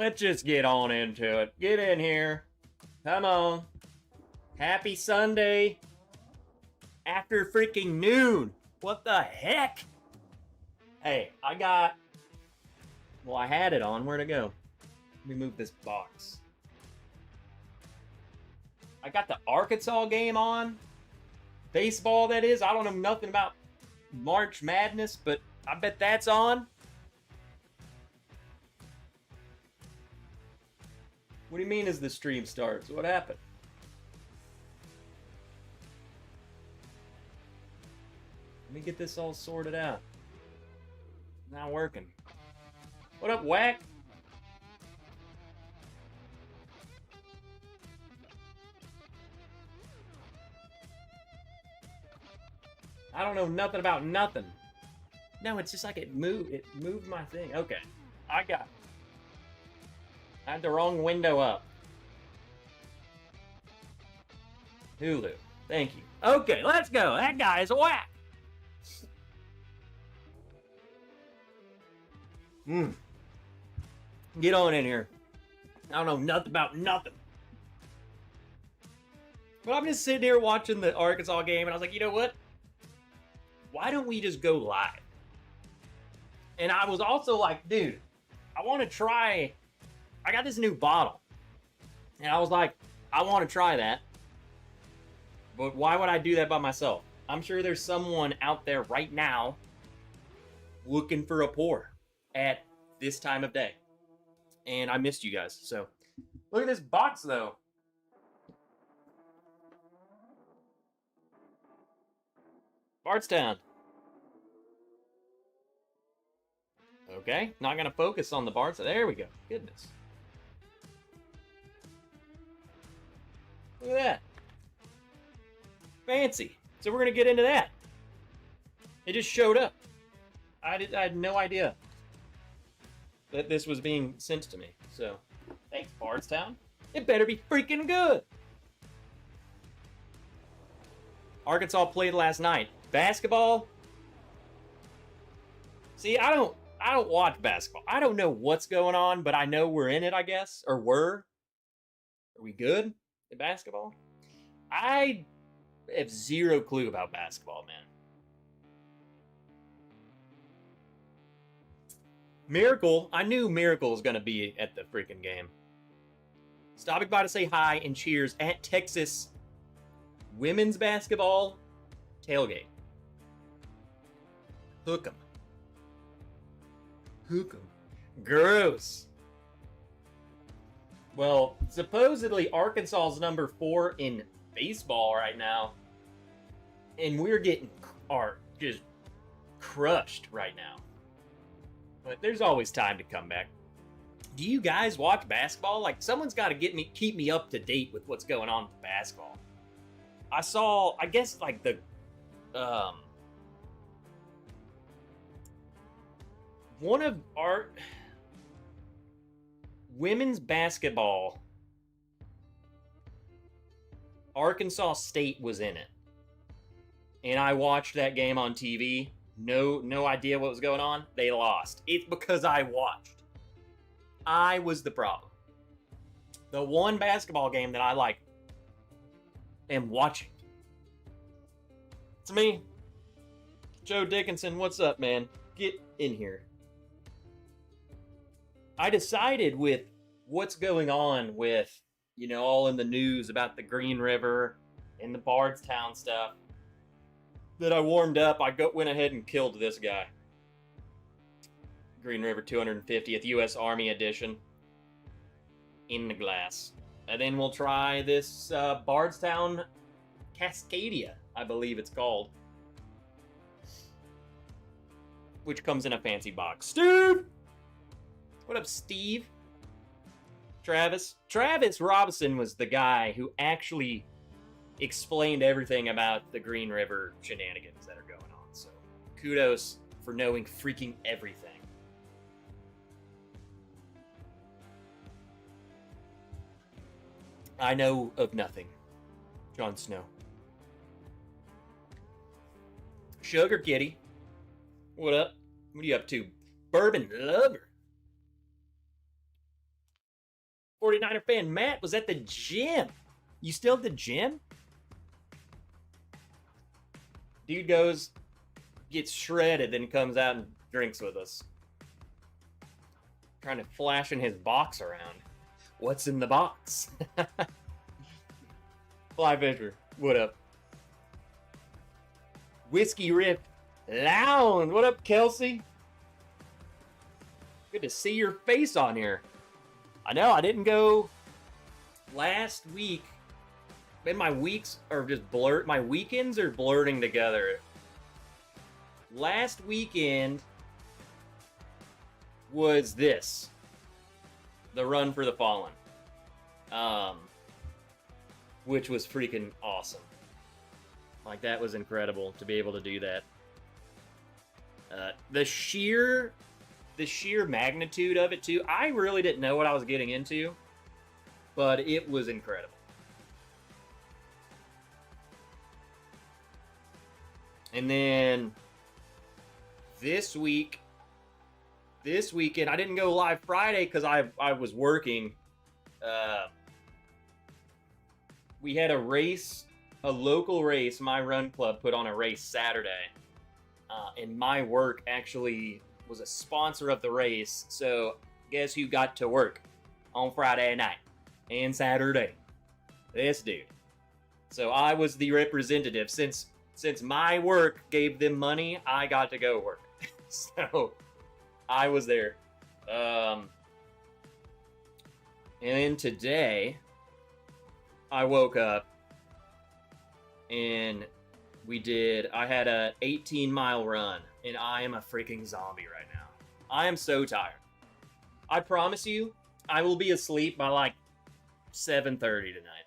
let's just get on into it. Get in here. Come on. Happy Sunday. After freaking noon. What the heck? Hey, I had it on. Where'd it go? Let me move this box. I got the Arkansas game on. Baseball, that is. I don't know nothing about March Madness, but I bet that's on. What do you mean as the stream starts? What happened? Let me get this all sorted out. Not working. What up, Whack? I don't know nothing about nothing. No, it's just like it moved my thing. Okay. I had the wrong window up. Hulu. Thank you. Okay, let's go. That guy is a whack. Get on in here. I don't know nothing about nothing. But I'm just sitting here watching the Arkansas game, and I was like, you know what? Why don't we just go live? And I was also like, dude, I want to try. I got this new bottle. And I was like, I want to try that. But why would I do that by myself? I'm sure there's someone out there right now looking for a pour at this time of day. And I missed you guys. So look at this box, though. Bardstown. Okay, not gonna focus on the Bardstown. There we go. Goodness. Look at that. Fancy. So we're gonna get into that. It just showed up. I had no idea that this was being sent to me. So, thanks, Bardstown. It better be freaking good. Arkansas played last night. Basketball. See, I don't watch basketball. I don't know what's going on, but I know we're in it, I guess. Or were. Are we good at basketball? I have zero clue about basketball, man. Miracle. I knew Miracle was going to be at the freaking game. Stopping by to say hi and cheers at Texas women's basketball tailgate. Hook 'em. Hook 'em. Gross. Well, supposedly Arkansas's number 4 in baseball right now. And we're getting just crushed right now. But there's always time to come back. Do you guys watch basketball? Like, someone's got to keep me up to date with what's going on with basketball. I saw, I guess, like the one of our women's basketball, Arkansas State was in it. And I watched that game on TV. No idea what was going on. They lost. It's because I watched. I was the problem. The one basketball game that I am watching. It's me. Joe Dickinson, what's up, man? Get in here. I decided with what's going on with, all in the news about the Green River and the Bardstown stuff, that I warmed up. I went ahead and killed this guy. Green River 250th U.S. Army Edition. In the glass. And then we'll try this Bardstown Cascadia, I believe it's called. Which comes in a fancy box. Steve! What up, Steve? Travis. Travis Robinson was the guy who actually explained everything about the Green River shenanigans that are going on. So, kudos for knowing freaking everything. I know of nothing. Jon Snow. Sugar Kitty. What up? What are you up to? Bourbon lover. 49er fan Matt was at the gym. You still at the gym? Dude goes, gets shredded, then comes out and drinks with us. Trying to flashing his box around. What's in the box? Fly Fisher, what up? Whiskey Riff Lounge, what up, Kelsey? Good to see your face on here. I know I didn't go last week. Man, my weeks are just blurred. My weekends are blurring together. Last weekend was this. The Run for the Fallen. Which was freaking awesome. Like, that was incredible to be able to do that. The sheer magnitude of it, too. I really didn't know what I was getting into, but it was incredible. And then this weekend, I didn't go live Friday because I was working. We had a race, a local race. My run club put on a race Saturday. And my work actually was a sponsor of the race. So guess who got to work on Friday night and Saturday? This dude. So I was the representative. Since my work gave them money, I got to go work. So I was there. And then today, I woke up and I had a 18-mile run, and I am a freaking zombie right now. I am so tired. I promise you, I will be asleep by like 7:30 tonight.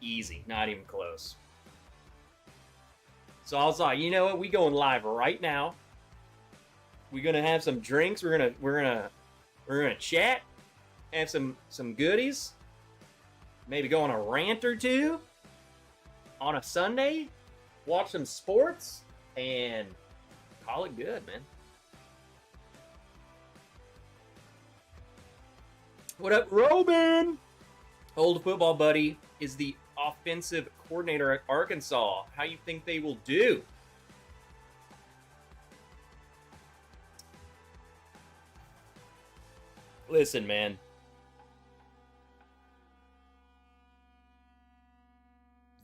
Easy, not even close. So I was like, you know what? We going live right now. We're gonna have some drinks. We're gonna chat, have some goodies. Maybe go on a rant or two on a Sunday. Watch some sports and call it good, man. What up, Robin? Old football buddy is the offensive coordinator at Arkansas. How you think they will do? Listen, man.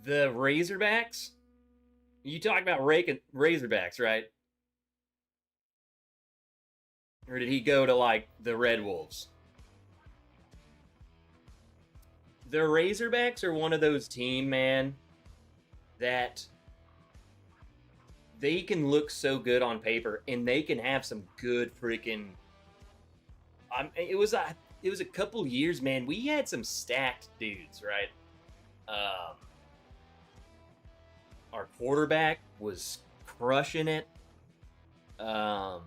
The Razorbacks? You talk about Razorbacks, right? Or did he go to, like, the Red Wolves? The Razorbacks are one of those teams, man, that they can look so good on paper, and they can have some good freaking... It was a couple years, man. We had some stacked dudes, right? Our quarterback was crushing it. The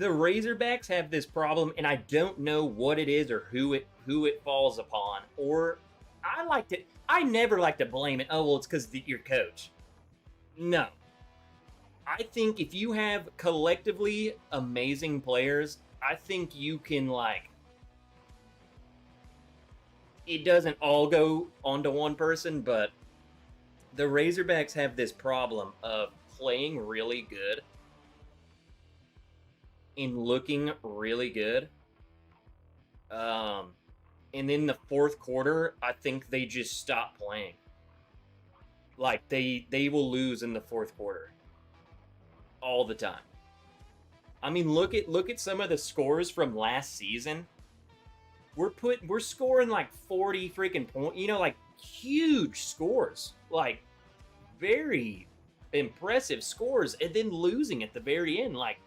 Razorbacks have this problem, and I don't know what it is or who it falls upon. Or I never like to blame it. Oh, well, it's because your coach. No. I think if you have collectively amazing players, I think you can, like, it doesn't all go onto one person, but the Razorbacks have this problem of playing really good and looking really good. And in the fourth quarter, I think they just stop playing. Like, they will lose in the fourth quarter. All the time. I mean, look at some of the scores from last season. We're scoring like 40 freaking points, like huge scores, like very impressive scores, and then losing at the very end. Like,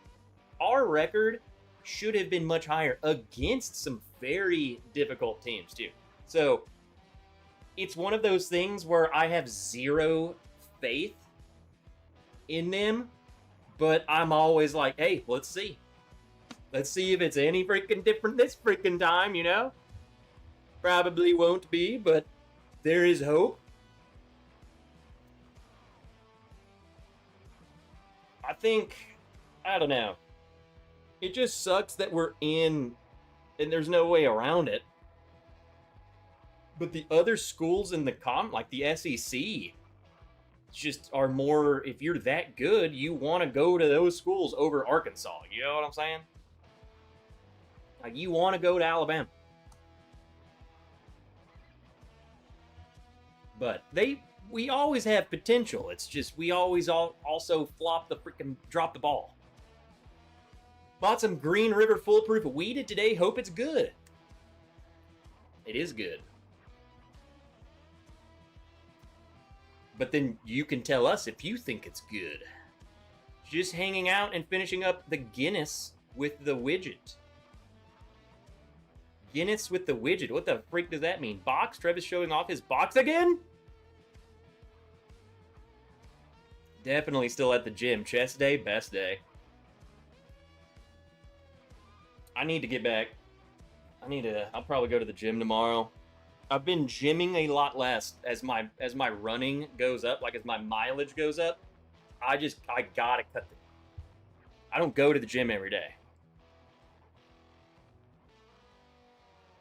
our record should have been much higher against some very difficult teams too. So it's one of those things where I have zero faith in them, but I'm always like, hey, let's see. Let's see if it's any freaking different this freaking time, Probably won't be, but there is hope. I don't know. It just sucks that we're in, and there's no way around it. But the other schools in the like the SEC, just are more. If you're that good, you want to go to those schools over Arkansas. You know what I'm saying? Like you want to go to Alabama, but we always have potential. It's just we always also drop the ball. Bought some Green River Foolproof weeded today. Hope it's good. It is good. But then you can tell us if you think it's good. Just hanging out and finishing up the Guinness with the widget. Guinness with the widget. What the freak does that mean? Box? Trev is showing off his box again? Definitely still at the gym. Chest day, best day. I need to get back. I'll probably go to the gym tomorrow. I've been gymming a lot less as my running goes up, like as my mileage goes up. I gotta cut I don't go to the gym every day.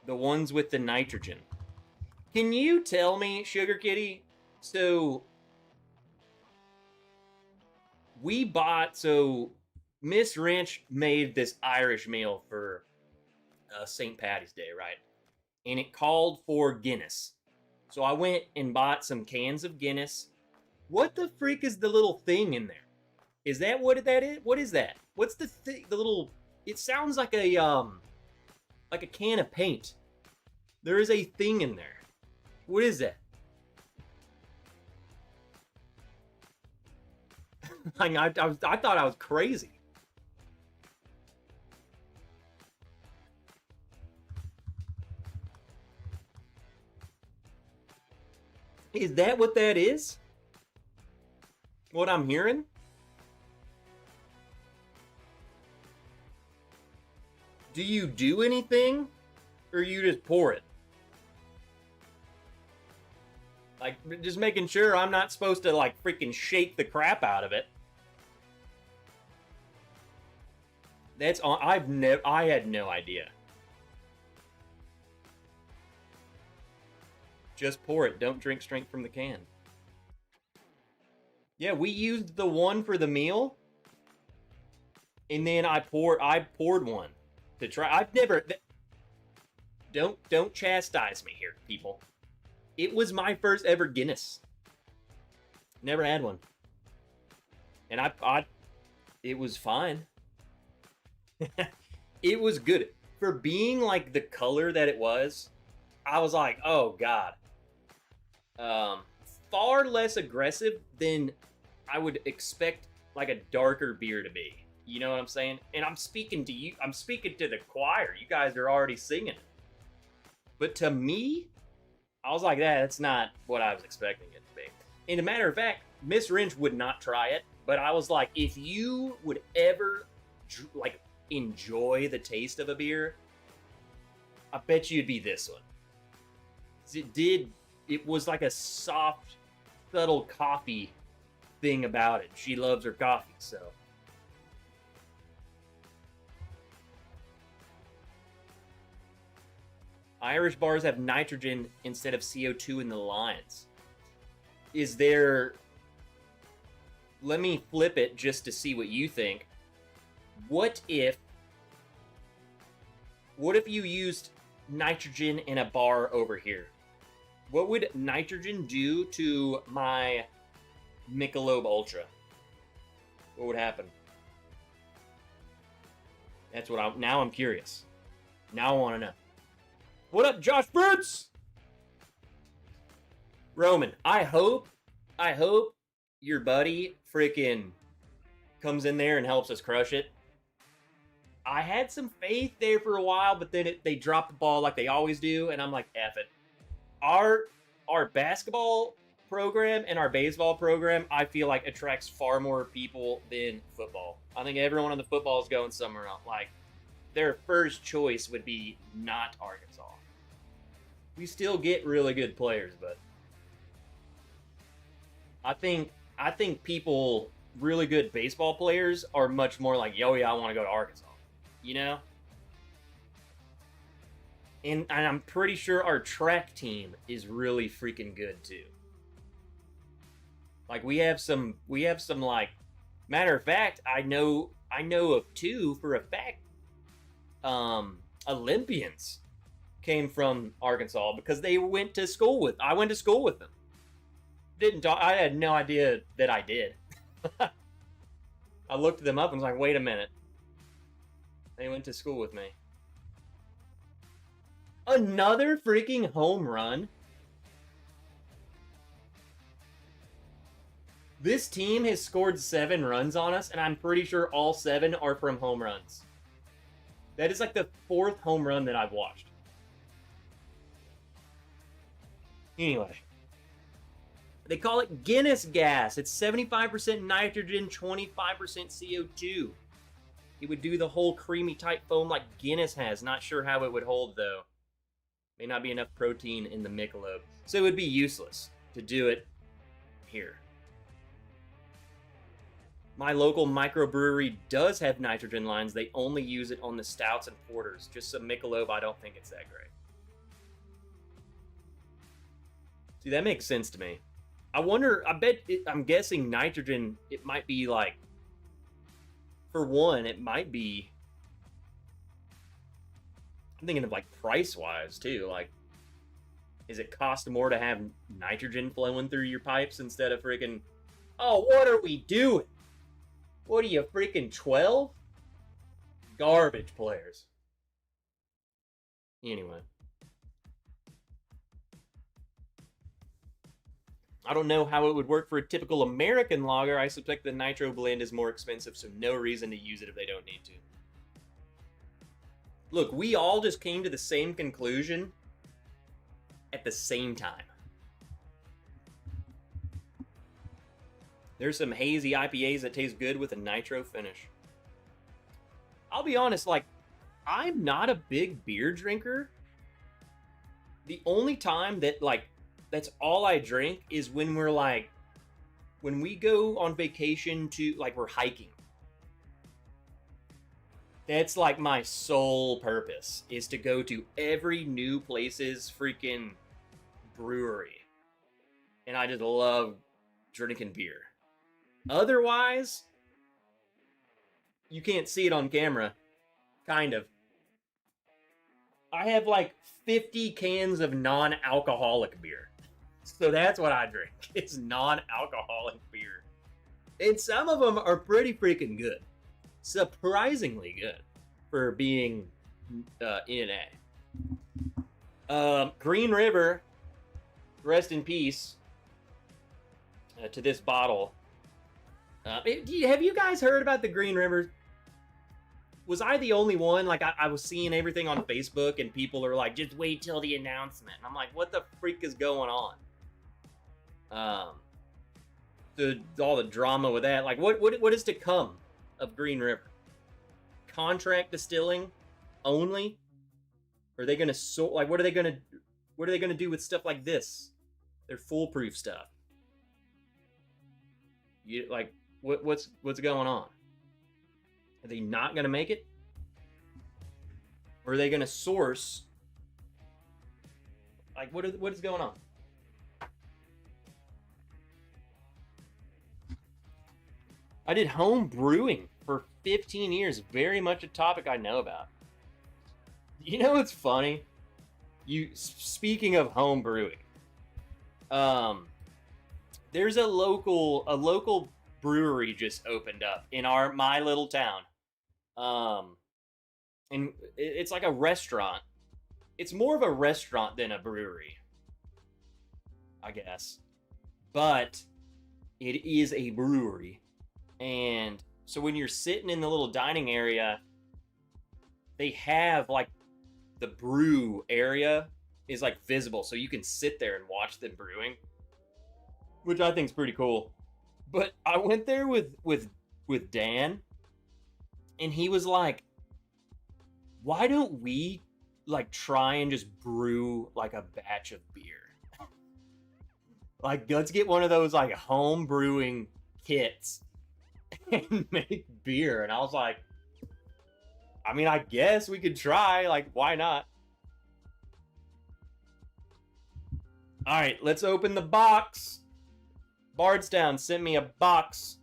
The ones with the nitrogen. Can you tell me, Sugar Kitty? So Miss Wrench made this Irish meal for St. Patty's Day, right? And it called for Guinness. So I went and bought some cans of Guinness. What the freak is the little thing in there? Is that what that is? What is that? What's the thing? The little. It sounds like a can of paint. There is a thing in there. What is that? I thought I was crazy. Is that what that is? What I'm hearing? Do you do anything? Or you just pour it? Like, just making sure I'm not supposed to, like, freaking shake the crap out of it. That's on. I had no idea. Just pour it. Don't drink straight from the can. Yeah, we used the one for the meal. And then I poured one to try. I've never... Don't chastise me here, people. It was my first ever Guinness. Never had one. And it was fine. It was good. For being like the color that it was, I was like, oh God. Far less aggressive than I would expect like a darker beer to be. You know what I'm saying? And I'm speaking to you. I'm speaking to the choir. You guys are already singing it. But to me, I was like, that's not what I was expecting it to be. And a matter of fact, Miss Wrench would not try it. But I was like, if you would ever like enjoy the taste of a beer, I bet you it'd be this one. It was like a soft, subtle coffee thing about it. She loves her coffee, so. Irish bars have nitrogen instead of CO2 in the lines. Is there... Let me flip it just to see what you think. What if you used nitrogen in a bar over here? What would nitrogen do to my Michelob Ultra? What would happen? That's what now I'm curious. Now I want to know. What up, Josh Brooks? Roman, I hope your buddy freaking comes in there and helps us crush it. I had some faith there for a while, but then they dropped the ball like they always do, and I'm like, F it. Our basketball program and our baseball program, I feel like attracts far more people than football. I think everyone on the football is going somewhere else. Like, their first choice would be not Arkansas. We still get really good players, but I think people, really good baseball players, are much more like, yo, yeah, I want to go to Arkansas. you know? And I'm pretty sure our track team is really freaking good too. Like we have some like, matter of fact, I know of two for a fact. Olympians came from Arkansas because they went to school with. I went to school with them. I had no idea that I did. I looked them up and was like, wait a minute. They went to school with me. Another freaking home run. This team has scored 7 runs on us, and I'm pretty sure all 7 are from home runs. That is like the 4th home run that I've watched. Anyway. They call it Guinness gas. It's 75% nitrogen, 25% CO2. It would do the whole creamy type foam like Guinness has. Not sure how it would hold, though. May not be enough protein in the Michelob. So it would be useless to do it here. My local microbrewery does have nitrogen lines. They only use it on the stouts and porters. Just some Michelob, I don't think it's that great. See, that makes sense to me. I'm guessing nitrogen, it might be like, for one, it might be, I'm thinking of like price-wise too. Like, is it cost more to have nitrogen flowing through your pipes instead of freaking, oh, what are we doing? What are you, freaking 12? Garbage players. Anyway. I don't know how it would work for a typical American lager. I suspect the nitro blend is more expensive, so no reason to use it if they don't need to. Look, we all just came to the same conclusion at the same time. There's some hazy IPAs that taste good with a nitro finish. I'll be honest, like, I'm not a big beer drinker. The only time that, like, that's all I drink is when we're, like, when we go on vacation to, like, we're hiking. That's, like, my sole purpose, is to go to every new place's freaking brewery. And I just love drinking beer. Otherwise, you can't see it on camera. Kind of. I have like 50 cans of non-alcoholic beer. So that's what I drink. It's non-alcoholic beer. And some of them are pretty freaking good. Surprisingly good for being NA. Green River, rest in peace to this bottle. Have you guys heard about the Green River? Was I the only one? Like, I was seeing everything on Facebook, and people are like, just wait till the announcement. And I'm like, what the freak is going on? All the drama with that. Like, what is to come of Green River? Contract distilling only? Or are they going to like, what are they going to do with stuff like this? They're foolproof stuff. You like, what's going on? Are they not going to make it? Or are they going to source? Like, what is going on? I did home brewing for 15 years. Very much a topic I know about. You know what's funny? Speaking of home brewing, there's a local brewery just opened up in my little town. And it's like a restaurant. It's more of a restaurant than a brewery, I guess. But it is a brewery. And so when you're sitting in the little dining area, they have like the brew area is like visible, so you can sit there and watch them brewing, which I think is pretty cool. But I went there with Dan, and he was like, why don't we like try and just brew like a batch of beer? Like, let's get one of those like home brewing kits and make beer. And I was like, I mean, I guess we could try. Like, why not? All right, let's open the box. Bardstown sent me a box.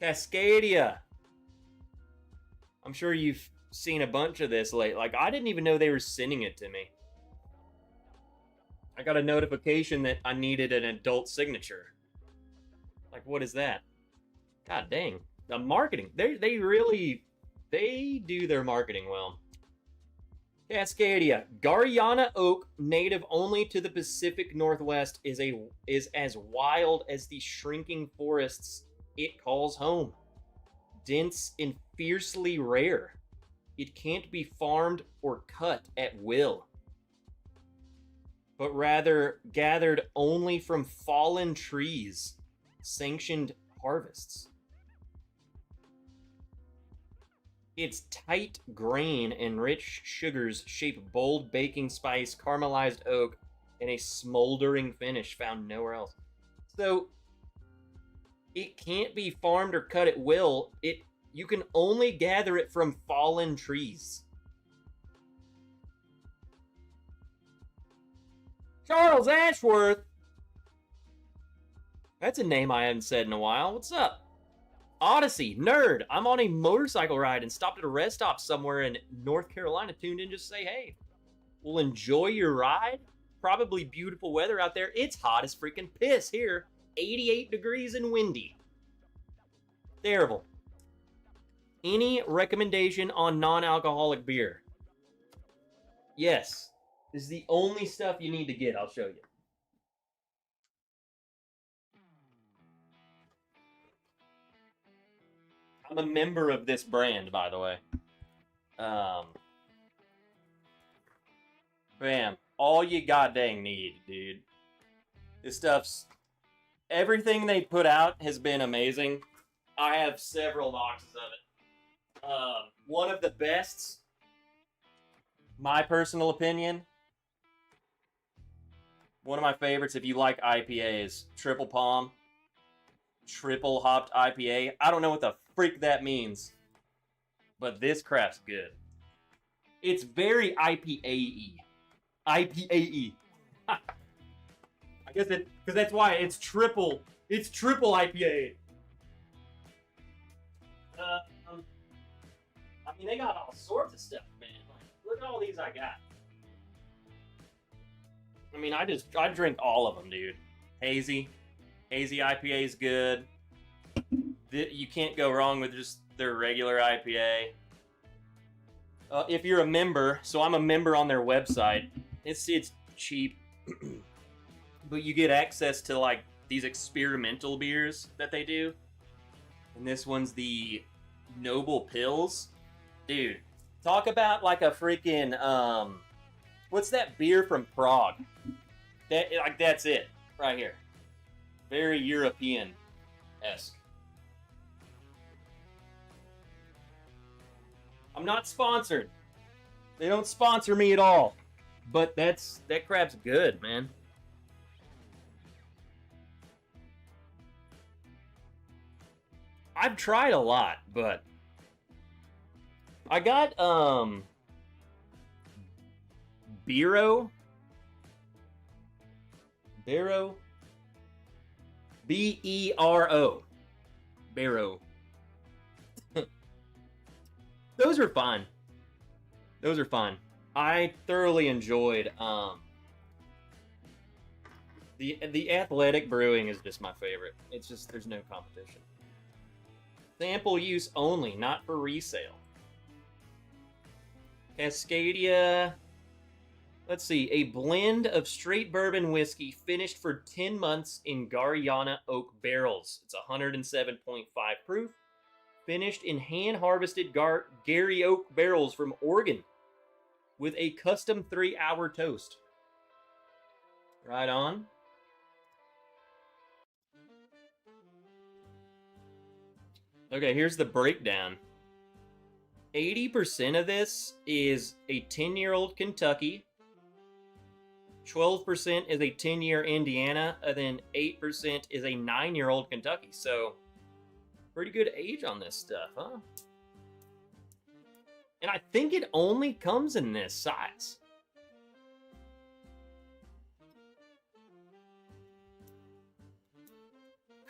Cascadia. I'm sure you've seen a bunch of this late. Like, I didn't even know they were sending it to me. I got a notification that I needed an adult signature. Like, what is that? God dang. The marketing. They do their marketing well. Cascadia. Gariana oak, native only to the Pacific Northwest, is as wild as the shrinking forests it calls home. Dense and fiercely rare. It can't be farmed or cut at will, but rather gathered only from fallen trees, sanctioned harvests. Its tight grain and rich sugars shape bold baking spice, caramelized oak, and a smoldering finish found nowhere else. So, it can't be farmed or cut at will. You can only gather it from fallen trees. Charles Ashworth. That's a name I haven't said in a while. What's up? Odyssey, nerd. I'm on a motorcycle ride and stopped at a rest stop somewhere in North Carolina. Tuned in just to say hey. We'll enjoy your ride. Probably beautiful weather out there. It's hot as freaking piss here. 88 degrees and windy. Terrible. Any recommendation on non-alcoholic beer? Yes. This is the only stuff you need to get. I'll show you. I'm a member of this brand, by the way. Bam. All you goddamn need, dude. This stuff's... Everything they put out has been amazing. I have several boxes of it. One of the bests, my personal opinion, one of my favorites if you like IPAs, Triple Palm, triple hopped IPA. I don't know what the freak that means, but this craft's good. It's very IPA-y. IPA-y. I guess it, because that's why it's triple IPA. I mean, they got all sorts of stuff, man. Like, look at all these I got. I mean, I drink all of them, dude. Hazy IPA is good. You can't go wrong with just their regular IPA. If you're a member, so I'm a member on their website. It's cheap, but you get access to like these experimental beers that they do. And this one's the Noble Pills. Dude, talk about like a freaking, what's that beer from Prague? That's it, right here. Very European-esque. I'm not sponsored. They don't sponsor me at all. But that crap's good, man. I've tried a lot, but I got Bero, B-E-R-O, Bero. Those are fun. Those are fun. I thoroughly enjoyed the athletic brewing is just my favorite. It's just there's no competition. Sample use only, not for resale. Cascadia. Let's see. A blend of straight bourbon whiskey finished for 10 months in Gariana oak barrels. It's 107.5 proof. Finished in hand-harvested Gary oak barrels from Oregon with a custom 3-hour toast. Right on. Okay, here's the breakdown. 80% of this is a 10-year-old Kentucky. 12% is a 10-year Indiana, and then 8% is a 9-year-old Kentucky. So Pretty good age on this stuff, huh? And I think it only comes in this size.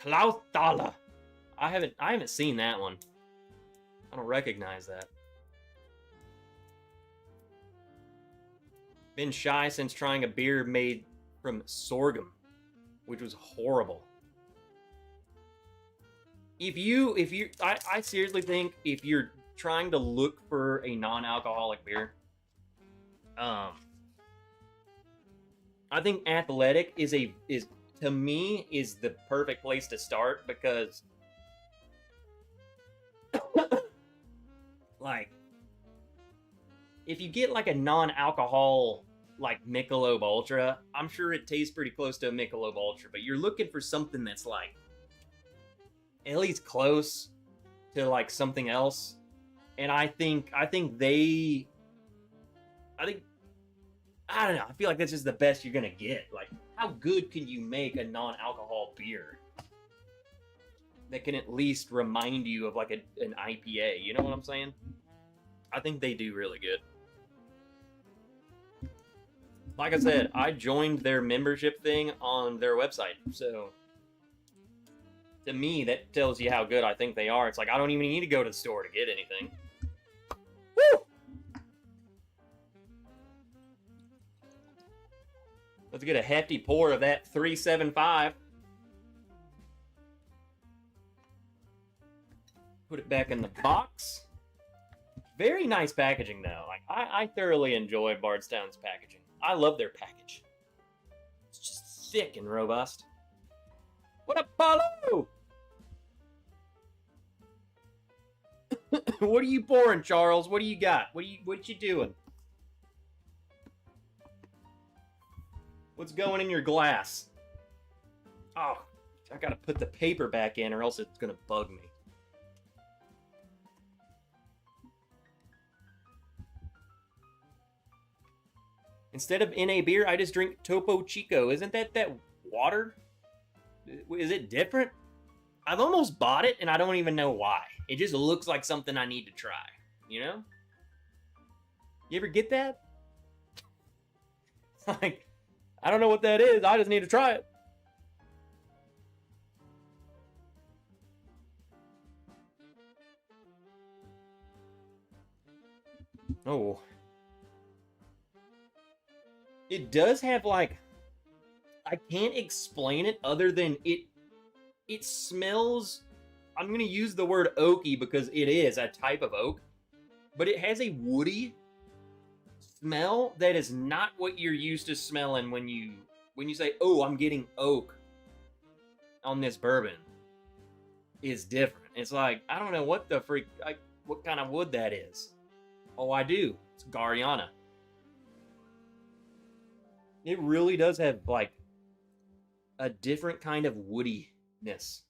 Klaus Thaler. I haven't seen that one. I don't recognize that. Been shy since trying a beer made from sorghum, which was horrible. I seriously think if you're trying to look for a non-alcoholic beer, I think Athletic is to me is the perfect place to start, because like if you get like a non-alcohol like Michelob Ultra, I'm sure it tastes pretty close to a Michelob Ultra, but you're looking for something that's like at least close to like something else. And I think I don't know, I feel like that's just the best you're gonna get. Like, how good can you make a non-alcohol beer that can at least remind you of like an IPA? You know what I'm saying? I think they do really good. Like I said, I joined their membership thing on their website, so to me, that tells you how good I think they are. It's like I don't even need to go to the store to get anything. Woo! Let's get a hefty pour of that 375. Put it back in the box. Very nice packaging, though. Like I thoroughly enjoy Bardstown's packaging. I love their package. It's just thick and robust. What up, Paulo? What are you pouring, Charles? What do you got? What you doing? What's going in your glass? Oh, I gotta put the paper back in or else it's gonna bug me. Instead of NA beer, I just drink Topo Chico. Isn't that water? Is it different? I've almost bought it and I don't even know why. It just looks like something I need to try, you know? You ever get that? Like, I don't know what that is. I just need to try it. Oh. It does have like, I can't explain it other than it smells, I'm going to use the word oaky because it is a type of oak, but it has a woody smell that is not what you're used to smelling when you say, oh, I'm getting oak on this bourbon. Is different. It's like, I don't know what the freak, what kind of wood that is. Oh, I do. It's Gariana. It really does have like a different kind of woodiness.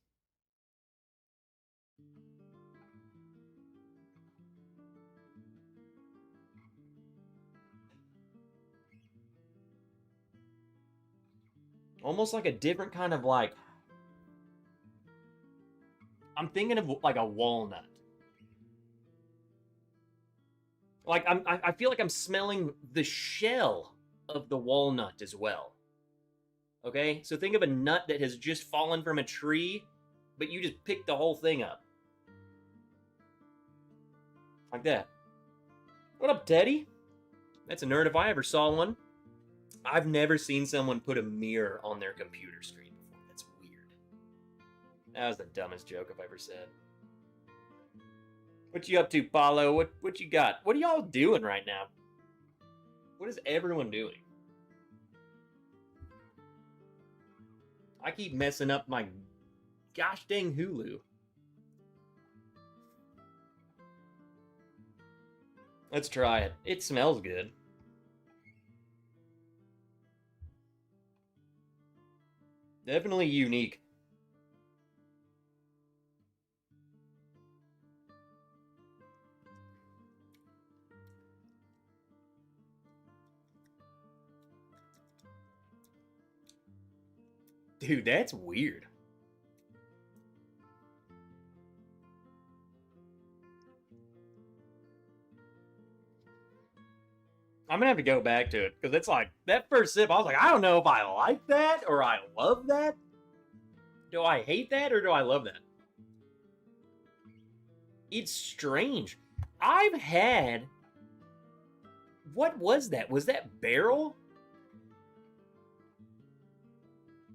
Almost like a different kind of like, I'm thinking of like a walnut. Like I feel like I'm smelling the shell of the walnut as well. Okay, so think of a nut that has just fallen from a tree, but you just pick the whole thing up. Like that. What up, Teddy? That's a nerd if I ever saw one. I've never seen someone put a mirror on their computer screen before. That's weird. That was the dumbest joke I've ever said. What you up to, Paulo? What you got? What are y'all doing right now? What is everyone doing? I keep messing up my gosh dang Hulu. Let's try it. It smells good. Definitely unique. Dude, that's weird. I'm gonna have to go back to it because it's like that first sip. I was like, I don't know if I like that or I love that. Do I hate that or do I love that? It's strange. I've had. What was that? Was that barrel?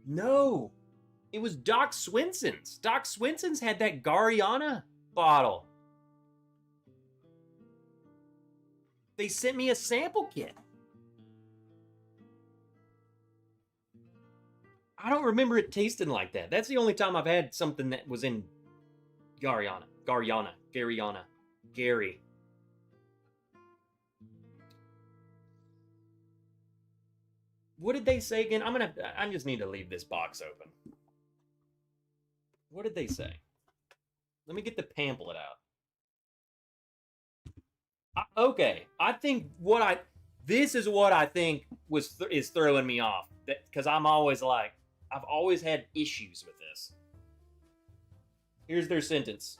No. It was Doc Swenson's. Doc Swenson's had that Gariana bottle. They sent me a sample kit. I don't remember it tasting like that. That's the only time I've had something that was in Gary. What did they say again? I just need to leave this box open. What did they say? Let me get the pamphlet out. Okay, I think this is what I think is throwing me off. Because I'm always like, I've always had issues with this. Here's their sentence.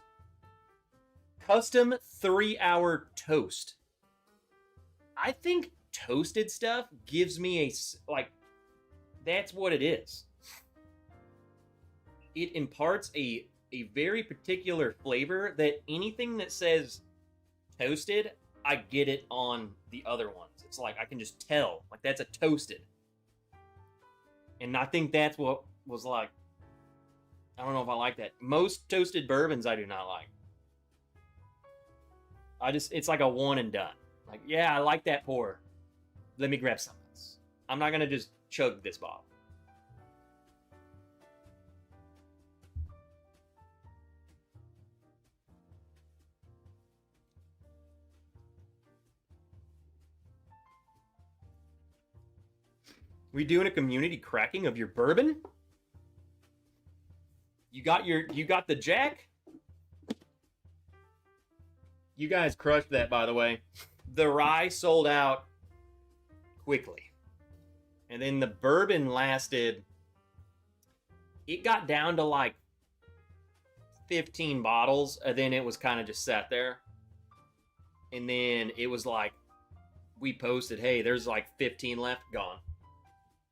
Custom 3-hour toast. I think toasted stuff gives me that's what it is. It imparts a very particular flavor that anything that says toasted, I get it on the other ones. It's like I can just tell, like that's a toasted. And I think that's what was like, I don't know if I like that. Most toasted bourbons I do not like. It's like a one and done. Like, yeah, I like that pour. Let me grab something else. I'm not going to just chug this bottle. We doing a community cracking of your bourbon? You got the Jack? You guys crushed that, by the way. The rye sold out quickly. And then the bourbon lasted, it got down to like 15 bottles, and then it was kind of just sat there. And then it was like, we posted, hey, there's like 15 left, gone.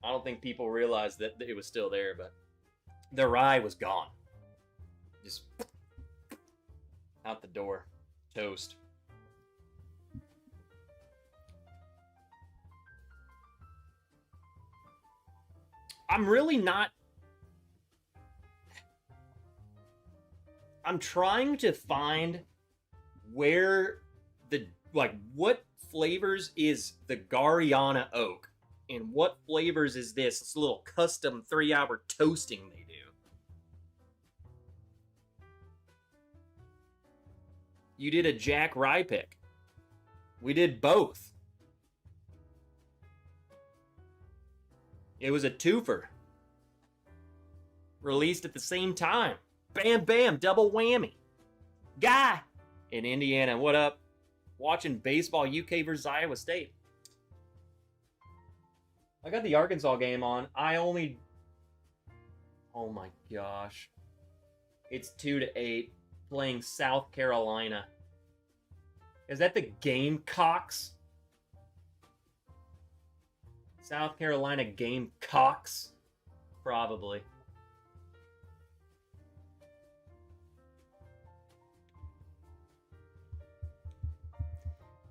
I don't think people realized that it was still there, but the rye was gone. Just out the door. Toast. I'm really not... I'm trying to find where what flavors is the Gariana oak and what flavors is this little custom 3-hour toasting they do. You did a Jack rye pick. We did both. It was a twofer. Released at the same time. Bam, bam, double whammy. Guy in Indiana, what up? Watching baseball, UK versus Iowa State. I got the Arkansas game on. Oh my gosh. It's 2-8, playing South Carolina. Is that the Gamecocks? South Carolina Gamecocks? Probably.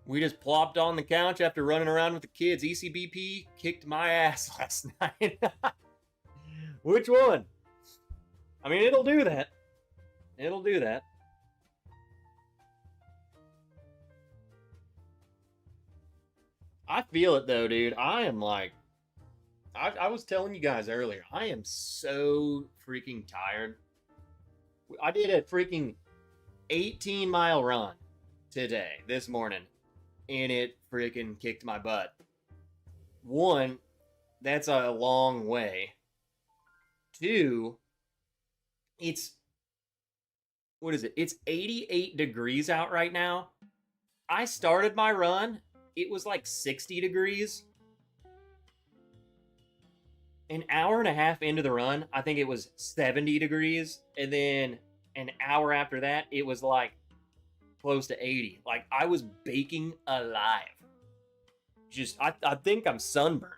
We just plopped on the couch after running around with the kids. ECBP kicked my ass last night. Which one? I mean, it'll do that. It'll do that. I feel it though, dude. I am like, I was telling you guys earlier, I am so freaking tired. I did a freaking 18-mile run today, this morning, and it freaking kicked my butt. One, that's a long way. Two, what is it? It's 88 degrees out right now. I started my run, it was like 60 degrees. An hour and a half into the run, I think it was 70 degrees. And then an hour after that, it was like close to 80. Like, I was baking alive. just, I think I'm sunburned.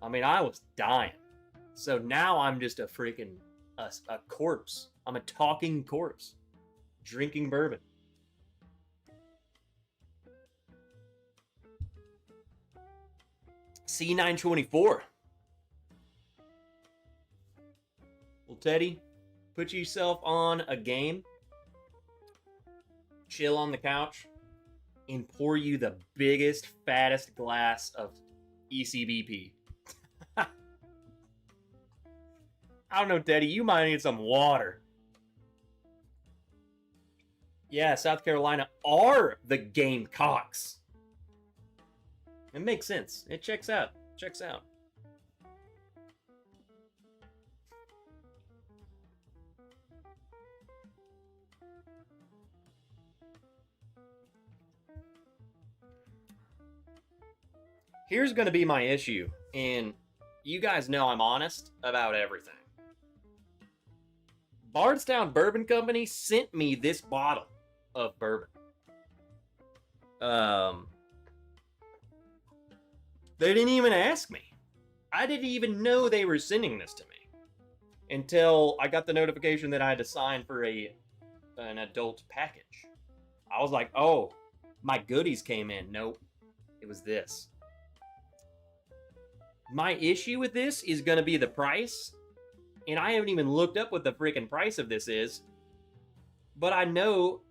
I mean, I was dying. So now I'm just a freaking a corpse. I'm a talking corpse, drinking bourbon. C924. Well, Teddy, put yourself on a game, chill on the couch, and pour you the biggest, fattest glass of ECBP. I don't know, Teddy, you might need some water. Yeah, South Carolina are the Gamecocks. It makes sense. It checks out. Checks out. Here's going to be my issue, and you guys know I'm honest about everything. Bardstown Bourbon Company sent me this bottle of bourbon. They didn't even ask me. I didn't even know they were sending this to me until I got the notification that I had to sign for an adult package. I was like, oh, my goodies came in. Nope, it was this. My issue with this is going to be the price, and I haven't even looked up what the freaking price of this is, but I know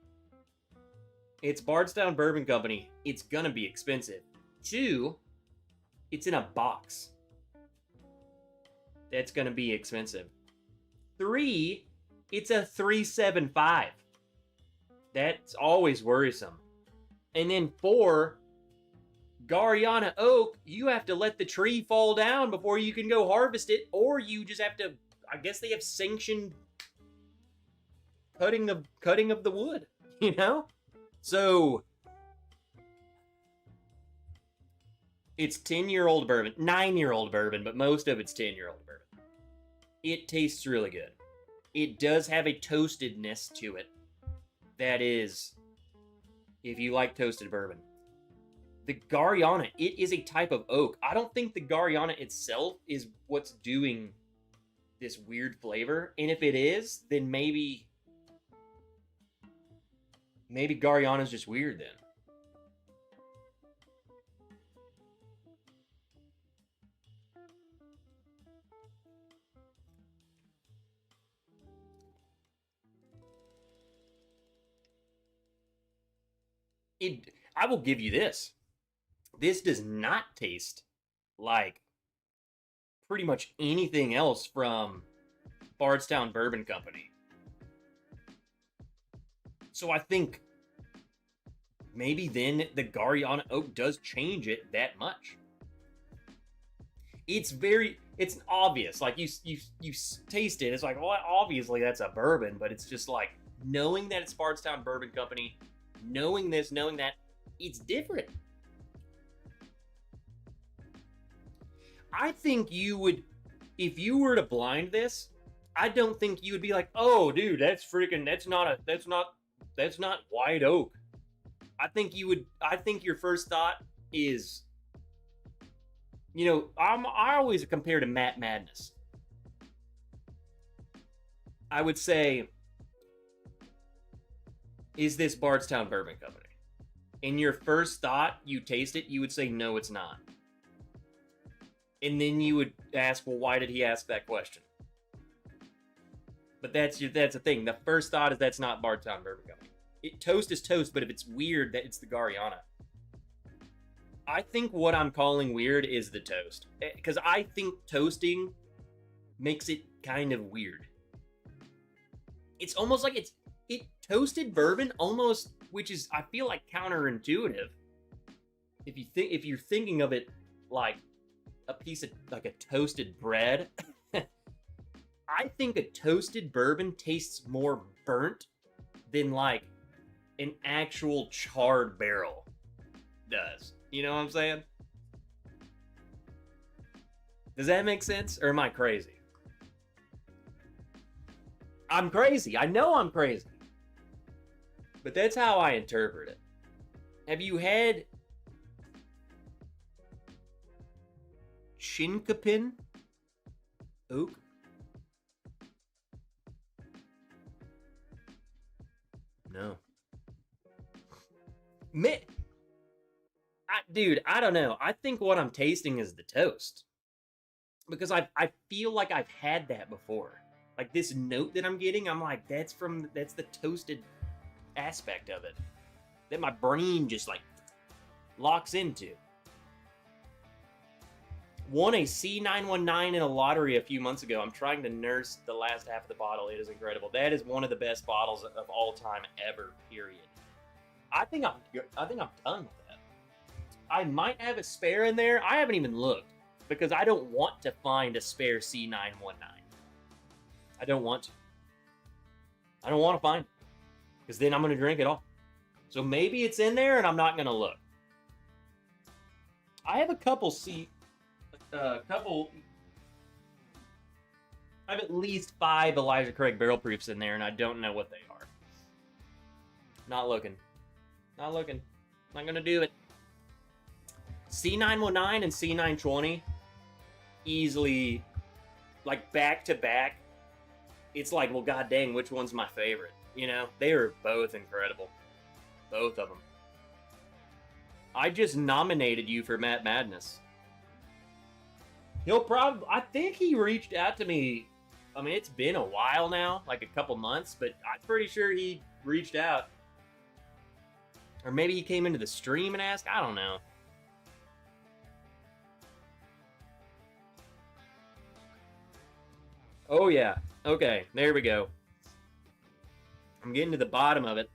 it's Bardstown Bourbon Company. It's going to be expensive. 2, it's in a box. That's going to be expensive. 3, it's a 375. That's always worrisome. And then 4, Gariana oak, you have to let the tree fall down before you can go harvest it, or you just have to, I guess they have sanctioned cutting of the wood, you know? So it's 10-year-old bourbon, 9-year-old bourbon, but most of it's 10-year-old bourbon. It tastes really good. It does have a toastedness to it. That is, if you like toasted bourbon. The Gariana, it is a type of oak. I don't think the Gariana itself is what's doing this weird flavor. And if it is, then maybe Gariana's just weird then. I will give you this. This does not taste like pretty much anything else from Bardstown Bourbon Company. So I think maybe then the Gariana oak does change it that much. It's obvious. Like you taste it. It's like, well, obviously that's a bourbon, but it's just like knowing that it's Bardstown Bourbon Company, knowing this, knowing that, it's different. I think you would, if you were to blind this, I don't think you would be like, oh, dude, that's not white oak. I think your first thought is, you know, I always compare to Matt Madness. I would say, is this Bardstown Bourbon Company? And your first thought, you taste it, you would say, no, it's not. And then you would ask, well, why did he ask that question? But that's the thing. The first thought is that's not Bardstown Bourbon Company. Toast is toast, but if it's weird, that it's the Gariana. I think what I'm calling weird is the toast. Because I think toasting makes it kind of weird. It's almost like it toasted bourbon almost, which is, I feel like, counterintuitive. If you're thinking of it like a piece of, like, a toasted bread. I think a toasted bourbon tastes more burnt than like an actual charred barrel does. You know what I'm saying? Does that make sense? Or am I crazy? I'm crazy. I know I'm crazy. But that's how I interpret it. Have you had Chinkapin oak. No. Dude, I don't know. I think what I'm tasting is the toast. Because I feel like I've had that before. Like this note that I'm getting, I'm like, that's the toasted aspect of it. That my brain just like locks into. Won a C919 in a lottery a few months ago. I'm trying to nurse the last half of the bottle. It is incredible. That is one of the best bottles of all time ever, period. I think I'm done with that. I might have a spare in there. I haven't even looked because I don't want to find a spare C919. I don't want to. I don't want to find it because then I'm going to drink it all. So maybe it's in there and I'm not going to look. I have a couple I have at least 5 Elijah Craig barrel proofs in there and I don't know what they are. Not looking. Not looking. Not going to do it. C919 and C920 easily, like back to back. It's like, well, god dang, which one's my favorite? You know, they are both incredible. Both of them. I just nominated you for Matt Madness. He'll probably, I think he reached out to me. I mean, it's been a while now, like a couple months, but I'm pretty sure he reached out. Or maybe he came into the stream and asked. I don't know. Oh, yeah. Okay, there we go. I'm getting to the bottom of it.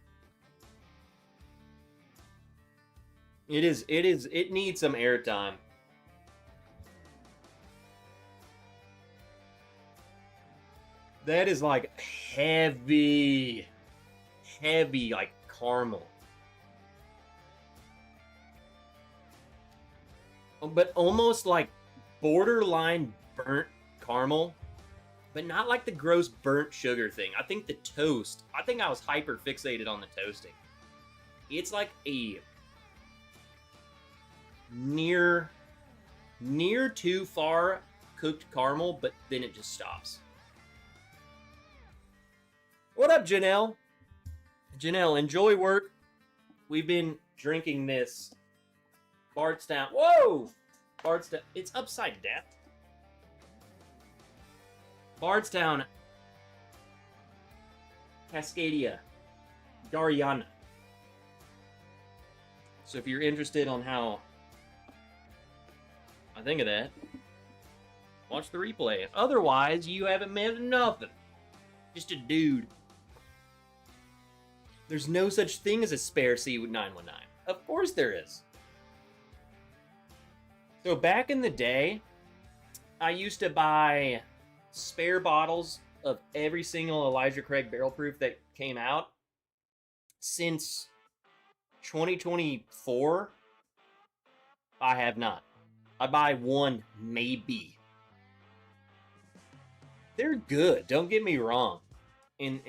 It needs some airtime. That is like heavy, like caramel. But almost like borderline burnt caramel. But not like the gross burnt sugar thing. I think the toast, I think I was hyper fixated on the toasting. It's like a near too far cooked caramel, but then it just stops. What up, Janelle? Janelle, enjoy work. We've been drinking this Bardstown. Whoa! Bardstown. It's upside down. Bardstown. Cascadia. Dariana. So if you're interested on how I think of that, watch the replay. Otherwise, you haven't missed nothing. Just a dude. There's no such thing as a spare C919. Of course there is. So back in the day, I used to buy spare bottles of every single Elijah Craig barrel proof that came out. Since 2024, I have not. I buy one, maybe. They're good, don't get me wrong. And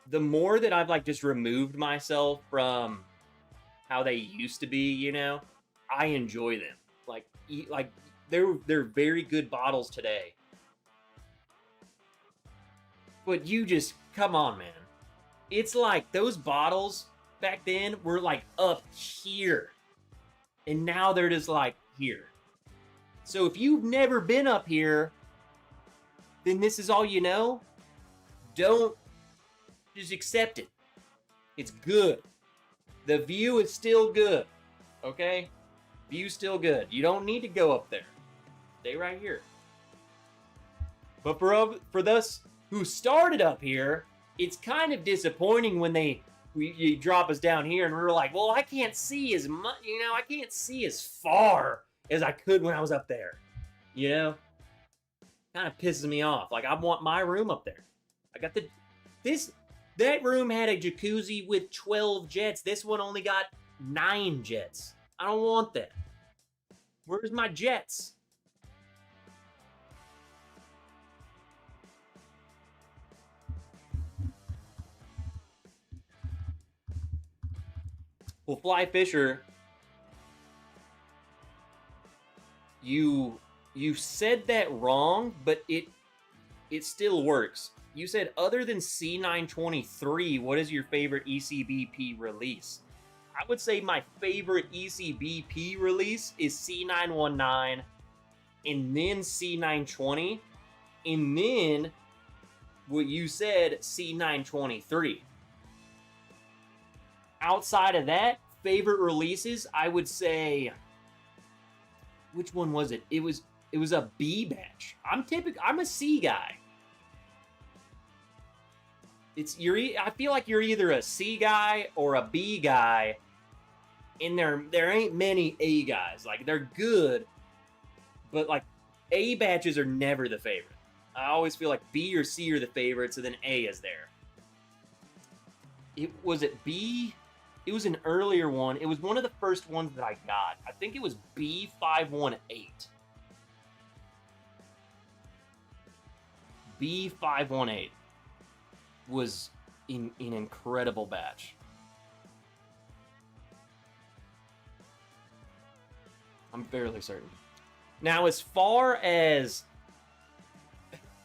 the more that I've like just removed myself from how they used to be, you know, I enjoy them. Like they're very good bottles today. But you just come on, man. It's like those bottles back then were like up here. And now they're just like here. So if you've never been up here, then this is all you know. Don't just accept it. It's good. The view is still good. Okay? View's still good. You don't need to go up there. Stay right here. But for those who started up here, it's kind of disappointing when you drop us down here and we're like, well, I can't see as much, you know, I can't see as far as I could when I was up there. You know? Kind of pisses me off. Like, I want my room up there. I got that room had a jacuzzi with 12 jets. This one only got 9 jets. I don't want that. Where's my jets? Well, Fly Fisher You said that wrong, but it still works. You said other than C923, what is your favorite ECBP release? I would say my favorite ECBP release is C919, and then C920, and then what you said, C923. Outside of that, favorite releases, I would say, which one was it? It was a B batch. I'm a C guy. I feel like you're either a C guy or a B guy, and there ain't many A guys. Like, they're good, but like A batches are never the favorite. I always feel like B or C are the favorites, and then A is there. Was it B? It was an earlier one. It was one of the first ones that I got. I think it was B518. B518 was an incredible batch. I'm fairly certain. Now, as far as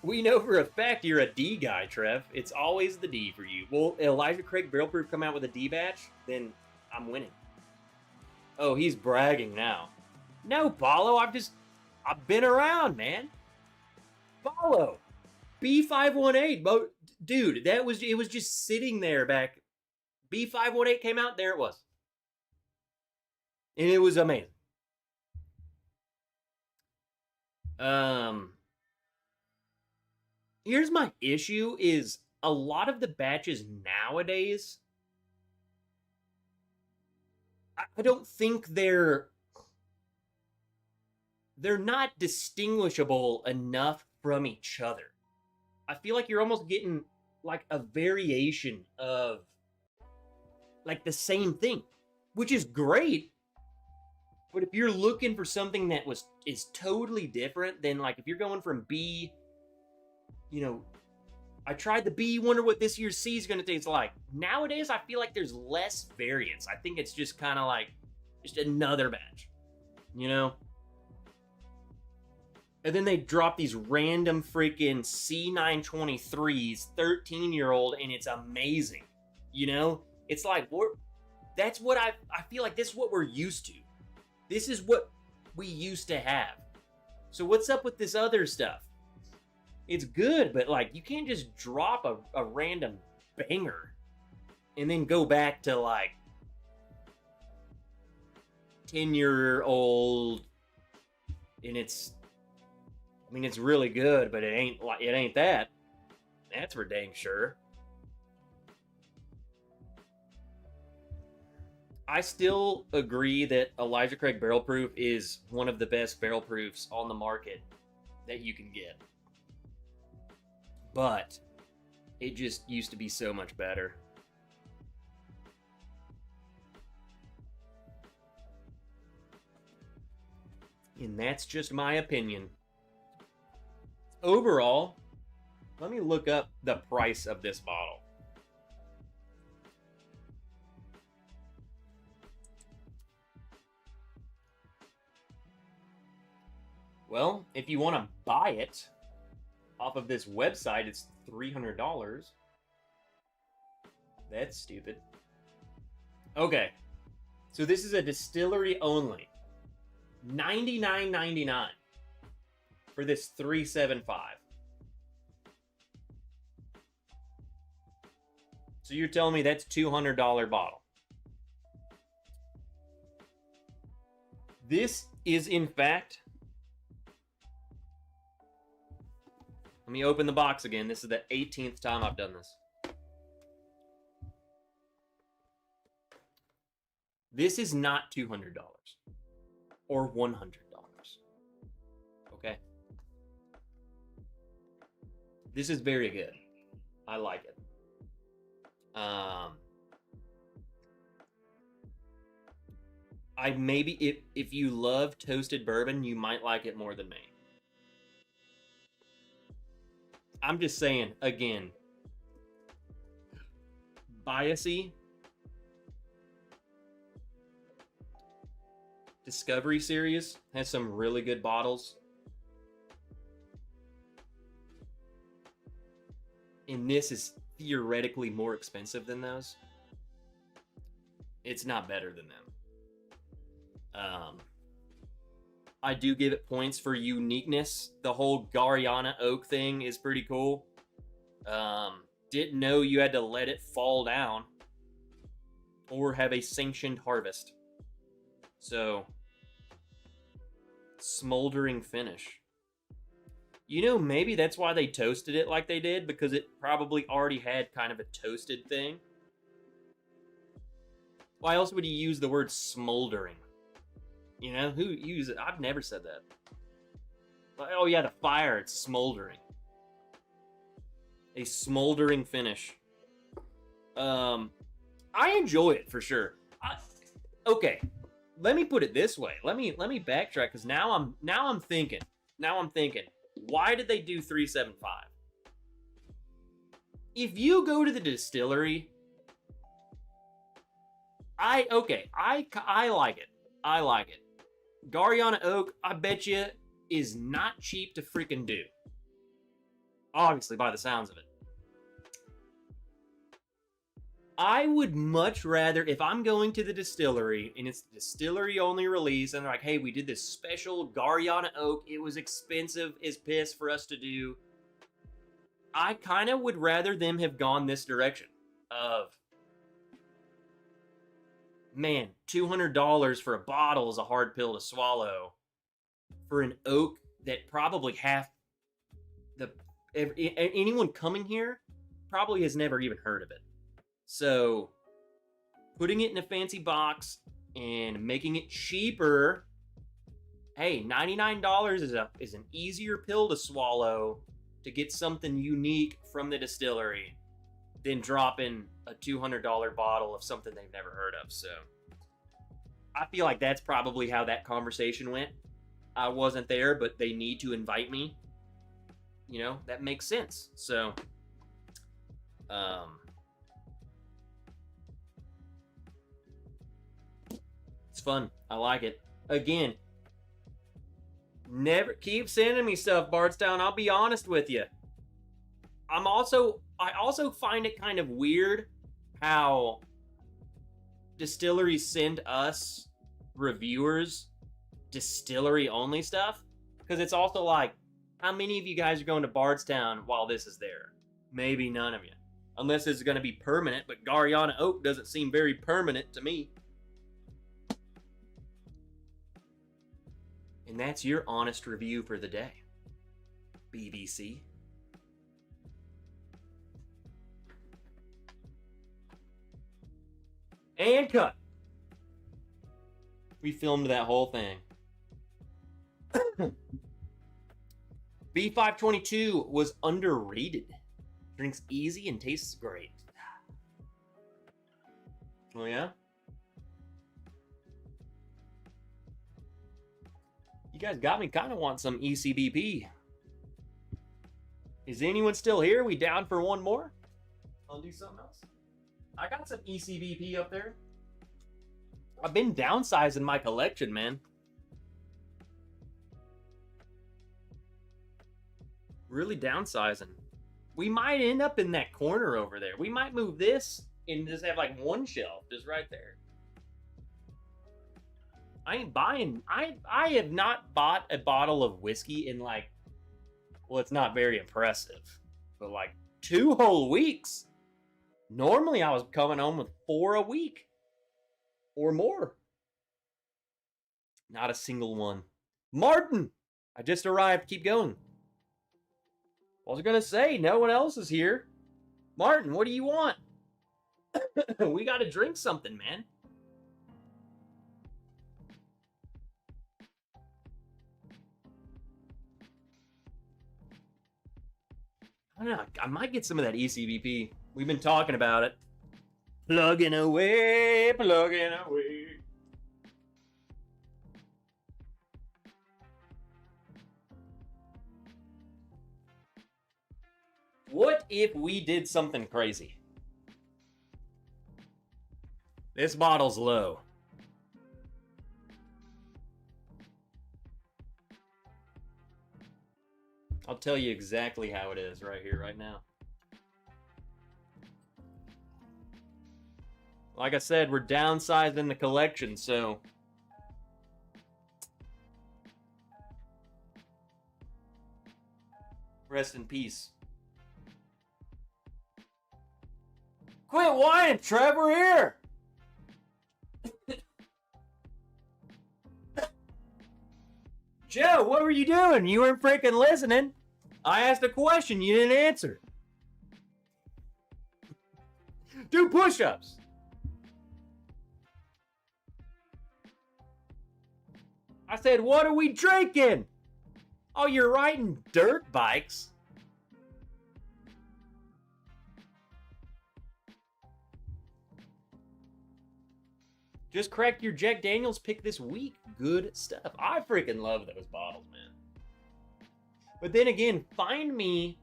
we know for a fact, you're a D guy, Trev. It's always the D for you. Will Elijah Craig Barrel Proof come out with a D batch? Then I'm winning. Oh, he's bragging now. No, Paulo, I've been around, man. Paulo, B518, dude, it was just sitting there back. B518 came out, there it was. And it was amazing. Here's my issue is a lot of the batches nowadays, I don't think they're not distinguishable enough from each other. I feel like you're almost getting like a variation of like the same thing, which is great. But if you're looking for something that is totally different, then like if you're going from B, you know, I tried the B, wonder what this year's C is going to taste like. Nowadays, I feel like there's less variance. I think it's just kind of like just another batch, you know? And then they drop these random freaking C923s, 13-year-old, and it's amazing, you know? It's like, that's what I feel like this is what we're used to. This is what we used to have. So what's up with this other stuff? It's good, but like you can't just drop a random banger and then go back to like 10-year-old and it's really good, but it ain't that. That's for dang sure. I still agree that Elijah Craig Barrel Proof is one of the best barrel proofs on the market that you can get. But it just used to be so much better. And that's just my opinion. Overall, let me look up the price of this bottle. Well, if you want to buy it off of this website, it's $300. That's stupid. Okay, so this is a distillery only. $99.99 for this 375. So you're telling me that's $200 bottle. This is in fact, let me open the box again. This is the 18th time I've done this. This is not $200 or $100. Okay? This is very good. I like it. I maybe if you love toasted bourbon, you might like it more than me. I'm just saying, again, biasy. Discovery series has some really good bottles. And this is theoretically more expensive than those. It's not better than them. I do give it points for uniqueness. The whole Gariana oak thing is pretty cool. Didn't know you had to let it fall down or have a sanctioned harvest. So, smoldering finish. You know, maybe that's why they toasted it like they did, because it probably already had kind of a toasted thing. Why else would you use the word smoldering? You know, who uses it? I've never said that. Like, oh yeah, the fire, it's smoldering. A smoldering finish. I enjoy it for sure. Okay, let me put it this way. Let me backtrack, because now I'm thinking. Why did they do 375? If you go to the distillery, I like it. I like it. Gariana Oak, I bet you, is not cheap to freaking do. Obviously, by the sounds of it. I would much rather, if I'm going to the distillery, and it's distillery only release, and they're like, hey, we did this special Gariana Oak, it was expensive as piss for us to do. I kind of would rather them have gone this direction of, man, $200 for a bottle is a hard pill to swallow for an oak that probably anyone coming here probably has never even heard of it. So, putting it in a fancy box and making it cheaper, hey, $99 is an easier pill to swallow to get something unique from the distillery than dropping a $200 bottle of something they've never heard of. So, I feel like that's probably how that conversation went. I wasn't there, but they need to invite me. You know, that makes sense. So, it's fun. I like it. Again, never keep sending me stuff, Bardstown. I'll be honest with you. I also find it kind of weird how distilleries send us reviewers distillery only stuff, because it's also like, how many of you guys are going to Bardstown while this is there? Maybe none of you, unless it's going to be permanent. But Gariana Oak doesn't seem very permanent to me. And that's your honest review for the day, BBC. And cut. We filmed that whole thing. B522 was underrated. Drinks easy and tastes great. Oh yeah? You guys got me kind of want some ECBP. Is anyone still here? We down for one more? I'll do something else. I got some ECBP up there. I've been downsizing my collection, man. Really downsizing. We might end up in that corner over there. We might move this and just have like one shelf just right there. I ain't buying. I have not bought a bottle of whiskey in like, well, it's not very impressive, but like 2 whole weeks. Normally I was coming home with 4 a week or more. Not a single one. Martin, I just arrived. Keep going. I was gonna say, no one else is here. Martin, what do you want? We gotta drink something, man. I don't know. I might get some of that ECBP. We've been talking about it. Plugging away, plugging away. What if we did something crazy? This bottle's low. I'll tell you exactly how it is right here, right now. Like I said, we're downsizing the collection, so... Rest in peace. Quit whining, Trev, we're here! Joe, what were you doing? You weren't freaking listening. I asked a question, you didn't answer. Do push-ups. I said, what are we drinking? Oh, you're riding dirt bikes? Just cracked your Jack Daniels pick this week. Good stuff. I freaking love those bottles, man. But then again, find me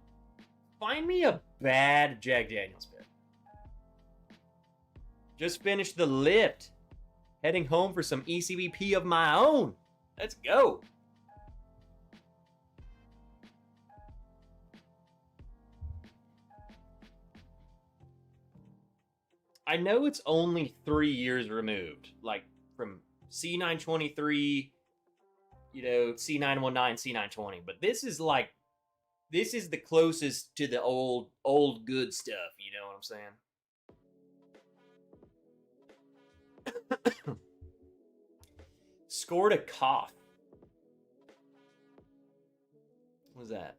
a bad Jack Daniels pick. Just finished the lift. Heading home for some ECBP of my own. Let's go. I know it's only 3 years removed, like from C923, you know, C919, C920, but this is the closest to the old good stuff, you know what I'm saying? Scored a cough. What was that?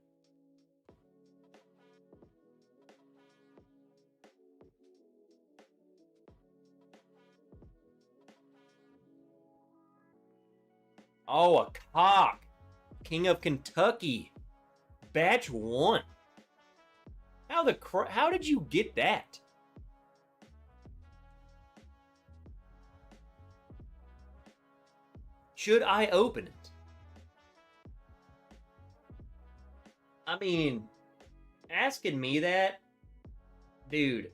Oh, a cock. King of Kentucky. Batch 1. How did you get that? Should I open it? I mean, asking me that? Dude,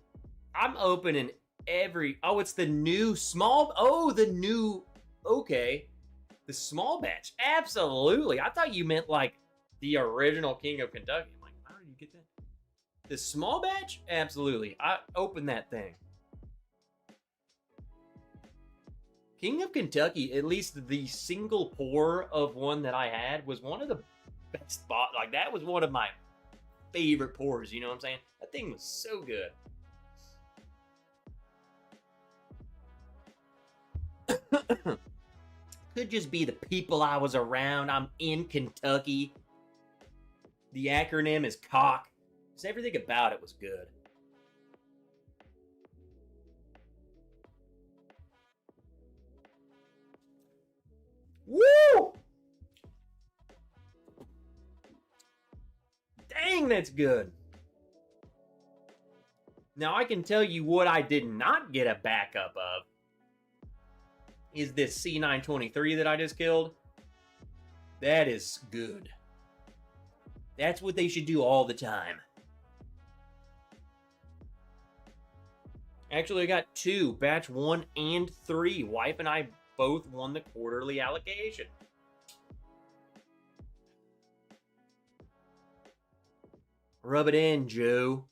I'm opening every... Oh, it's the new small... Oh, the new... Okay. The small batch. Absolutely. I thought you meant like the original King of Kentucky. I'm like, how did you get that? The small batch? Absolutely. I opened that thing. King of Kentucky, at least the single pour of one that I had, was one of the best. Like, that was one of my favorite pours, you know what I'm saying? That thing was so good. Could just be the people I was around. I'm in Kentucky. The acronym is COCK. Just everything about it was good. Woo! Dang, that's good. Now, I can tell you what I did not get a backup of is this C923 that I just killed. That is good. That's what they should do all the time. Actually, I got 2, batch 1 and 3. Wife and I both won the quarterly allocation. Rub it in, Joe.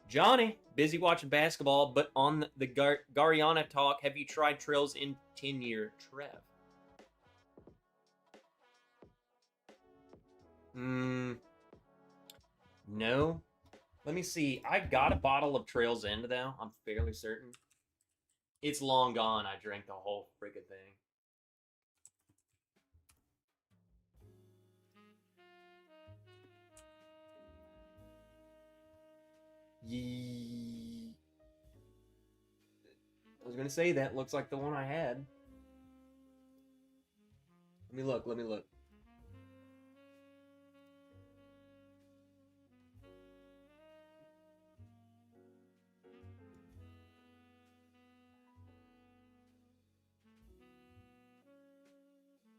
Johnny, busy watching basketball, but on the Gariana talk, have you tried Trails in 10-year Trev? No. Let me see. I got a bottle of Trails End, though. I'm fairly certain. It's long gone. I drank the whole freaking thing. I was gonna say that looks like the one I had. Let me look.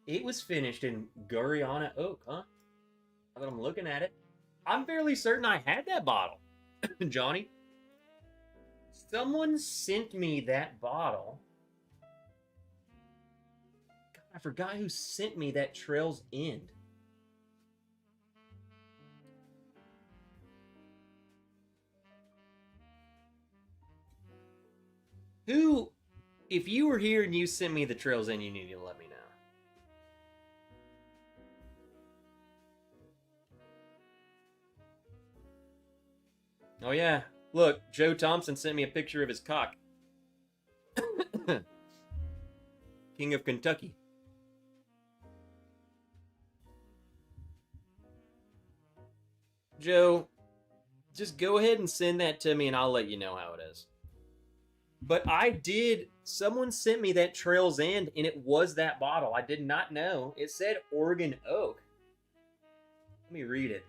It was finished in Guriana Oak, huh? Now that I'm looking at it, I'm fairly certain I had that bottle. Johnny, someone sent me that bottle. God, I forgot who sent me that Trails End. Who, if you were here and you sent me the trails in, you need to let me know. Oh yeah, look, Joe Thompson sent me a picture of his cock. King of Kentucky. Joe, just go ahead and send that to me and I'll let you know how it is. But someone sent me that Trail's End and it was that bottle. I did not know. It said Oregon Oak. Let me read it.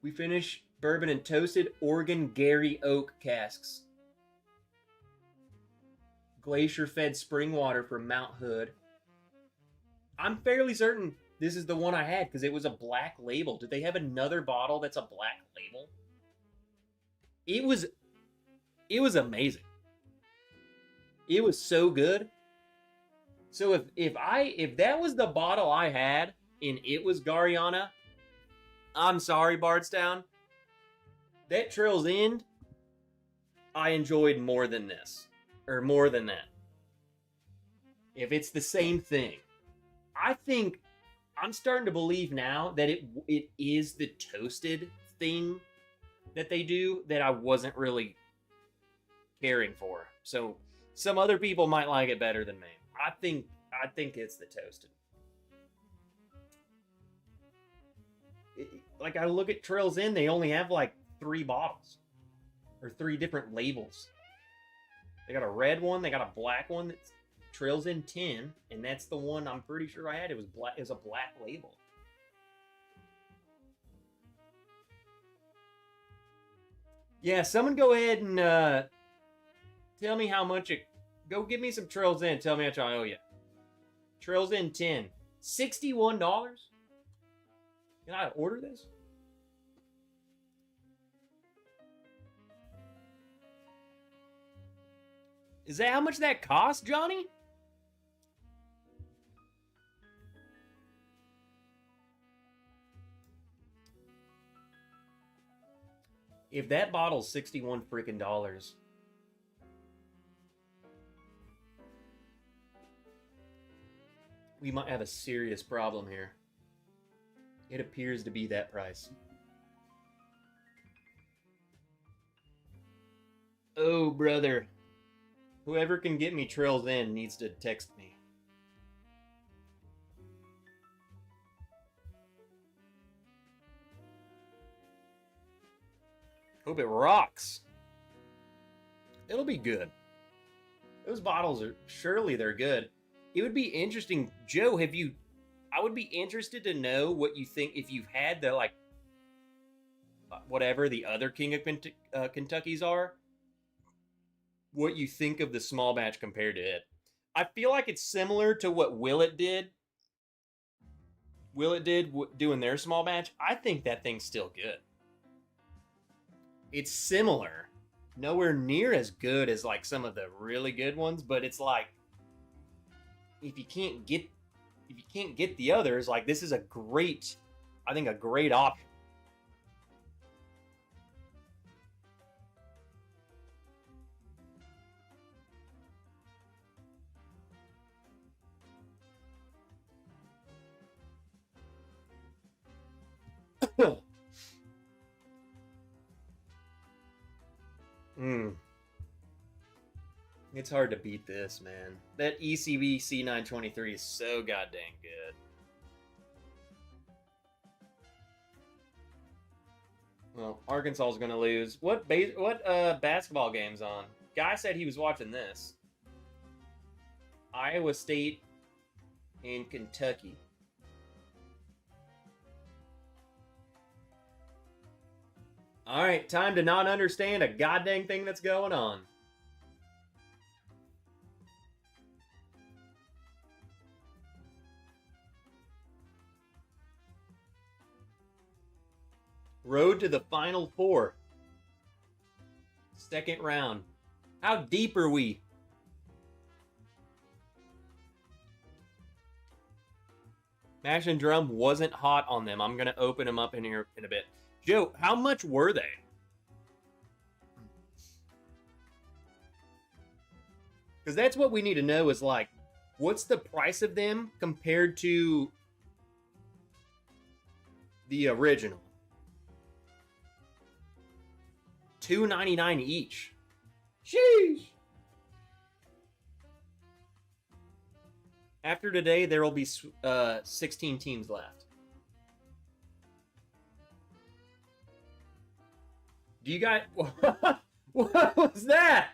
We finish bourbon and toasted Oregon Gary Oak casks. Glacier fed spring water from Mount Hood. I'm fairly certain this is the one I had because it was a black label. Did they have another bottle that's a black label? It was amazing. It was so good. So if that was the bottle I had and it was Gariana, I'm sorry, Bardstown. That Trail's End, I enjoyed more than this. Or more than that. If it's the same thing. I think I'm starting to believe now that it is the toasted thing that they do that I wasn't really caring for. So some other people might like it better than me. I think it's the toasted. Like I look at Trails End, they only have like 3 bottles or 3 different labels. They got a red one, they got a black one that's Trails End 10, and that's the one I'm pretty sure I had. It was black. It was a black label. Yeah, someone go ahead and tell me how much it. Go give me some Trails End. Tell me how much I owe you. Trails End 10, $61. Can I order this? Is that how much that cost, Johnny? If that bottle's 61 freaking dollars, we might have a serious problem here. It appears to be that price. Oh, brother. Whoever can get me Trails End needs to text me. Hope it rocks. It'll be good. Those bottles are, surely they're good. It would be interesting, Joe, I would be interested to know what you think if you've had the, like, whatever the other King of Kentuckys are. What you think of the small batch compared to it. I feel like it's similar to what Willet did. Willet did doing their small batch. I think that thing's still good. It's similar. Nowhere near as good as like some of the really good ones, but it's like if you can't get the others, like this is a great option. It's hard to beat this, man. That ECB C923 is so goddamn good. Well, Arkansas's gonna lose. What basketball game's on? Guy said he was watching this. Iowa State and Kentucky. All right, time to not understand a goddamn thing that's going on. Road to the Final Four. Second round. How deep are we? Mash and Drum wasn't hot on them. I'm going to open them up in here in a bit. Joe, how much were they? Because that's what we need to know is like, what's the price of them compared to the original? $2.99 each. Sheesh. After today, there will be 16 teams left. Do you guys... What was that?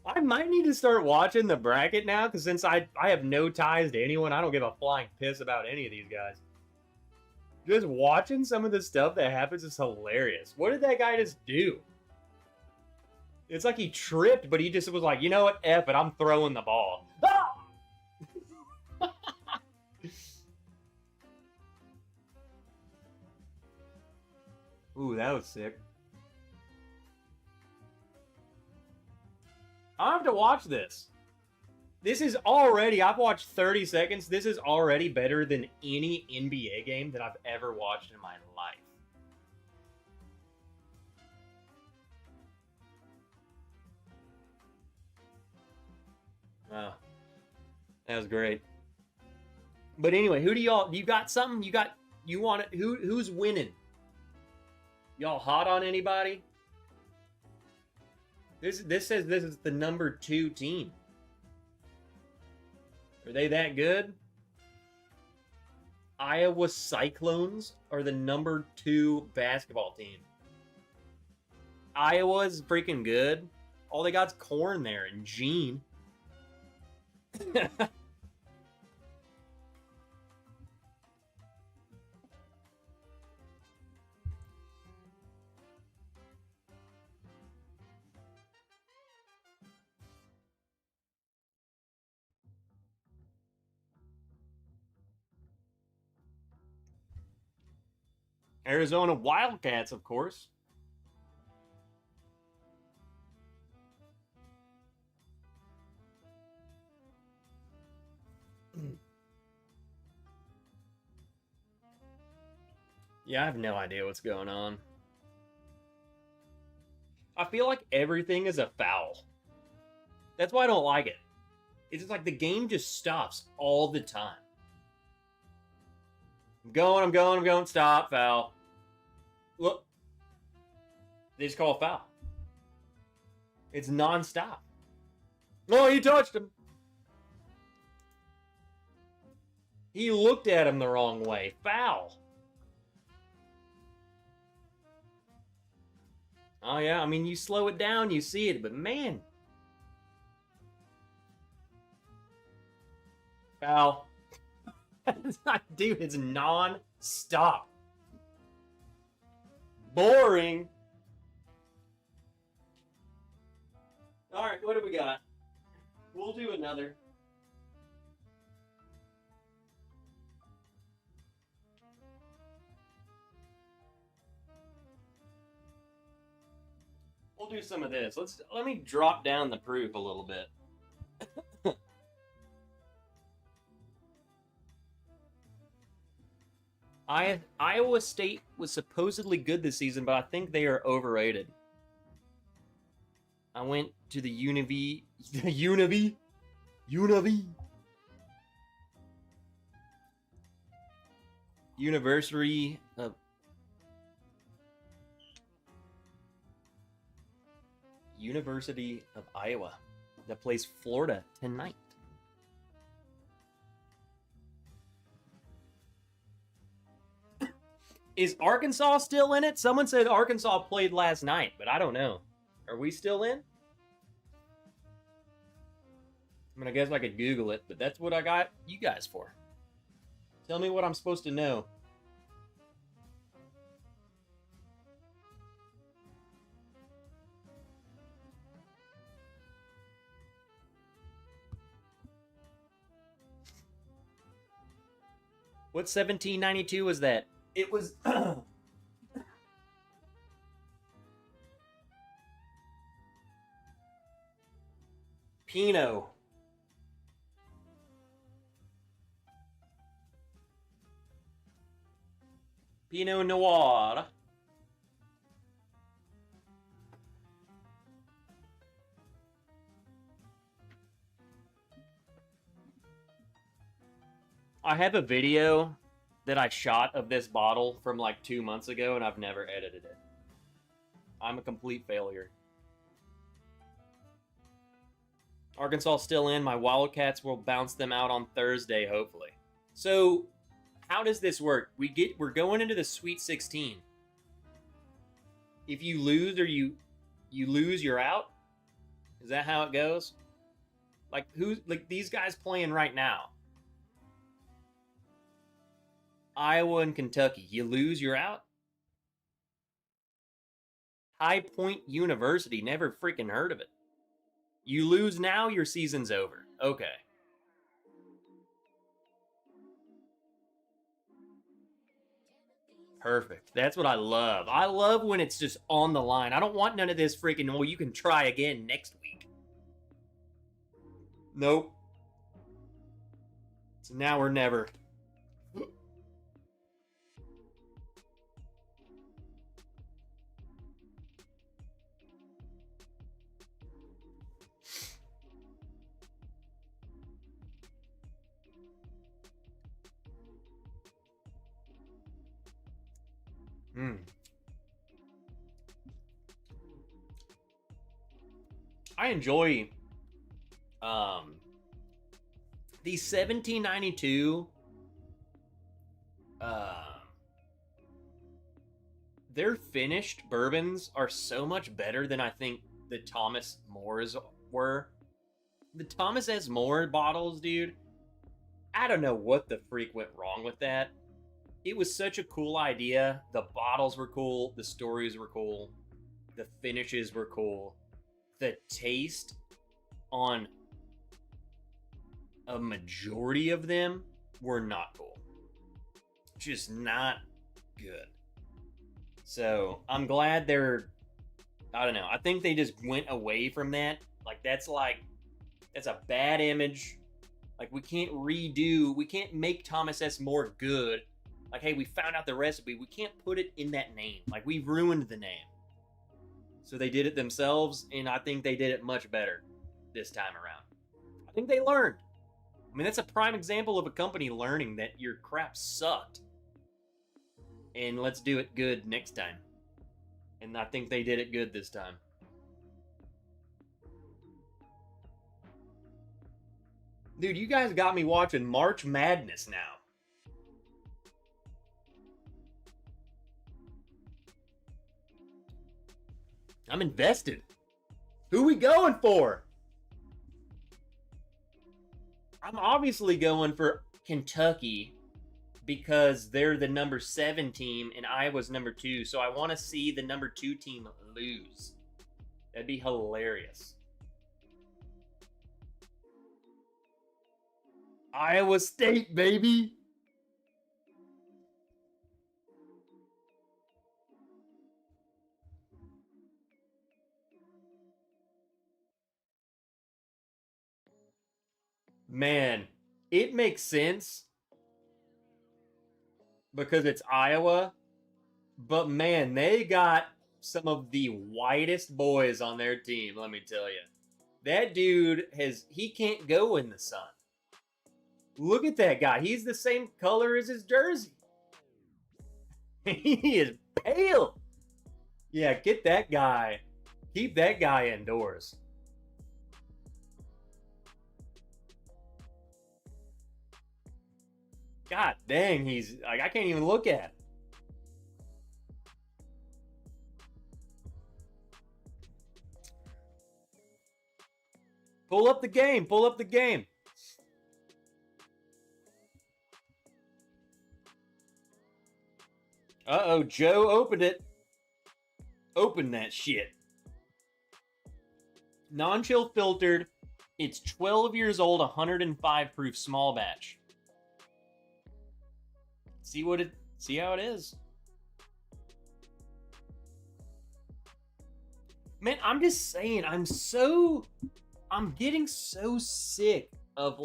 I might need to start watching the bracket now, because since I have no ties to anyone, I don't give a flying piss about any of these guys. Just watching some of the stuff that happens is hilarious. What did that guy just do? It's like he tripped, but he just was like, you know what? F it, I'm throwing the ball. Ah! Ooh, that was sick. I have to watch this. This is already, I've watched 30 seconds. This is already better than any NBA game that I've ever watched in my life. Wow. That was great. But anyway, who do y'all, you got something? You want it? Who's winning? Y'all hot on anybody? This says this is the number 2 team. Are they that good? Iowa Cyclones are the number 2 basketball team. Iowa's freaking good. All they got's Corn there and Gene. Arizona Wildcats, of course. Yeah, I have no idea what's going on. I feel like everything is a foul. That's why I don't like it. It's just like the game just stops all the time. I'm going, stop, foul. Look. They just call a foul. It's non-stop. Oh, he touched him. He looked at him the wrong way. Foul. Oh, yeah, I mean, you slow it down, you see it, but man. Foul. Dude, it's non-stop. Boring. All right, what do we got? We'll do another. We'll do some of this. Let me drop down the proof a little bit. Iowa State was supposedly good this season, but I think they are overrated. I went to the University of Iowa that plays Florida tonight. Is Arkansas still in it? Someone said Arkansas played last night, but I don't know. Are we still in? I mean, I guess I could Google it, but that's what I got you guys for. Tell me what I'm supposed to know. What 1792 was that? It was... Pinot. Pinot Noir. I have a video that I shot of this bottle from like 2 months ago, and I've never edited it. I'm a complete failure. Arkansas still in. My Wildcats will bounce them out on Thursday, hopefully. So, how does this work? We're going into the Sweet 16. If you lose or you lose, you're out. Is that how it goes? Like these guys playing right now? Iowa and Kentucky. You lose, you're out. High Point University. Never freaking heard of it. You lose now, your season's over. Okay. Perfect. That's what I love. I love when it's just on the line. I don't want none of this freaking, well, you can try again next week. Nope. It's now or never. I enjoy the 1792 their finished bourbons are so much better than I think the Thomas Moore's were. The Thomas S. Moore bottles, dude, I don't know what the freak went wrong with that. It was such a cool idea. The bottles were cool. The stories were cool. The finishes were cool. The taste on a majority of them were not cool. Just not good. So I'm glad they're, I don't know. I think they just went away from that. That's a bad image. Like, we can't make Thomas S. Moore good. Like, hey, we found out the recipe. We can't put it in that name. Like, we've ruined the name. So they did it themselves, and I think they did it much better this time around. I think they learned. I mean, that's a prime example of a company learning that your crap sucked. And let's do it good next time. And I think they did it good this time. Dude, you guys got me watching March Madness now. I'm invested. Who we going for? I'm obviously going for Kentucky because they're the number 7 team and Iowa's number 2. So I want to see the number 2 team lose. That'd be hilarious. Iowa State, baby. Man, it makes sense because it's Iowa, but man, they got some of the whitest boys on their team, let me tell you. That dude he can't go in the sun. Look at that guy. He's the same color as his jersey. He is pale. Yeah, get that guy. Keep that guy indoors. God dang, he's like, I can't even look at him. Pull up the game. Pull up the game. Uh-oh, Joe opened it. Open that shit. Non-chill filtered. It's 12 years old, 105 proof small batch. See how it is. Man, I'm just saying, I'm getting so sick of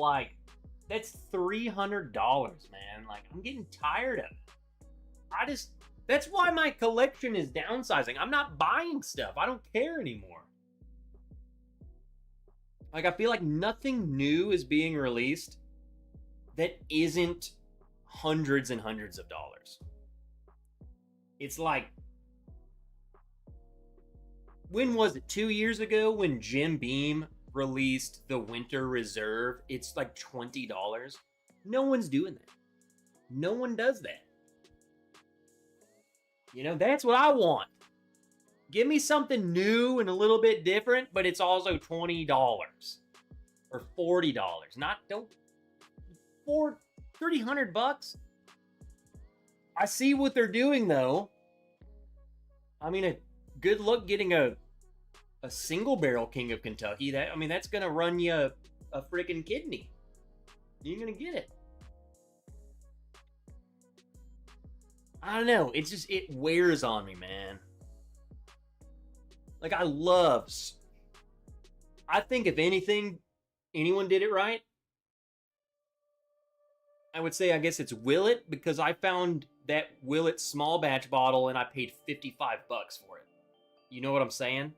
that's $300, man. Like, I'm getting tired of it. That's why my collection is downsizing. I'm not buying stuff. I don't care anymore. Like, I feel like nothing new is being released that isn't hundreds and hundreds of dollars. It's like, when was it? 2 years ago when Jim Beam released the Winter Reserve, it's like $20. No one's doing that. No one does that. You know, that's what I want. Give me something new and a little bit different, but it's also $20 or $40. Not don't for $300. I see what they're doing though. I mean, a good luck getting a single barrel King of Kentucky. That's gonna run you a freaking kidney. You're gonna get it. I don't know. It's just, it wears on me, man. Like, I think if anything, anyone did it right, I would say, I guess it's Willet, because I found that Willet small batch bottle and I paid $55 for it. You know what I'm saying?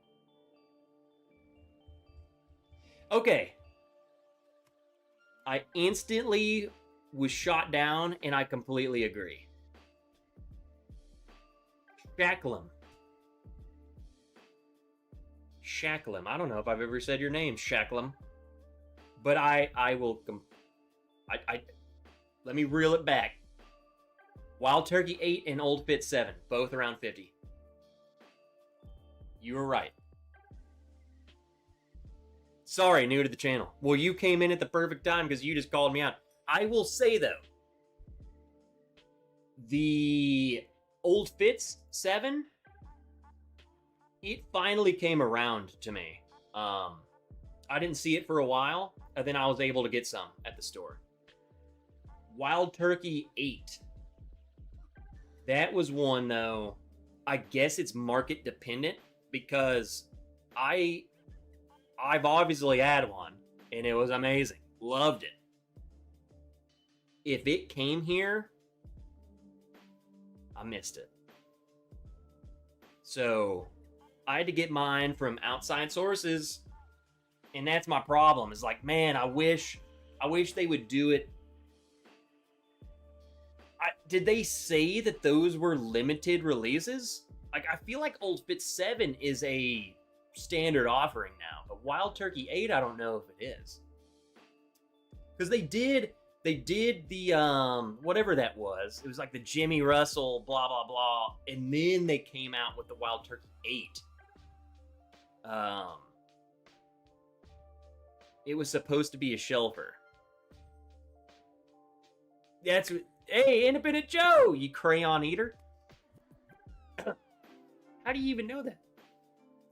Okay. I instantly was shot down and I completely agree. Shacklam. I don't know if I've ever said your name, Shacklam. But I will... let me reel it back. Wild Turkey 8 and Old Fit 7, both around 50. You were right. Sorry, new to the channel. Well, you came in at the perfect time because you just called me out. I will say, though, the Old Fits 7, it finally came around to me. I didn't see it for a while, and then I was able to get some at the store. Wild Turkey 8. That was one, though, I guess it's market dependent, because I've obviously had one, and it was amazing. Loved it. If it came here, I missed it. So I had to get mine from outside sources, and that's my problem. It's like, man, I wish they would do it. Did they say that those were limited releases? Like, I feel like Old Fit 7 is a standard offering now, but Wild Turkey 8, I don't know if it is. Because they did the, whatever that was. It was like the Jimmy Russell, blah, blah, blah. And then they came out with the Wild Turkey 8. It was supposed to be a shelfer. That's what... Hey, Independent Joe, you crayon eater. How do you even know that?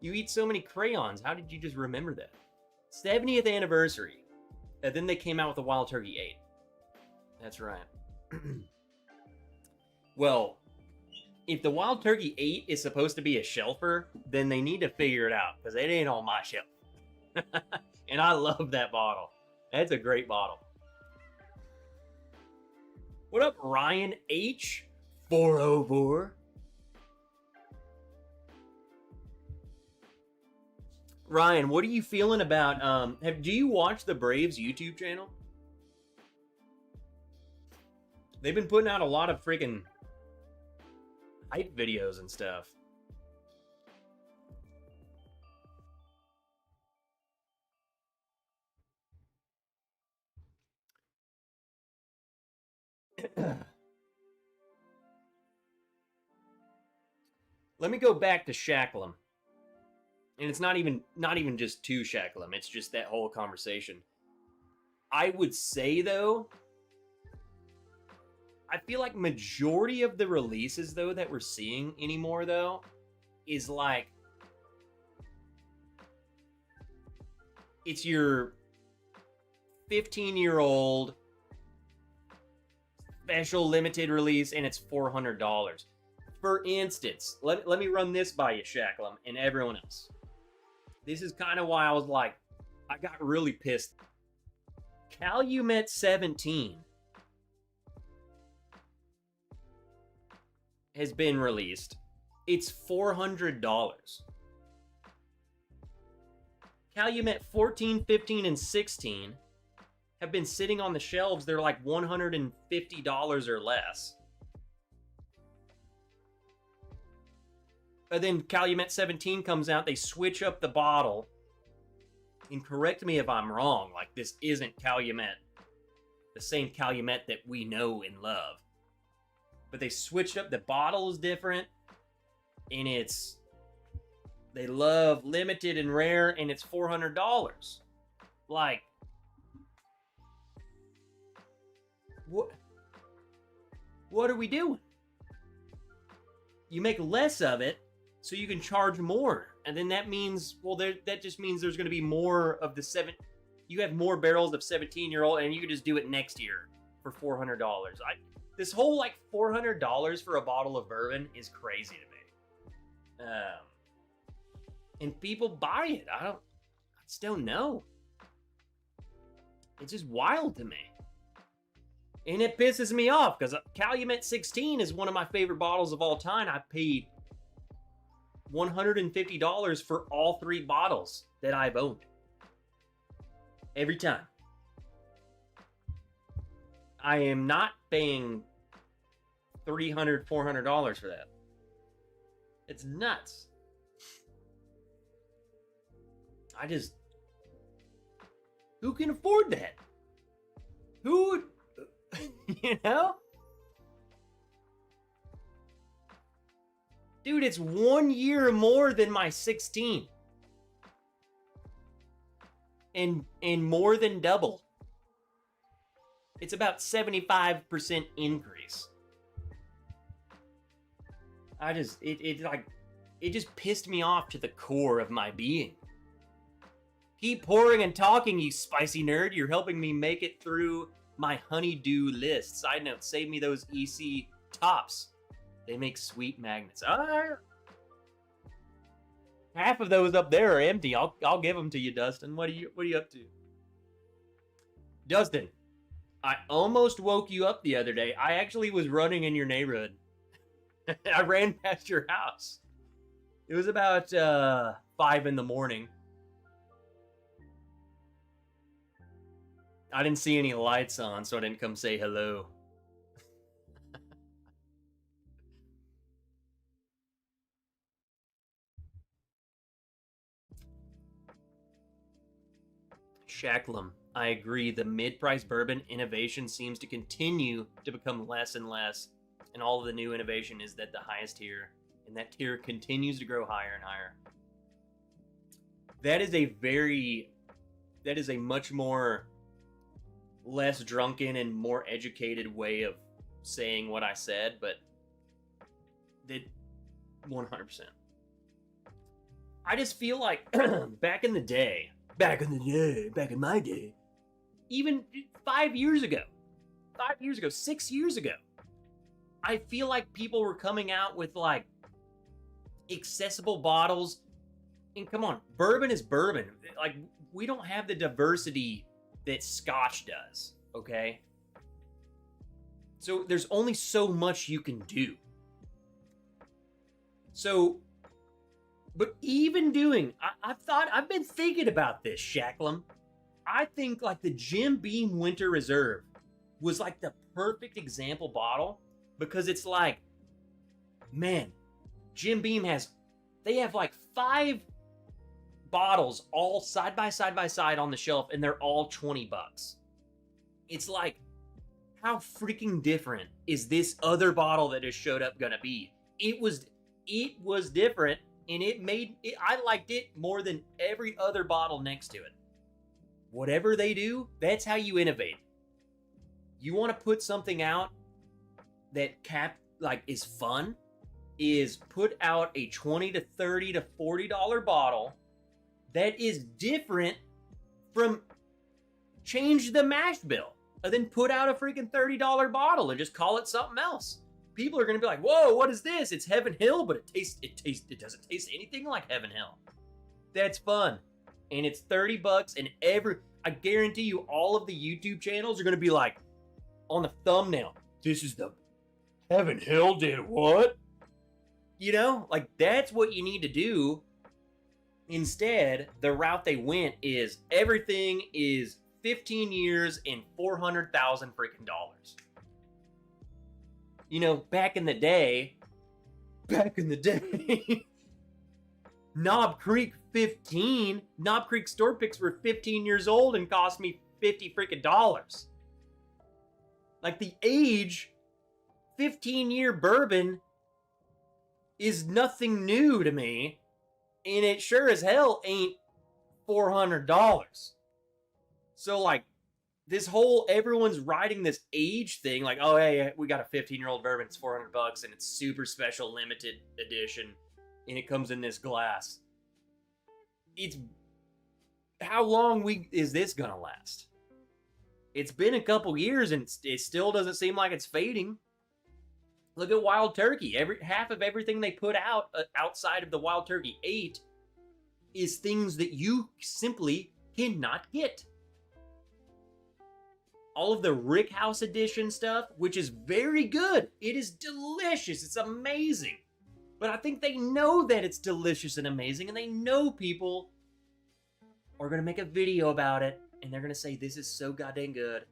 You eat so many crayons. How did you just remember that? 70th anniversary. And then they came out with the Wild Turkey 8. That's right. Well, if the Wild Turkey 8 is supposed to be a shelfer, then they need to figure it out, because it ain't on my shelf. And I love that bottle. That's a great bottle. What up, Ryan H? 404. Ryan, what are you feeling about, do you watch the Braves YouTube channel? They've been putting out a lot of freaking hype videos and stuff. Let me go back to Shacklam. And it's not even just to Shacklam, it's just that whole conversation. I would say, though, I feel like majority of the releases, though, that we're seeing anymore, though, is like, it's your 15-year-old special limited release, and it's $400. For instance, let me run this by you, Shacklam, and everyone else. This is kind of why I was like, I got really pissed. Calumet 17 has been released. It's $400. Calumet 14, 15, and 16 have been sitting on the shelves. They're like $150 or less. And then Calumet 17 comes out. They switch up the bottle. And correct me if I'm wrong. Like, this isn't Calumet. The same Calumet that we know and love. But they switched up. The bottle is different. And it's... They love limited and rare. And it's $400. Like... What are we doing? You make less of it, so you can charge more. And then that means, well, that just means there's going to be more of the you have more barrels of 17-year-old, and you can just do it next year for $400. This whole, like, $400 for a bottle of bourbon is crazy to me. And people buy it. I just don't know. It's just wild to me. And it pisses me off, because Calumet 16 is one of my favorite bottles of all time. I paid $150 for all 3 bottles that I've owned. Every time. I am not paying $300, $400 for that. It's nuts. Who can afford that? Who would... You know? Dude, it's 1 year more than my 16. And more than double. It's about 75% increase. It just pissed me off to the core of my being. Keep pouring and talking, you spicy nerd. You're helping me make it through my honeydew list. Side note, save me those EC tops. They make sweet magnets. Half of those up there are empty. I'll give them to you, Dustin. What are you up to? Dustin, I almost woke you up the other day. I actually was running in your neighborhood. I ran past your house. It was about 5 in the morning. I didn't see any lights on, so I didn't come say hello. Shacklem, I agree. The mid-price bourbon innovation seems to continue to become less and less, and all of the new innovation is at the highest tier, and that tier continues to grow higher and higher. That is a much more less drunken and more educated way of saying what I said, but that 100%. I just feel like back in my day, even 5 years ago, 6 years ago, I feel like people were coming out with like accessible bottles. And come on, bourbon is bourbon. Like, we don't have the diversity that Scotch does, okay? So there's only so much you can do. So, but even doing, I've been thinking about this, Shacklem. I think like the Jim Beam Winter Reserve was like the perfect example bottle, because it's like, man, Jim Beam they have like 5 bottles all side by side on the shelf, and they're all $20. It's like, how freaking different is this other bottle that just showed up gonna be? It was different, and I liked it more than every other bottle next to it. Whatever they do, that's how you innovate. You want to put something out that is fun, is put out a $20 to $30 to $40 bottle that is different from change the mash bill and then put out a freaking $30 bottle and just call it something else. People are going to be like, whoa, what is this? It's Heaven Hill, but it doesn't taste anything like Heaven Hill. That's fun. And it's $30, and I guarantee you all of the YouTube channels are going to be like, on the thumbnail, this is the Heaven Hill did what? You know, like, that's what you need to do. Instead, the route they went is everything is 15 years and 400,000 freaking dollars. You know, back in the day, Knob Creek store picks were 15 years old and cost me 50 freaking dollars. Like, the age 15-year bourbon is nothing new to me, and it sure as hell ain't $400. So, like, this whole everyone's riding this age thing, like, oh, hey, we got a 15-year-old bourbon, it's $400, and it's super special limited edition, and it comes in this glass. It's how long is this gonna last? It's been a couple years, and it still doesn't seem like it's fading. Look at Wild Turkey. Half of everything they put out outside of the Wild Turkey 8 is things that you simply cannot get. All of the Rick House edition stuff, which is very good. It is delicious. It's amazing. But I think they know that it's delicious and amazing, and they know people are going to make a video about it, and they're going to say, this is so goddamn good.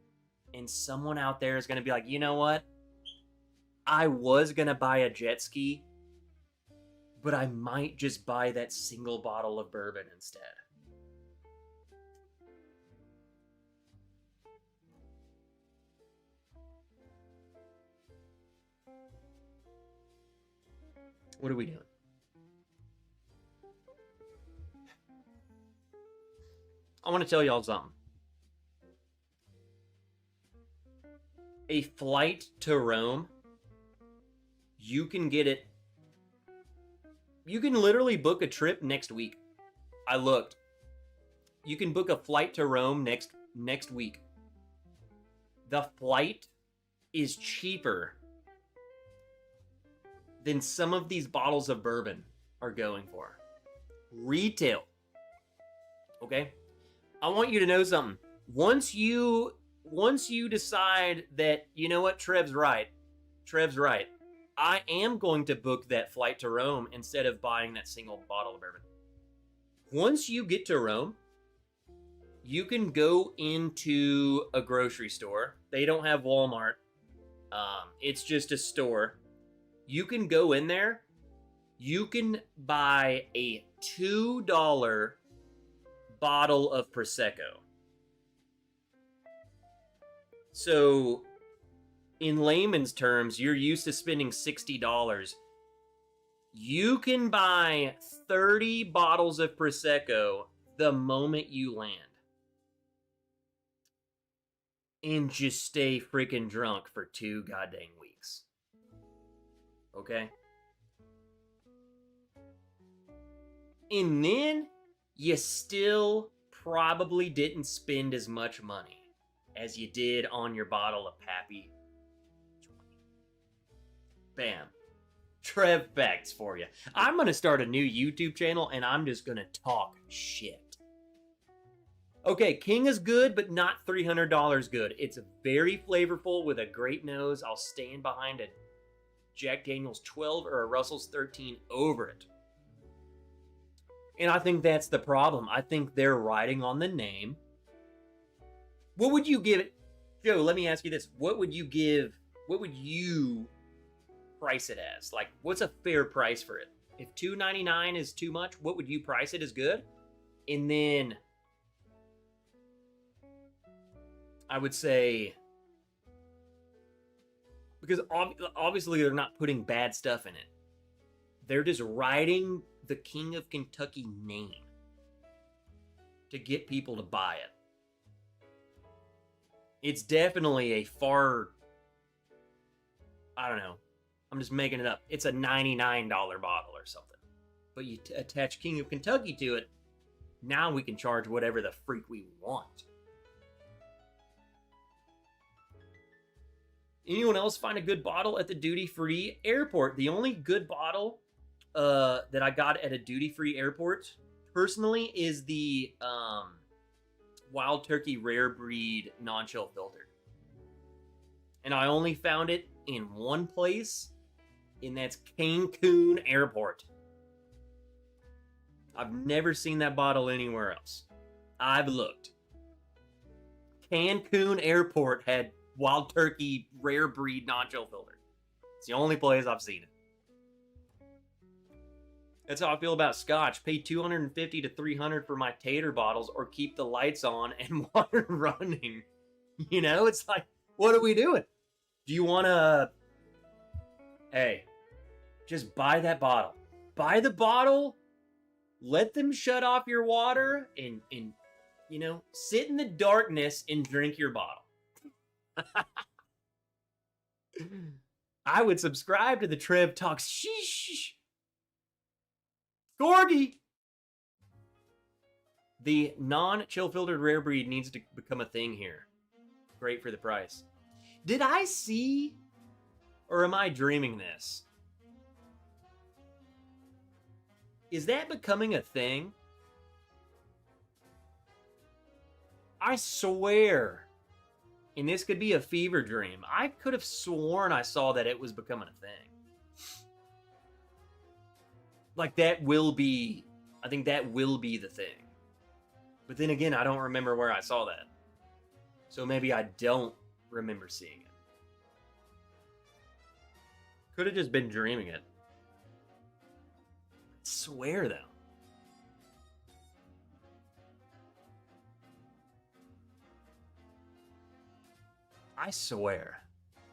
And someone out there is going to be like, you know what? I was going to buy a jet ski, but I might just buy that single bottle of bourbon instead. What are we doing? I want to tell y'all something. A flight to Rome, you can get it. You can literally book a trip next week. I looked. You can book a flight to Rome next week. The flight is cheaper than some of these bottles of bourbon are going for. Retail. Okay? I want you to know something. Once you decide that, you know what, Trev's right. I am going to book that flight to Rome instead of buying that single bottle of bourbon. Once you get to Rome, you can go into a grocery store. They don't have Walmart. It's just a store. You can go in there. You can buy a $2 bottle of Prosecco. So, in layman's terms, you're used to spending $60. You can buy 30 bottles of Prosecco the moment you land. And just stay freaking drunk for 2 goddamn weeks. Okay? And then, you still probably didn't spend as much money as you did on your bottle of Pappy 20. Bam. Trev facts for you. I'm going to start a new YouTube channel, and I'm just going to talk shit. Okay, King is good, but not $300 good. It's very flavorful with a great nose. I'll stand behind a Jack Daniel's 12 or a Russell's 13 over it. And I think that's the problem. I think they're riding on the name. What would you give it? Joe, let me ask you this. What would you price it as? Like, what's a fair price for it? If $2.99 is too much, what would you price it as good? And then I would say, because obviously they're not putting bad stuff in it. They're just riding the King of Kentucky name to get people to buy it. It's definitely a far, I don't know, I'm just making it up. It's a $99 bottle or something. But you attach King of Kentucky to it, now we can charge whatever the freak we want. Anyone else find a good bottle at the duty-free airport? The only good bottle that I got at a duty-free airport, personally, is the Wild Turkey Rare Breed non-chill filtered. And I only found it in one place, and that's Cancun Airport. I've never seen that bottle anywhere else. I've looked. Cancun Airport had Wild Turkey rare breed non-chill filter. It's the only place I've seen it. That's how I feel about scotch. Pay $250 to $300 for my tater bottles, or keep the lights on and water running. You know, it's like, what are we doing? Do you want to... Hey, just buy that bottle. Buy the bottle, let them shut off your water, and you know, sit in the darkness and drink your bottle. I would subscribe to the Trev Talks. Sheesh. Gorgie! The non-chill filtered rare breed needs to become a thing here. Great for the price. Did I see, or am I dreaming this? Is that becoming a thing? I swear, and this could be a fever dream, I could have sworn I saw that it was becoming a thing. Like, that will be, I think that will be the thing. But then again, I don't remember where I saw that. So maybe I don't remember seeing it. Could have just been dreaming it. I swear, though. I swear.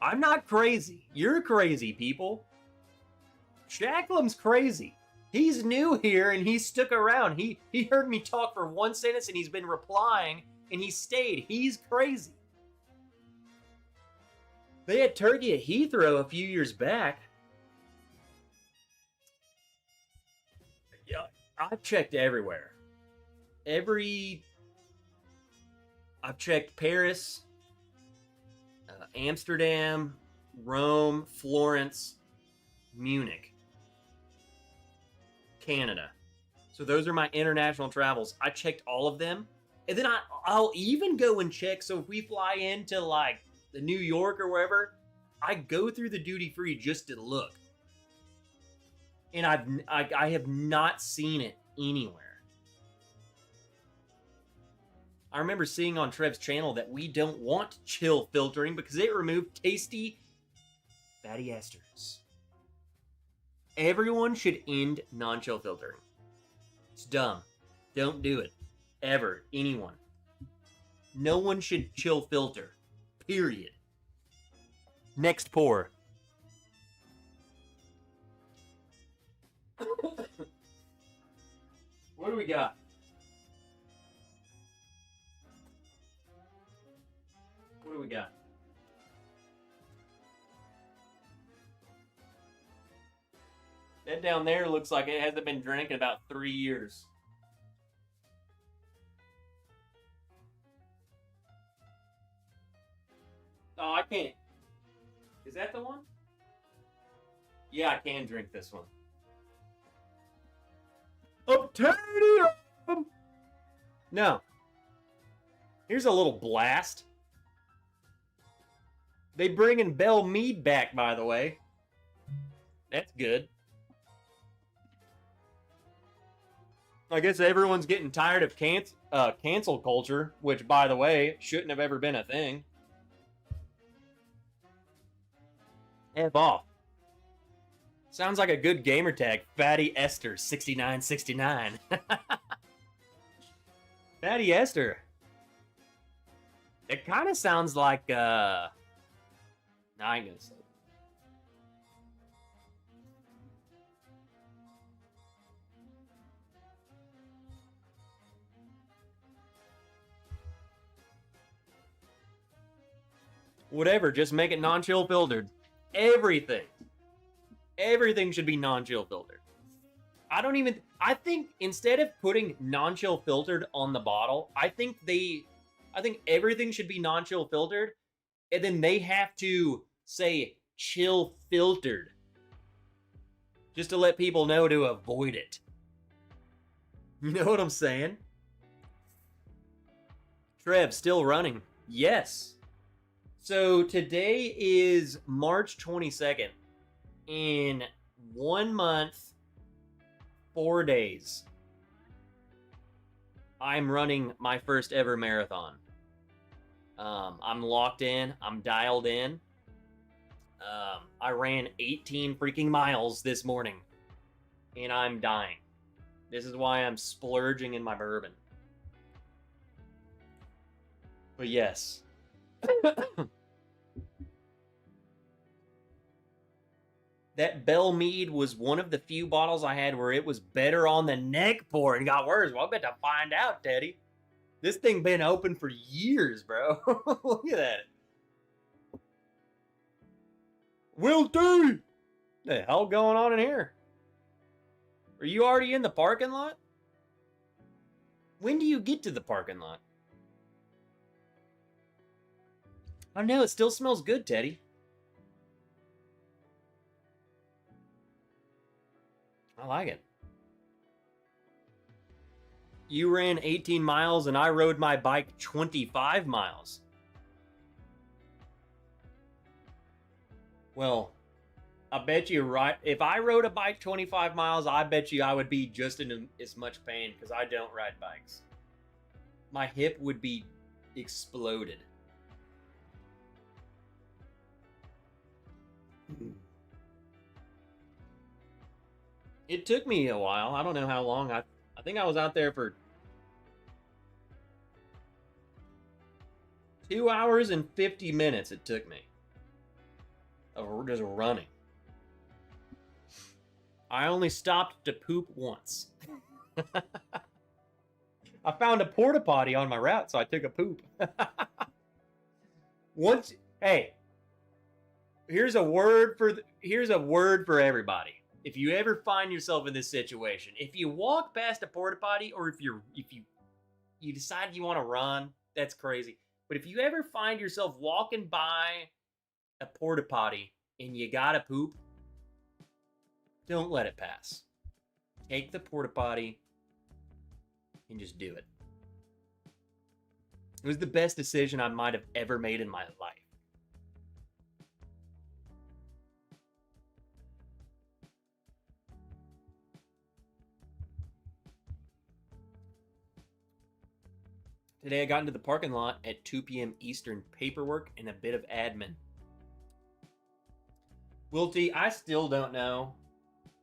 I'm not crazy. You're crazy, people. Shacklam's crazy. He's new here and he stuck around. He heard me talk for one sentence and he's been replying and he stayed. He's crazy. They had turkey at Heathrow a few years back. Yeah, I've checked everywhere. I've checked Paris, Amsterdam, Rome, Florence, Munich, Canada. So those are my international travels. I checked all of them. And then I'll even go and check. So if we fly into like the New York or wherever, I go through the duty free just to look. And I have not seen it anywhere. I remember seeing on Trev's channel that we don't want chill filtering because it removed tasty fatty esters. Everyone should end non-chill filtering. It's dumb. Don't do it. Ever. Anyone. No one should chill filter. Period. Next pour. What do we got? What do we got? That down there looks like it hasn't been drank in about 3 years. Oh, I can't. Is that the one? Yeah, I can drink this one. Obtainium! No. Here's a little blast. They bringing Bell Mead back, by the way. That's good. I guess everyone's getting tired of cancel culture, which, by the way, shouldn't have ever been a thing. F off. Sounds like a good gamer tag. Fatty Esther 6969. Fatty Esther. It kind of sounds like nah, I ain't gonna say it. Whatever, just make it non-chill filtered. Everything should be non-chill filtered. I think instead of putting non-chill filtered on the bottle, I think everything should be non-chill filtered, and then they have to say chill filtered, just to let people know to avoid it. You know what I'm saying? Trev, still running. Yes. So today is March 22nd. In 1 month, 4 days, I'm running my first ever marathon. I'm locked in. I'm dialed in. I ran 18 freaking miles this morning, and I'm dying. This is why I'm splurging in my bourbon. But yes. That Bell Mead was one of the few bottles I had where it was better on the neck pour and got worse. Well, I bet to find out, Teddy. This thing been open for years, bro. Look at that. Will do. The hell going on in here? Are you already in the parking lot? When do you get to the parking lot? I know, it still smells good, Teddy. I like it. You ran 18 miles and I rode my bike 25 miles. Well, I bet you right. If I rode a bike 25 miles, I bet you I would be just in as much pain because I don't ride bikes. My hip would be exploded. It took me a while. I don't know how long. I think I was out there for 2 hours and 50 minutes it took me. Of just running. I only stopped to poop once. I found a porta potty on my route, so I took a poop. Hey, here's a word for everybody. If you ever find yourself in this situation, if you walk past a porta potty, or if you decide you want to run, that's crazy. But if you ever find yourself walking by a porta potty and you gotta poop, don't let it pass. Take the porta potty and just do it. It was the best decision I might have ever made in my life. Today I got into the parking lot at 2 p.m. Eastern, paperwork and a bit of admin. Wilty, I still don't know.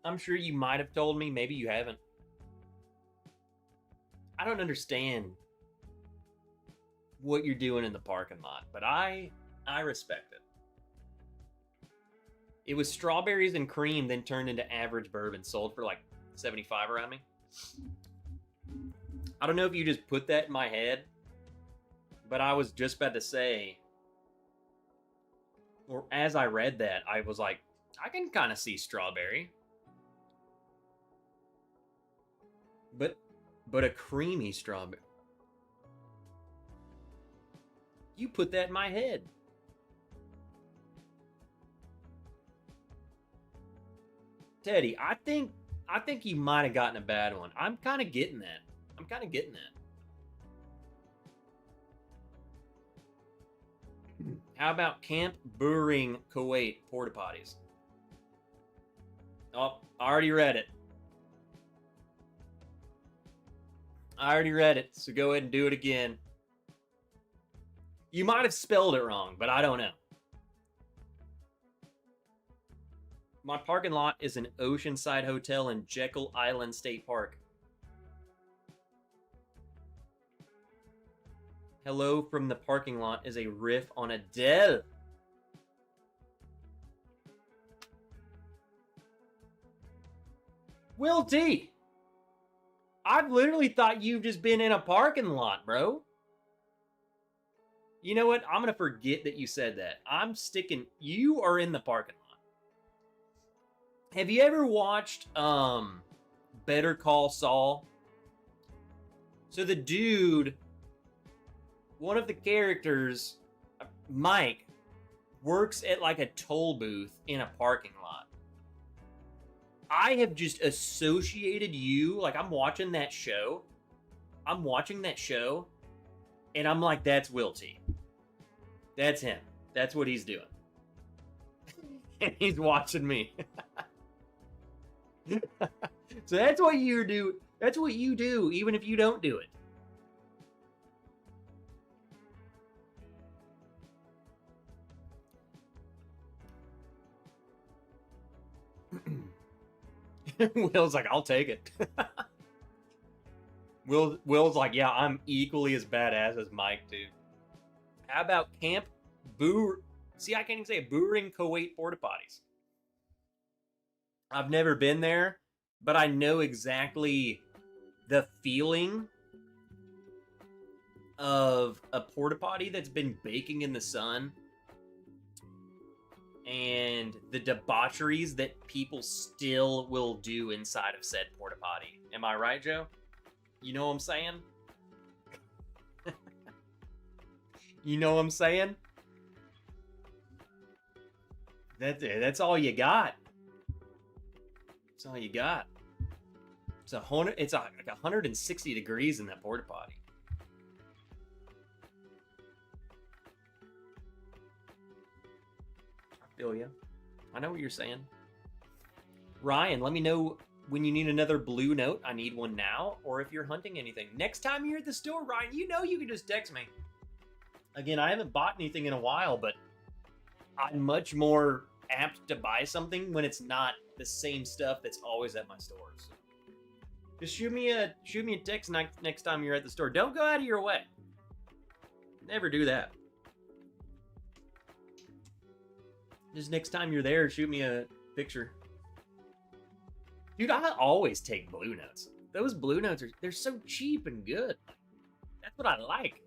I'm sure you might have told me, maybe you haven't. I don't understand what you're doing in the parking lot, but I respect it. It was strawberries and cream, then turned into average bourbon, sold for like 75 around me. I don't know if you just put that in my head, but I was just about to say, or as I read that, I was like, I can kind of see strawberry. But a creamy strawberry. You put that in my head. Teddy, I think you might have gotten a bad one. I'm kind of getting that. How about Camp Buring, Kuwait porta potties? Oh, I already read it. So go ahead and do it again. You might have spelled it wrong, but I don't know. My parking lot is an oceanside hotel in Jekyll Island State Park. Hello from the parking lot is a riff on Adele. Will T, I've literally thought you've just been in a parking lot, bro. You know what? I'm going to forget that you said that. You are in the parking lot. Have you ever watched Better Call Saul? So the dude, one of the characters, Mike, works at like a toll booth in a parking lot. I have just associated you, like I'm watching that show, and I'm like, that's Will T. That's him. That's what he's doing. And he's watching me. So that's what you do. That's what you do, even if you don't do it. Will's like, I'll take it. Will's like, yeah, I'm equally as badass as Mike, dude. How about Camp Boo? See, I can't even say it. Burin Kuwait porta potties. I've never been there, but I know exactly the feeling of a porta potty that's been baking in the sun and the debaucheries that people still will do inside of said porta potty. Am I right, Joe? You know what I'm saying? You know what I'm saying? That's all you got. That's all you got. It's like 160 degrees in that porta potty. I feel you. I know what you're saying. Ryan, let me know when you need another blue note. I need one now, or if you're hunting anything. Next time you're at the store, Ryan, you know you can just text me. Again, I haven't bought anything in a while, but I'm much more apt to buy something when it's not the same stuff that's always at my stores. Just shoot me a text next time you're at the store. Don't go out of your way. Never do that. Just next time you're there, shoot me a picture. Dude, I always take blue notes. Those blue notes they're so cheap and good. That's what I like.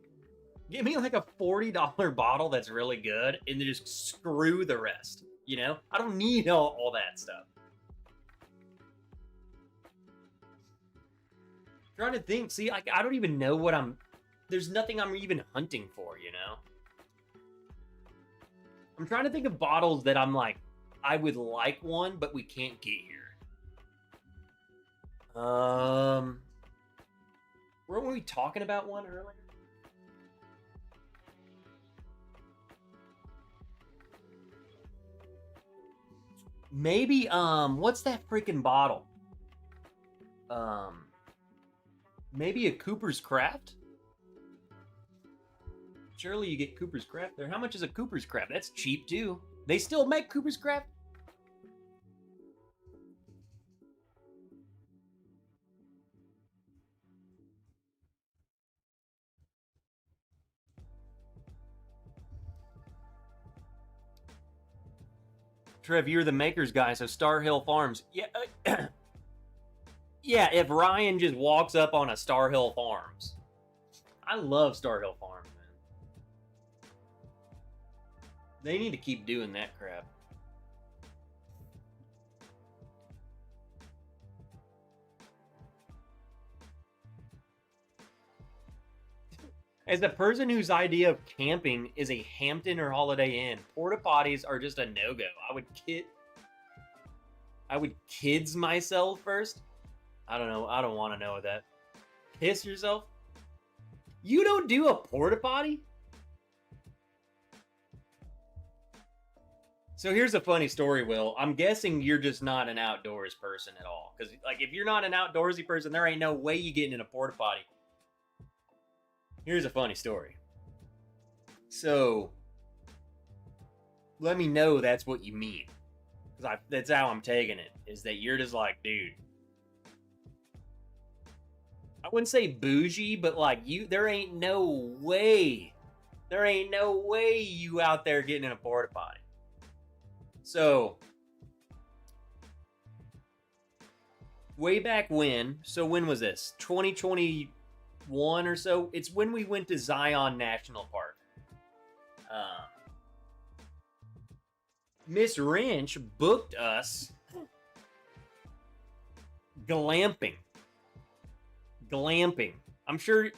Give me like a $40 bottle that's really good and then just screw the rest. You know? I don't need all that stuff. Trying to think. See, I don't even know what there's nothing I'm even hunting for, you know? I'm trying to think of bottles that I'm like, I would like one, but we can't get here. Weren't we talking about one earlier? Maybe, what's that freaking bottle? Maybe a Cooper's Craft? Surely you get Cooper's Craft there. How much is a Cooper's Craft? That's cheap, too. They still make Cooper's Craft? Trev, you're the makers guy, so Star Hill Farms. Yeah, yeah, if Ryan just walks up on a Star Hill Farms. I love Star Hill Farms, man. They need to keep doing that crap. As a person whose idea of camping is a Hampton or Holiday Inn, porta potties are just a no-go. I would kids myself first. I don't know. I don't want to know that. Piss yourself? You don't do a porta potty? So here's a funny story, Will. I'm guessing you're just not an outdoors person at all. Because, like, if you're not an outdoorsy person, there ain't no way you getting in a porta potty. Here's a funny story. So, let me know that's what you mean. Because that's how I'm taking it. Is that you're just like, dude. I wouldn't say bougie, but like there ain't no way. There ain't no way you out there getting in a porta potty. So, way back when, so when was this? 2021 or so? It's when we went to Zion National Park. Miss Wrench booked us glamping. I'm sure,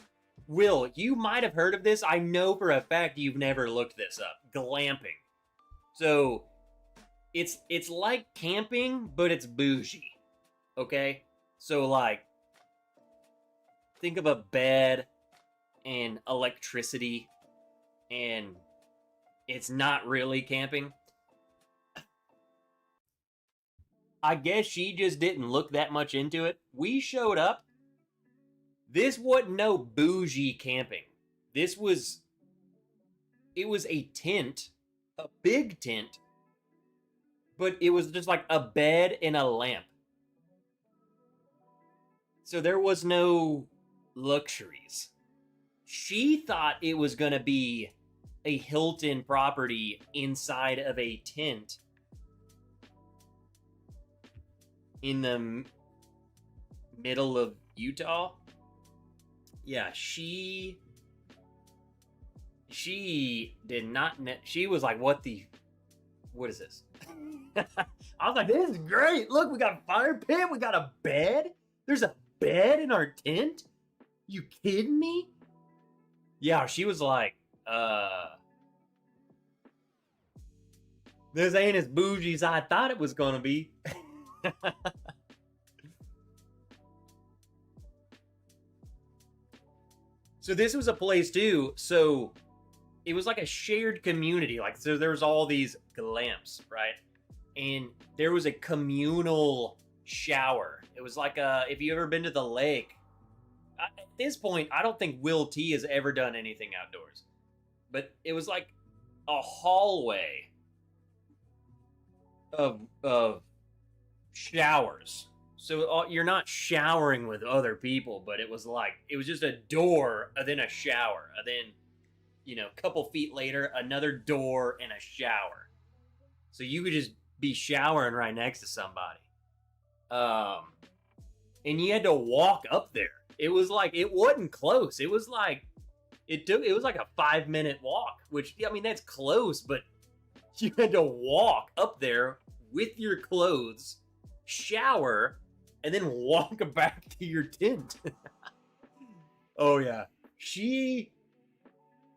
Will, you might have heard of this. I know for a fact you've never looked this up. Glamping. So, it's like camping, but it's bougie. Okay? So, like, think of a bed and electricity, and it's not really camping. I guess she just didn't look that much into it. We showed up. This wasn't no bougie camping. It was a tent, a big tent, but it was just like a bed and a lamp. So there was no luxuries. She thought it was going to be a Hilton property inside of a tent in the middle of Utah. Yeah, she did not. She was like, "What is this?" I was like, "This is great! Look, we got a fire pit. We got a bed. There's a bed in our tent. You kidding me?" Yeah, she was like, "This ain't as bougie as I thought it was gonna be." So this was a place too. So it was like a shared community. Like, so there was all these glamps, right? And there was a communal shower. It was like if you ever been to the lake. At this point, I don't think Will T has ever done anything outdoors. But it was like a hallway of showers. So you're not showering with other people, but it was just a door and then a shower. And then, a couple feet later, another door and a shower. So you could just be showering right next to somebody. And you had to walk up there. It was like, it wasn't close. It was like, it was like a 5-minute walk, which, I mean, that's close, but you had to walk up there with your clothes, shower, and then walk back to your tent. Oh, yeah.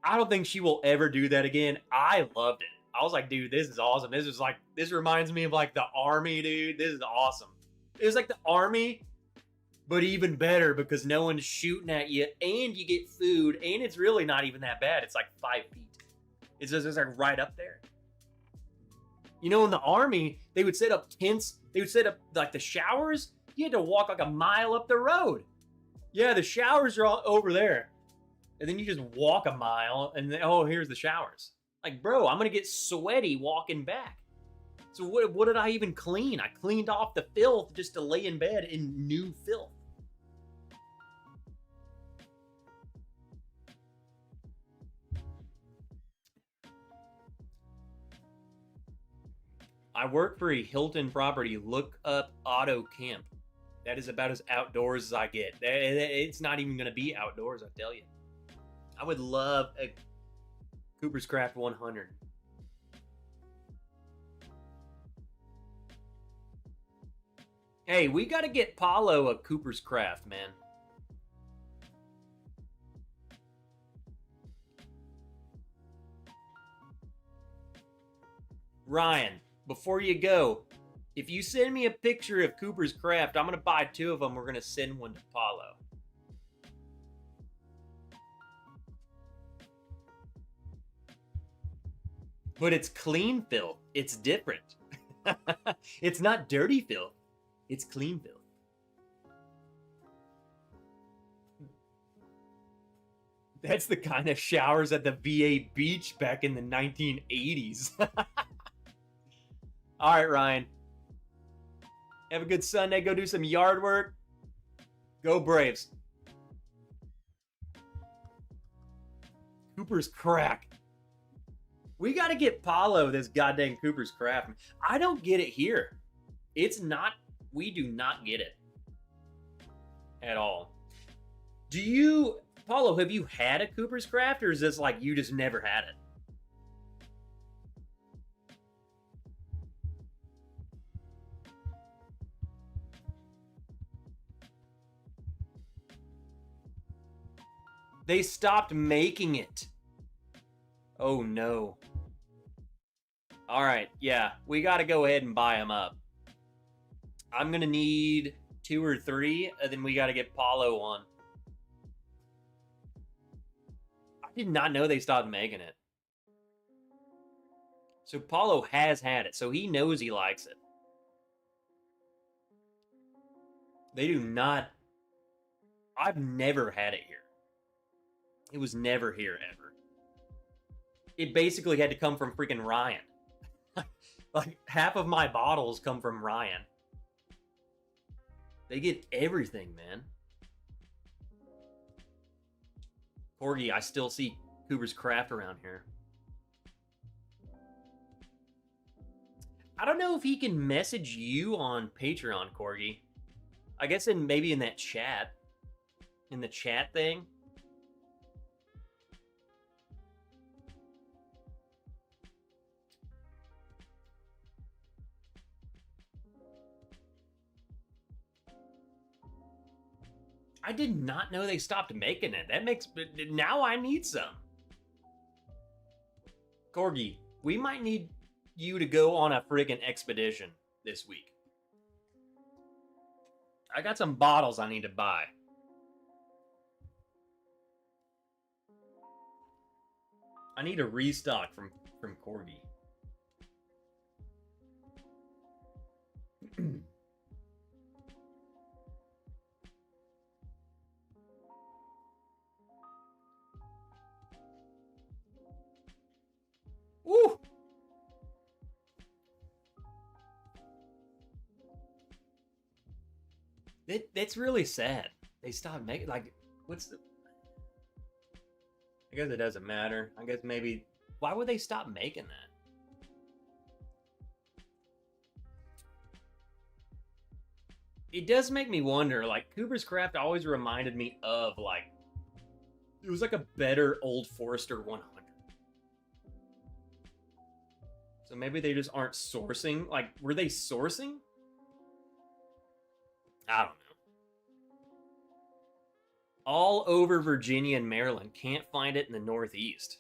I don't think she will ever do that again. I loved it. I was like, dude, this is awesome. This reminds me of like the army, dude. This is awesome. It was like the army, but even better because no one's shooting at you and you get food and it's really not even that bad. It's like 5 feet. It's like right up there. In the army, they would set up tents. They would set up like the showers. You had to walk like a mile up the road. Yeah, the showers are all over there. And then you just walk a mile and then, oh, here's the showers. Like, bro, I'm going to get sweaty walking back. So what did I even clean? I cleaned off the filth just to lay in bed in new filth. I work for a Hilton property. Look up Auto Camp. That is about as outdoors as I get. It's not even going to be outdoors, I tell you. I would love a Cooper's Craft 100. Hey, we got to get Paulo a Cooper's Craft, man. Ryan, before you go, if you send me a picture of Cooper's Craft, I'm going to buy 2 of them. We're going to send one to Paulo. But it's clean filth. It's different. It's not dirty filth. It's clean filth. That's the kind of showers at the VA beach back in the 1980s. All right, Ryan. Have a good Sunday. Go do some yard work. Go Braves. Cooper's Crack. We got to get Paulo this goddamn Cooper's Craft. I don't get it here. We do not get it at all. Paulo, have you had a Cooper's Craft, or is this like you just never had it? They stopped making it. Oh no. All right, yeah, we got to go ahead and buy them up. I'm going to need 2 or 3, and then we got to get Paulo one. I did not know they stopped making it. So Paulo has had it, so he knows he likes it. They do not. I've never had it here. It was never here ever. It basically had to come from freaking Ryan. Like half of my bottles come from Ryan. They get everything, man. Corgi, I still see Cooper's Craft around here. I don't know if he can message you on Patreon, Corgi. I guess maybe in that chat. In the chat thing. I did not know they stopped making it. That makes... Now I need some. Corgi, we might need you to go on a friggin' expedition this week. I got some bottles I need to buy. I need a restock from Corgi. Woo! That's really sad. They stopped making, like, what's the... I guess it doesn't matter. I guess maybe... Why would they stop making that? It does make me wonder, like, Cooper's Craft always reminded me of, like... It was like a better Old Forester 100. So maybe they just aren't sourcing. Like, were they sourcing? I don't know. All over Virginia and Maryland. Can't find it in the Northeast.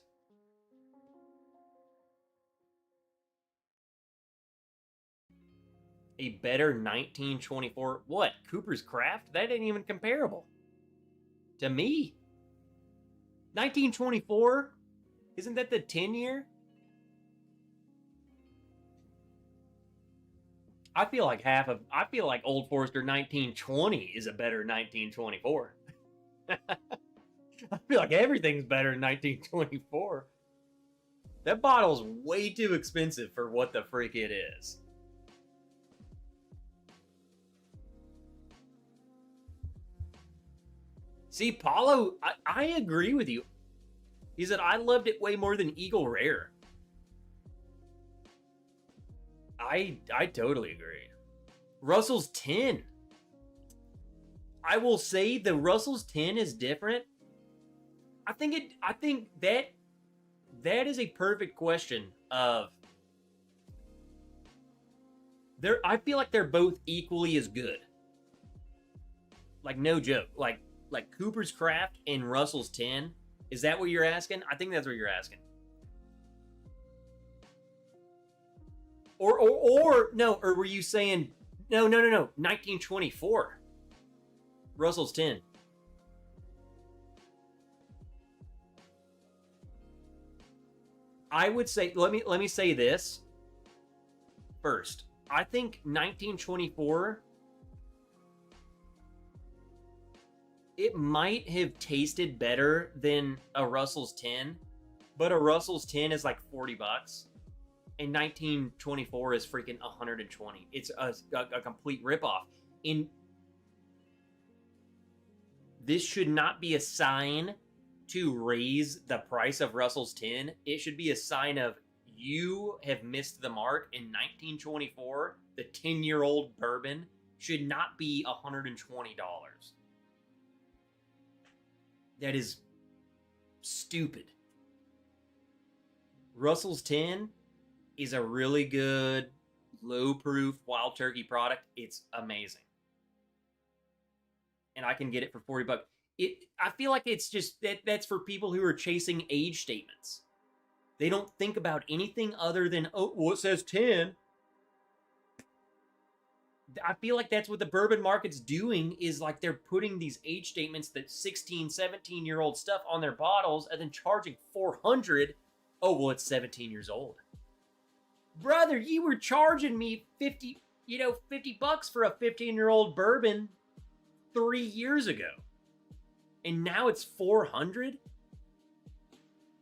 A better 1924. What? Cooper's Craft? That ain't even comparable. To me. 1924? Isn't that the 10 year? I feel like Old Forester 1920 is a better 1924. I feel like everything's better in 1924. That bottle's way too expensive for what the freak it is. See, Paulo, I agree with you. He said, I loved it way more than Eagle Rare. I totally agree. Russell's 10. I will say the Russell's 10 is different. I think that is a perfect question of I feel like they're both equally as good. Like, no joke. Like Cooper's Craft and Russell's 10. Is that what you're asking? I think that's what you're asking. Or no, or were you saying no, 1924. Russell's 10. I would say, let me say this first. I think 1924, it might have tasted better than a Russell's 10, but a Russell's 10 is like $40. And 1924 is freaking 120. It's a complete ripoff. This should not be a sign to raise the price of Russell's 10. It should be a sign of you have missed the mark. In 1924, the 10-year-old bourbon should not be $120. That is stupid. Russell's 10 is a really good, low-proof Wild Turkey product. It's amazing. And I can get it for $40. I feel like it's just that's for people who are chasing age statements. They don't think about anything other than, oh, well, it says 10. I feel like that's what the bourbon market's doing, is like they're putting these age statements, that 16, 17-year-old stuff on their bottles, and then charging $400. Oh, well, it's 17 years old. Brother, you were charging me $50 for a 15-year-old bourbon 3 years ago. And now it's $400?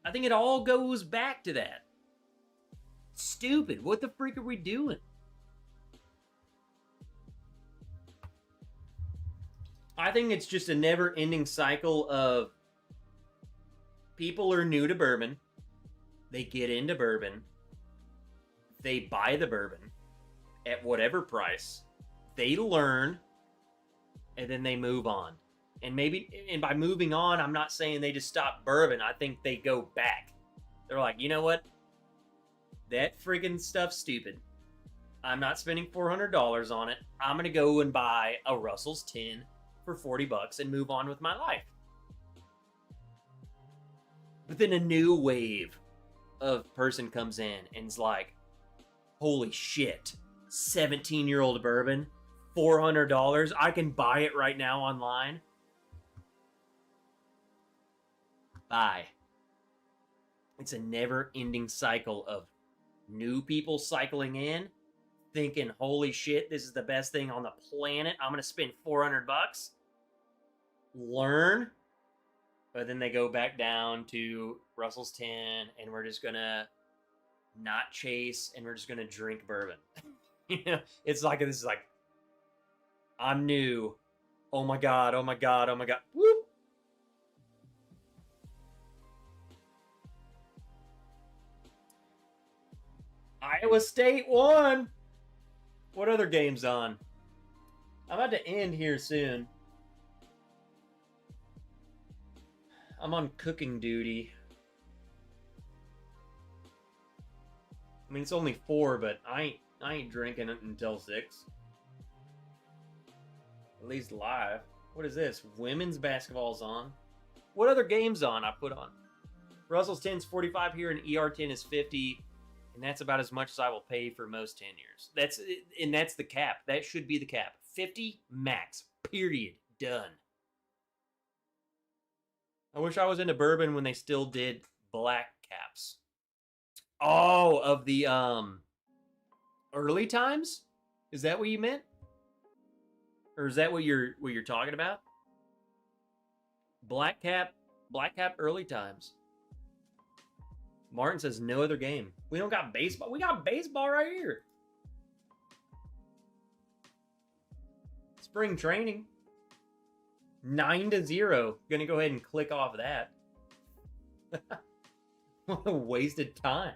I think it all goes back to that. stupid. What the freak are we doing? I think it's just a never-ending cycle of people are new to bourbon. They get into bourbon. They buy the bourbon at whatever price. They learn, and then they move on. And by moving on, I'm not saying they just stop bourbon. I think they go back. They're like, you know what? That friggin' stuff's stupid. I'm not spending $400 on it. I'm going to go and buy a Russell's 10 for $40 and move on with my life. But then a new wave of person comes in and is like, holy shit, 17-year-old bourbon, $400. I can buy it right now online. Buy. It's a never-ending cycle of new people cycling in, thinking, holy shit, this is the best thing on the planet. I'm going to spend $400. Learn. But then they go back down to Russell's 10, and we're just going to not chase, and we're just going to drink bourbon. You know, it's like, this is like, I'm new. Oh my God, oh my God, oh my God. Whoop. Iowa State won. What other game's on? I'm about to end here soon. I'm on cooking duty. I mean, it's only 4, but I ain't drinking it until 6. At least live. What is this? Women's basketball's on. What other game's on? I put on. Russell's 10's 45 here, and ER 10 is 50. And that's about as much as I will pay for most 10 years. That's the cap. That should be the cap. 50 max. Period. Done. I wish I was into bourbon when they still did black caps. Oh, of the early times? Is that what you meant? Or is that what you're talking about? Black cap early times. Martin says no other game. We don't got baseball. We got baseball right here. Spring training. 9-0. Gonna go ahead and click off that. What a wasted time.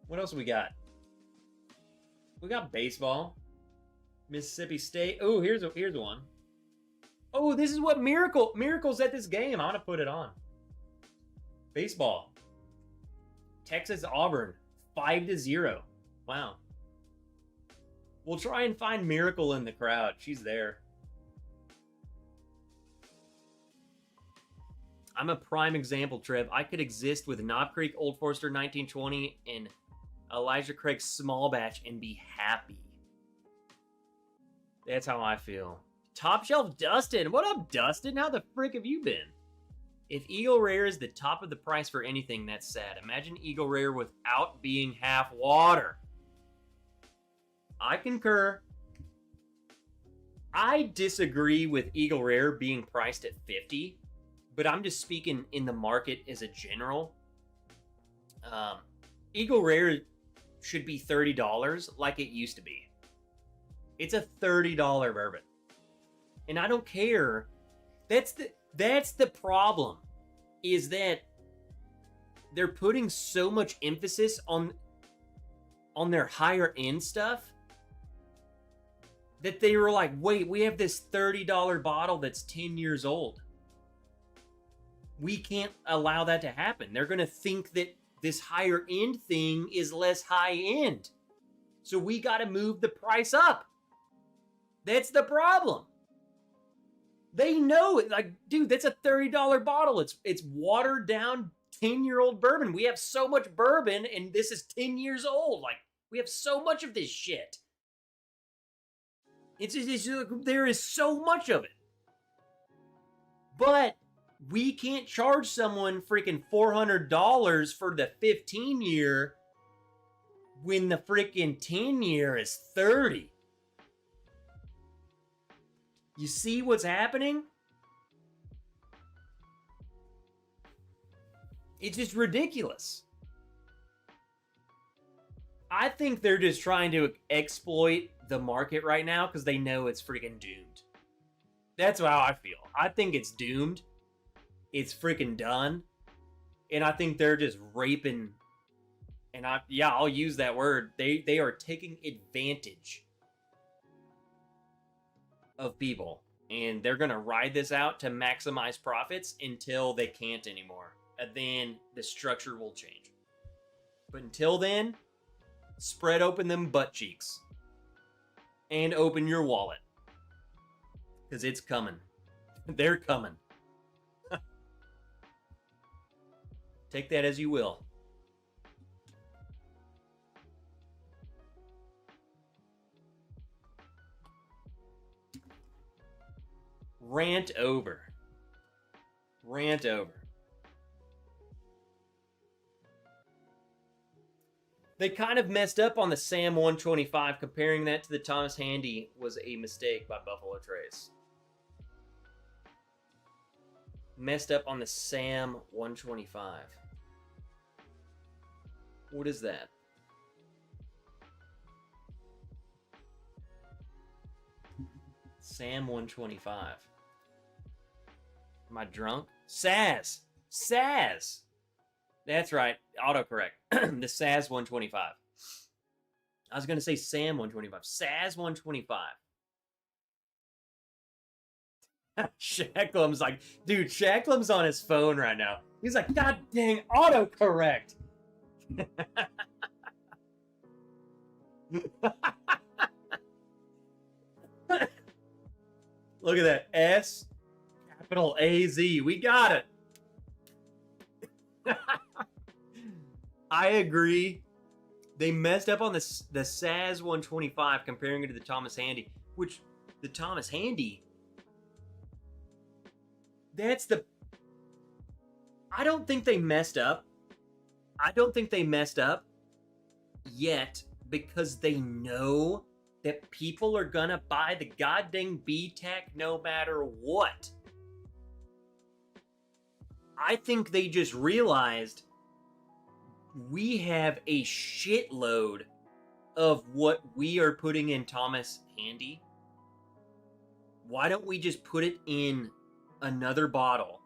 What else we got? We got baseball. Mississippi State. Oh, here's one. Oh, this is what Miracle's at this game. I want to put it on. Baseball. Texas Auburn 5-0. Wow. We'll try and find Miracle in the crowd. She's there. I'm a prime example, Trev. I could exist with Knob Creek, Old Forester 1920, and Elijah Craig's Small Batch and be happy. That's how I feel. Top Shelf Dustin. What up, Dustin? How the frick have you been? If Eagle Rare is the top of the price for anything, that's sad. Imagine Eagle Rare without being half water. I concur. I disagree with Eagle Rare being priced at 50, but I'm just speaking in the market as a general. Eagle Rare should be $30 like it used to be. It's a $30 bourbon. And I don't care. That's the problem, is that they're putting so much emphasis on their higher end stuff that they were like, wait, we have this $30 bottle that's 10 years old. We can't allow that to happen. They're going to think that this higher end thing is less high end. So we got to move the price up. That's the problem. They know it. Like, dude, that's a $30 bottle. It's watered down 10-year-old bourbon. We have so much bourbon, and this is 10 years old. Like, we have so much of this shit. There is so much of it. But we can't charge someone freaking $400 for the 15-year when the freaking 10-year is 30. You see what's happening? It's just ridiculous. I think they're just trying to exploit the market right now because they know it's freaking doomed. That's how I feel. I think it's doomed. It's freaking done. And I think they're just raping. And I'll use that word. They are taking advantage of people. And they're going to ride this out to maximize profits until they can't anymore. And then the structure will change. But until then, spread open them butt cheeks. And open your wallet. Because it's coming. They're coming. Take that as you will. Rant over. Rant over. They kind of messed up on the Sam 125. Comparing that to the Thomas Handy was a mistake by Buffalo Trace. Messed up on the Sam 125. What is that? Sam 125. Am I drunk? Saz! Saz! That's right. Autocorrect. The Saz 125. I was going to say Sam 125. Saz 125. Shacklam's like, dude, Shacklam's on his phone right now. He's like, God dang, autocorrect. Look at that. S, capital A-Z. We got it. I agree. They messed up on the Saz 125 comparing it to the Thomas Handy, which the Thomas Handy, that's the... I don't think they messed up. I don't think they messed up yet because they know that people are gonna buy the goddamn B-Tech no matter what. I think they just realized we have a shitload of what we are putting in Thomas Handy. Why don't we just put it in another bottle?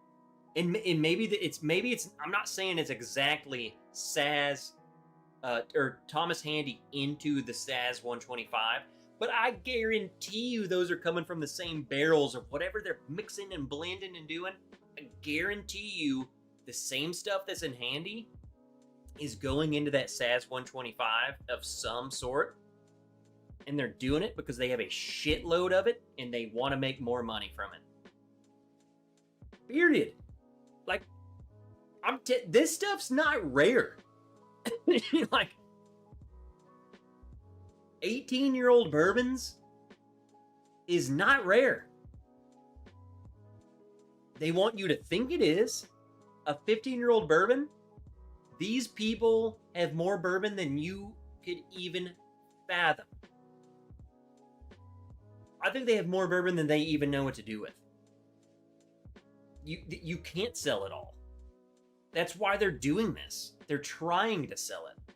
And maybe it's I'm not saying it's exactly Saz or Thomas Handy into the Saz 125, but I guarantee you those are coming from the same barrels or whatever they're mixing and blending and doing. I guarantee you the same stuff that's in Handy is going into that Saz 125 of some sort. And they're doing it because they have a shitload of it and they want to make more money from it. Period. Like, this stuff's not rare. Like, 18-year-old bourbons is not rare. They want you to think it is. A 15-year-old bourbon, these people have more bourbon than you could even fathom. I think they have more bourbon than they even know what to do with. You can't sell it all. That's why they're doing this. They're trying to sell it.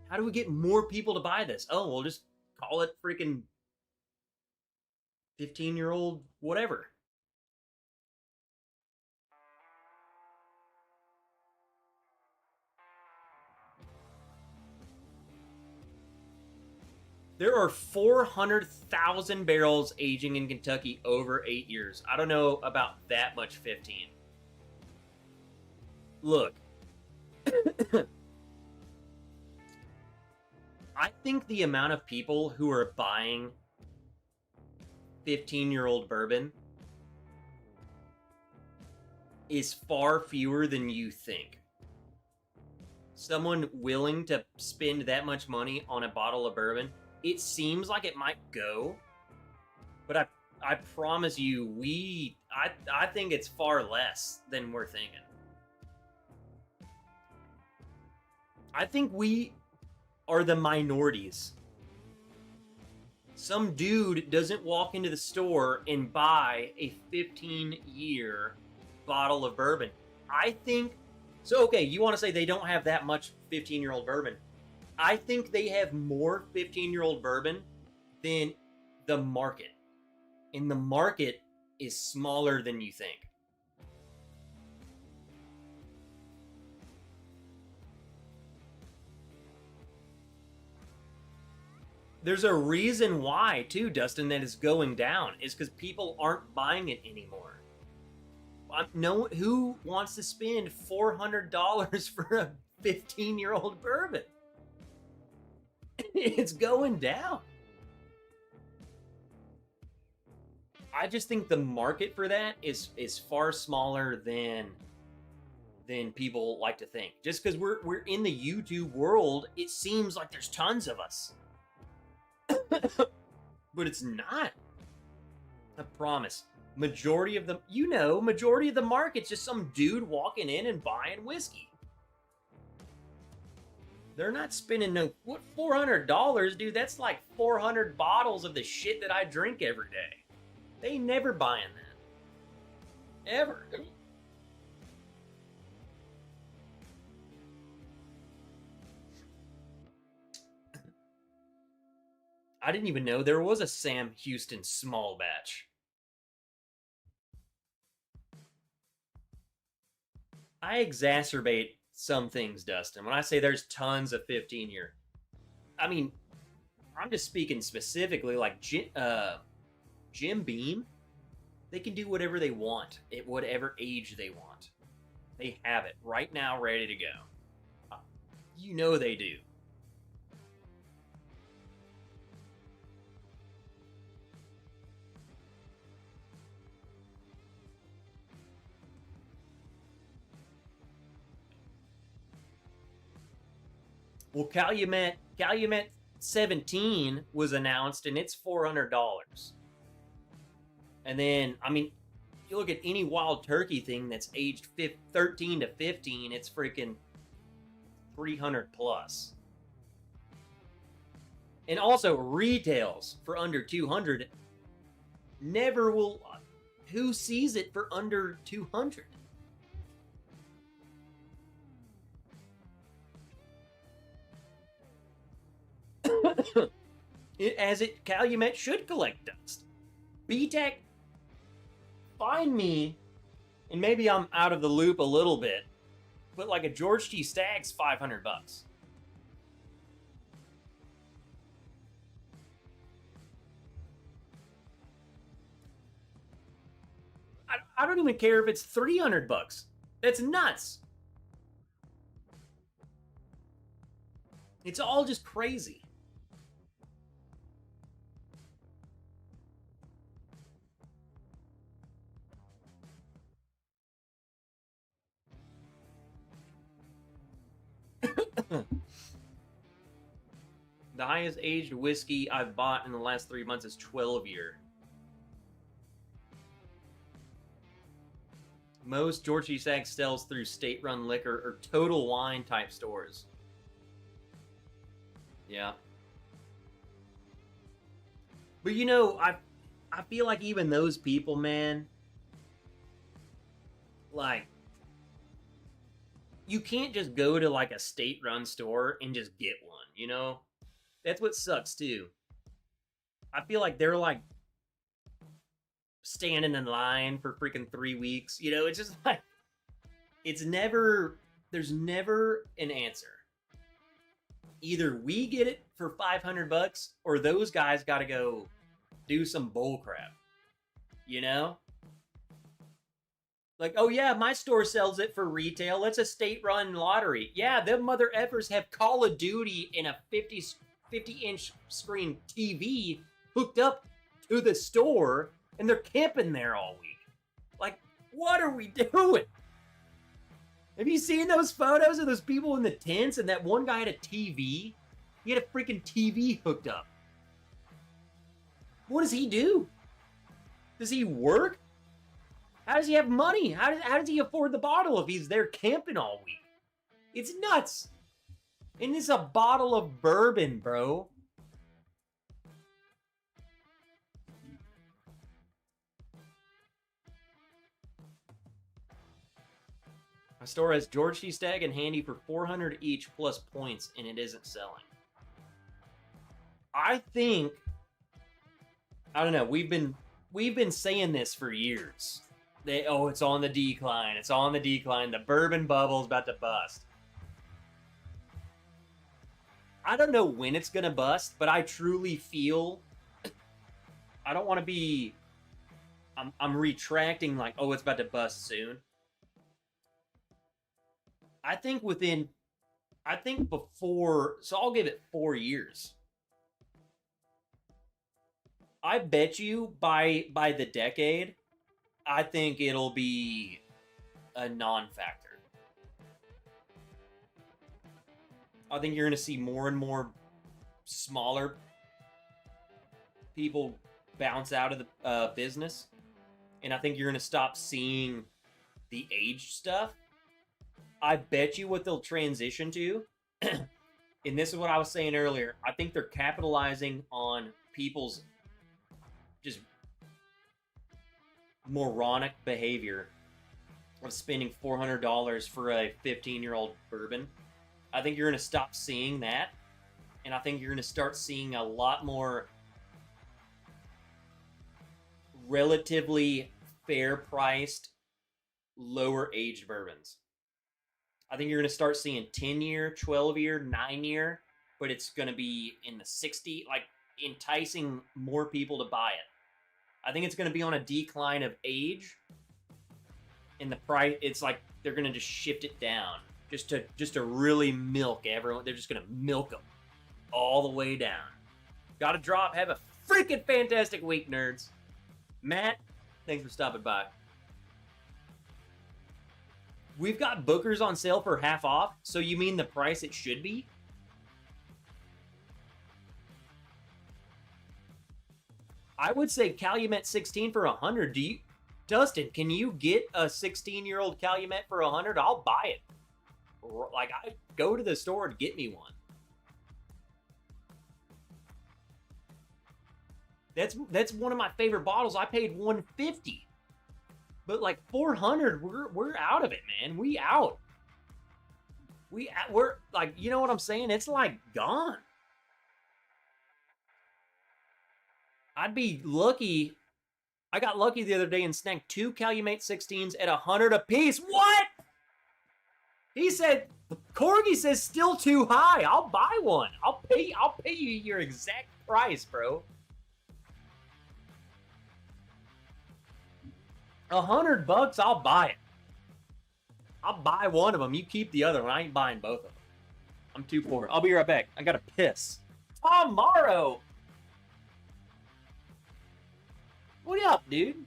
How do we get more people to buy this? Oh, we'll just call it freaking 15-year-old whatever. There are 400,000 barrels aging in Kentucky over 8 years. I don't know about that much 15. Look. I think the amount of people who are buying 15-year-old bourbon is far fewer than you think. Someone willing to spend that much money on a bottle of bourbon, it seems like it might go, but I promise you, I think it's far less than we're thinking. I think we are the minorities. Some dude doesn't walk into the store and buy a 15-year bottle of bourbon. I think, so okay, you want to say they don't have that much 15-year-old bourbon. I think they have more 15-year-old bourbon than the market. And the market is smaller than you think. There's a reason why, too, Dustin, that is going down. Is because people aren't buying it anymore. No, who wants to spend $400 for a 15-year-old bourbon? It's going down. I just think the market for that is far smaller than people like to think. Just because we're in the YouTube world, it seems like there's tons of us. But it's not. I promise. Majority of the market's just some dude walking in and buying whiskey. They're not spending what, $400, dude? That's like 400 bottles of the shit that I drink every day. They never buying that. Ever. I didn't even know there was a Sam Houston small batch. I exacerbate some things, Dustin. When I say there's tons of 15-year, I mean, I'm just speaking specifically like Jim Beam. They can do whatever they want at whatever age they want. They have it right now ready to go. You know they do. Well, Calumet 17 was announced, and it's $400. And then, I mean, you look at any wild turkey thing that's aged 13 to 15, it's freaking 300 plus. And also, retails for under 200 never will. Who sees it for under 200? Calumet should collect dust. BTEC, find me, and maybe I'm out of the loop a little bit, but like a George T. Stagg's $500. I don't even care if it's $300. That's nuts. It's all just crazy. The highest aged whiskey I've bought in the last 3 months is 12-year. Most George T. Stagg sells through state-run liquor or Total Wine type stores. Yeah. But you know, I feel like even those people, man, like, you can't just go to like a state-run store and just get one, you know? That's what sucks too. I feel like they're like standing in line for freaking 3 weeks. You know, it's just like, there's never an answer. Either we get it for $500 or those guys got to go do some bull crap. You know? Like, oh yeah, my store sells it for retail. It's a state-run lottery. Yeah, them mother effers have Call of Duty in a 50-inch screen TV hooked up to the store, and they're camping there all week. Like, what are we doing? Have you seen those photos of those people in the tents and that one guy had a TV? He had a freaking TV hooked up. What does he do? Does he work? How does he have money? How does he afford the bottle if he's there camping all week? It's nuts. And it's a bottle of bourbon, bro. My store has George T. Stagg and Handy for $400 each plus points, and it isn't selling. I think, I don't know, we've been saying this for years. It's on the decline. It's on the decline. The bourbon bubble's about to bust. I don't know when it's gonna bust, but I truly feel, I don't want to be, I'm retracting like, oh, it's about to bust soon. I think before, so I'll give it 4 years. I bet you by the decade, I think it'll be a non-factor. I think you're going to see more and more smaller people bounce out of the business. And I think you're going to stop seeing the age stuff. I bet you what they'll transition to, and this is what I was saying earlier, I think they're capitalizing on people's just moronic behavior of spending $400 for a 15-year-old bourbon. I think you're going to stop seeing that, and I think you're going to start seeing a lot more relatively fair-priced, lower-aged bourbons. I think you're going to start seeing 10-year, 12-year, 9-year, but it's going to be in the 60, like enticing more people to buy it. I think it's going to be on a decline of age, and the price, it's like they're going to just shift it down just to really milk everyone. They're just going to milk them all the way down. Got to drop. Have a freaking fantastic week, nerds. Matt, thanks for stopping by. We've got Booker's on sale for half off, so you mean the price it should be? I would say Calumet 16 for 100. Dustin, can you get a 16-year-old Calumet for 100? I'll buy it. Like, I go to the store and get me one. That's one of my favorite bottles. I paid $150. But like $400, we're out of it, man. We out. We're like, you know what I'm saying? It's like gone. I'd be lucky. I got lucky the other day and snagged 2 Calumet 16s at $100 a piece. What? He said, Corgi says still too high. I'll buy one. I'll pay you your exact price, bro. $100, I'll buy it. I'll buy one of them. You keep the other one. I ain't buying both of them. I'm too poor. I'll be right back. I gotta piss. Tomorrow. What up, dude?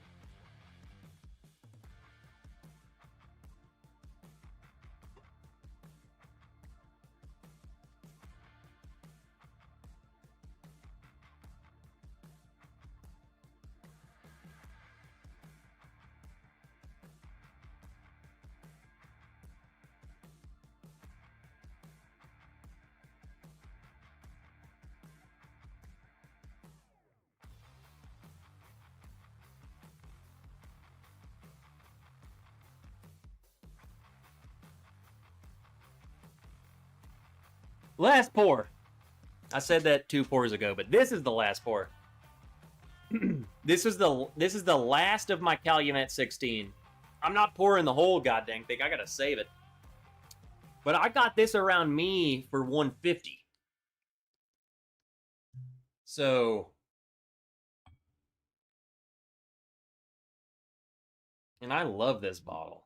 Last pour. I said that 2 pours ago, but this is the last pour. This is the last of my Calumet 16. I'm not pouring the whole goddamn thing. I gotta save it. But I got this around me for $150. So, and I love this bottle.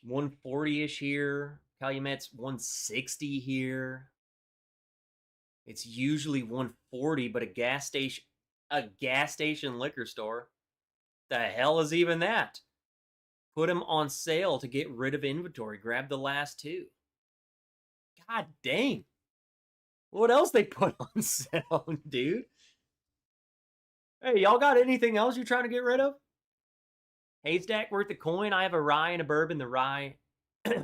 $140-ish here. Calumet's $160 here. It's usually $140, but a gas station liquor store. The hell is even that? Put them on sale to get rid of inventory. Grab the last 2. God dang. What else they put on sale, dude? Hey, y'all got anything else you're trying to get rid of? Haystack worth the coin. I have a rye and a bourbon. The rye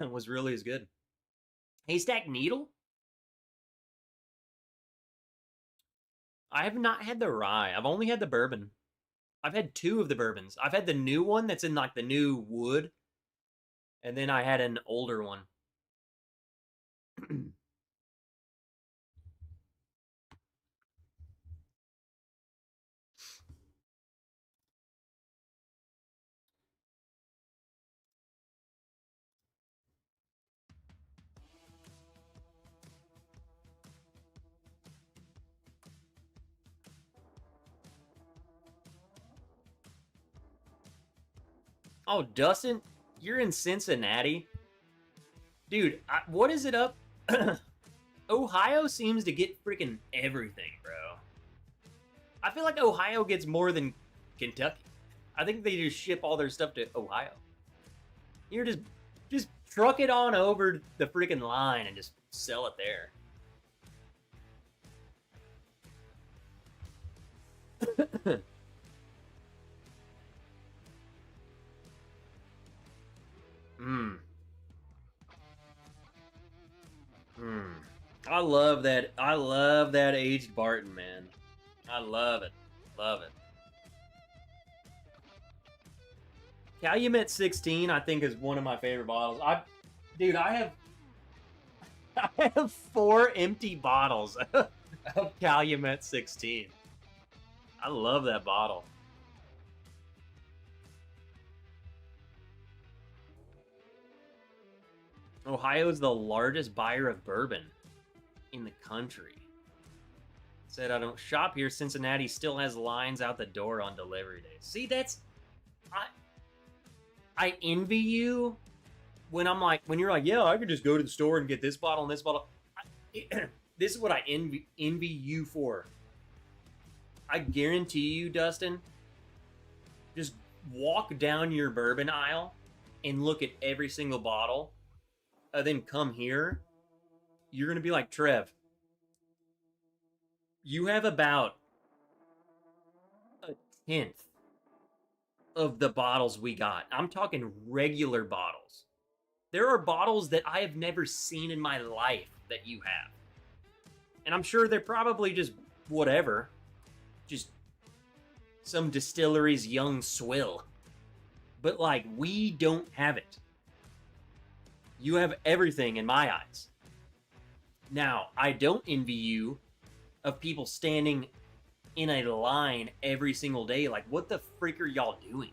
was really as good. Haystack Needle? I have not had the rye. I've only had the bourbon. I've had two of the bourbons. I've had the new one that's in like the new wood, and then I had an older one. Oh, Dustin, you're in Cincinnati, dude. What is it up? Ohio seems to get freaking everything, bro. I feel like Ohio gets more than Kentucky. I think they just ship all their stuff to Ohio. You're just truck it on over the freaking line and just sell it there. Hmm. Hmm. I love that. I love that aged Barton, man. I love it. Love it. Calumet 16, I think, is one of my favorite bottles. Dude, I have I have 4 empty bottles of Calumet 16. I love that bottle. Ohio is the largest buyer of bourbon in the country. Said I don't shop here. Cincinnati still has lines out the door on delivery days. See, that's I envy you when I'm like when you're like, yeah, I could just go to the store and get this bottle and this bottle. This is what I envy you for. I guarantee you, Dustin, just walk down your bourbon aisle and look at every single bottle, then come here. You're gonna be like, Trev, you have about a tenth of the bottles we got. I'm talking regular bottles. There are bottles that I have never seen in my life that you have. And I'm sure they're probably just whatever. Just some distillery's young swill. But like, we don't have it. You have everything in my eyes. Now, I don't envy you of people standing in a line every single day. Like, what the freak are y'all doing?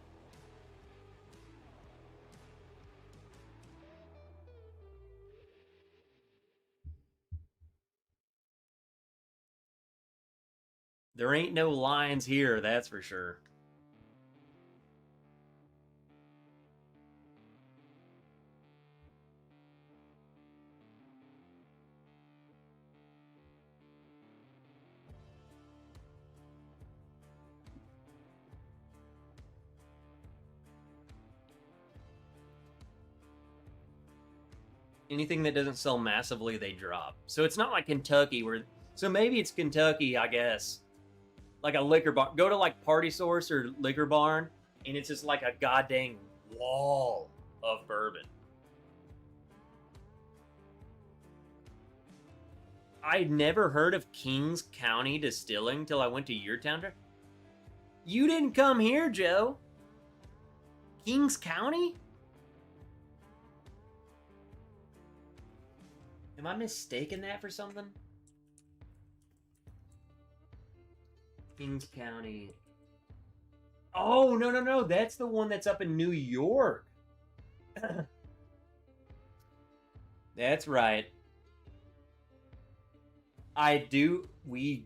There ain't no lines here, that's for sure. Anything that doesn't sell massively, they drop. So it's not like Kentucky where. So maybe it's Kentucky, I guess. Like a liquor bar. Go to like Party Source or Liquor Barn, and it's just like a goddamn wall of bourbon. I'd never heard of Kings County Distilling till I went to your town. You didn't come here, Joe. Kings County? Am I mistaking that for something? Kings County. Oh, no, no, no. That's the one that's up in New York. That's right. I do. We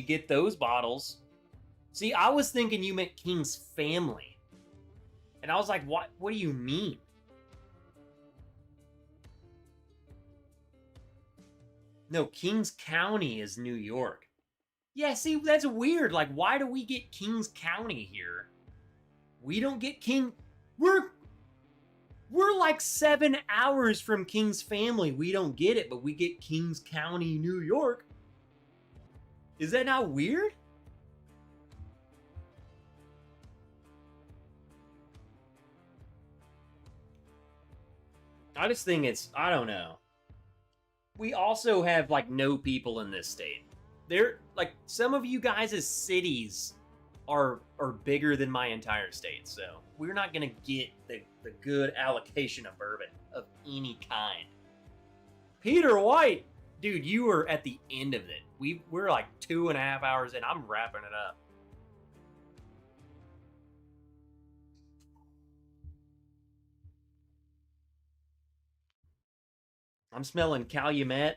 get those bottles. See, I was thinking you meant King's Family. And I was like, what do you mean? No, Kings County is New York. Yeah, see, that's weird. Like, why do we get Kings County here? We don't get We're like 7 hours from King's Family. We don't get it, but we get Kings County, New York. Is that not weird? I just think I don't know. We also have like no people in this state. They're like some of you guys' cities are bigger than my entire state. So we're not gonna get the good allocation of bourbon of any kind. Peter White, dude, you were at the end of it. We're like 2.5 hours in. I'm wrapping it up. I'm smelling Calumet.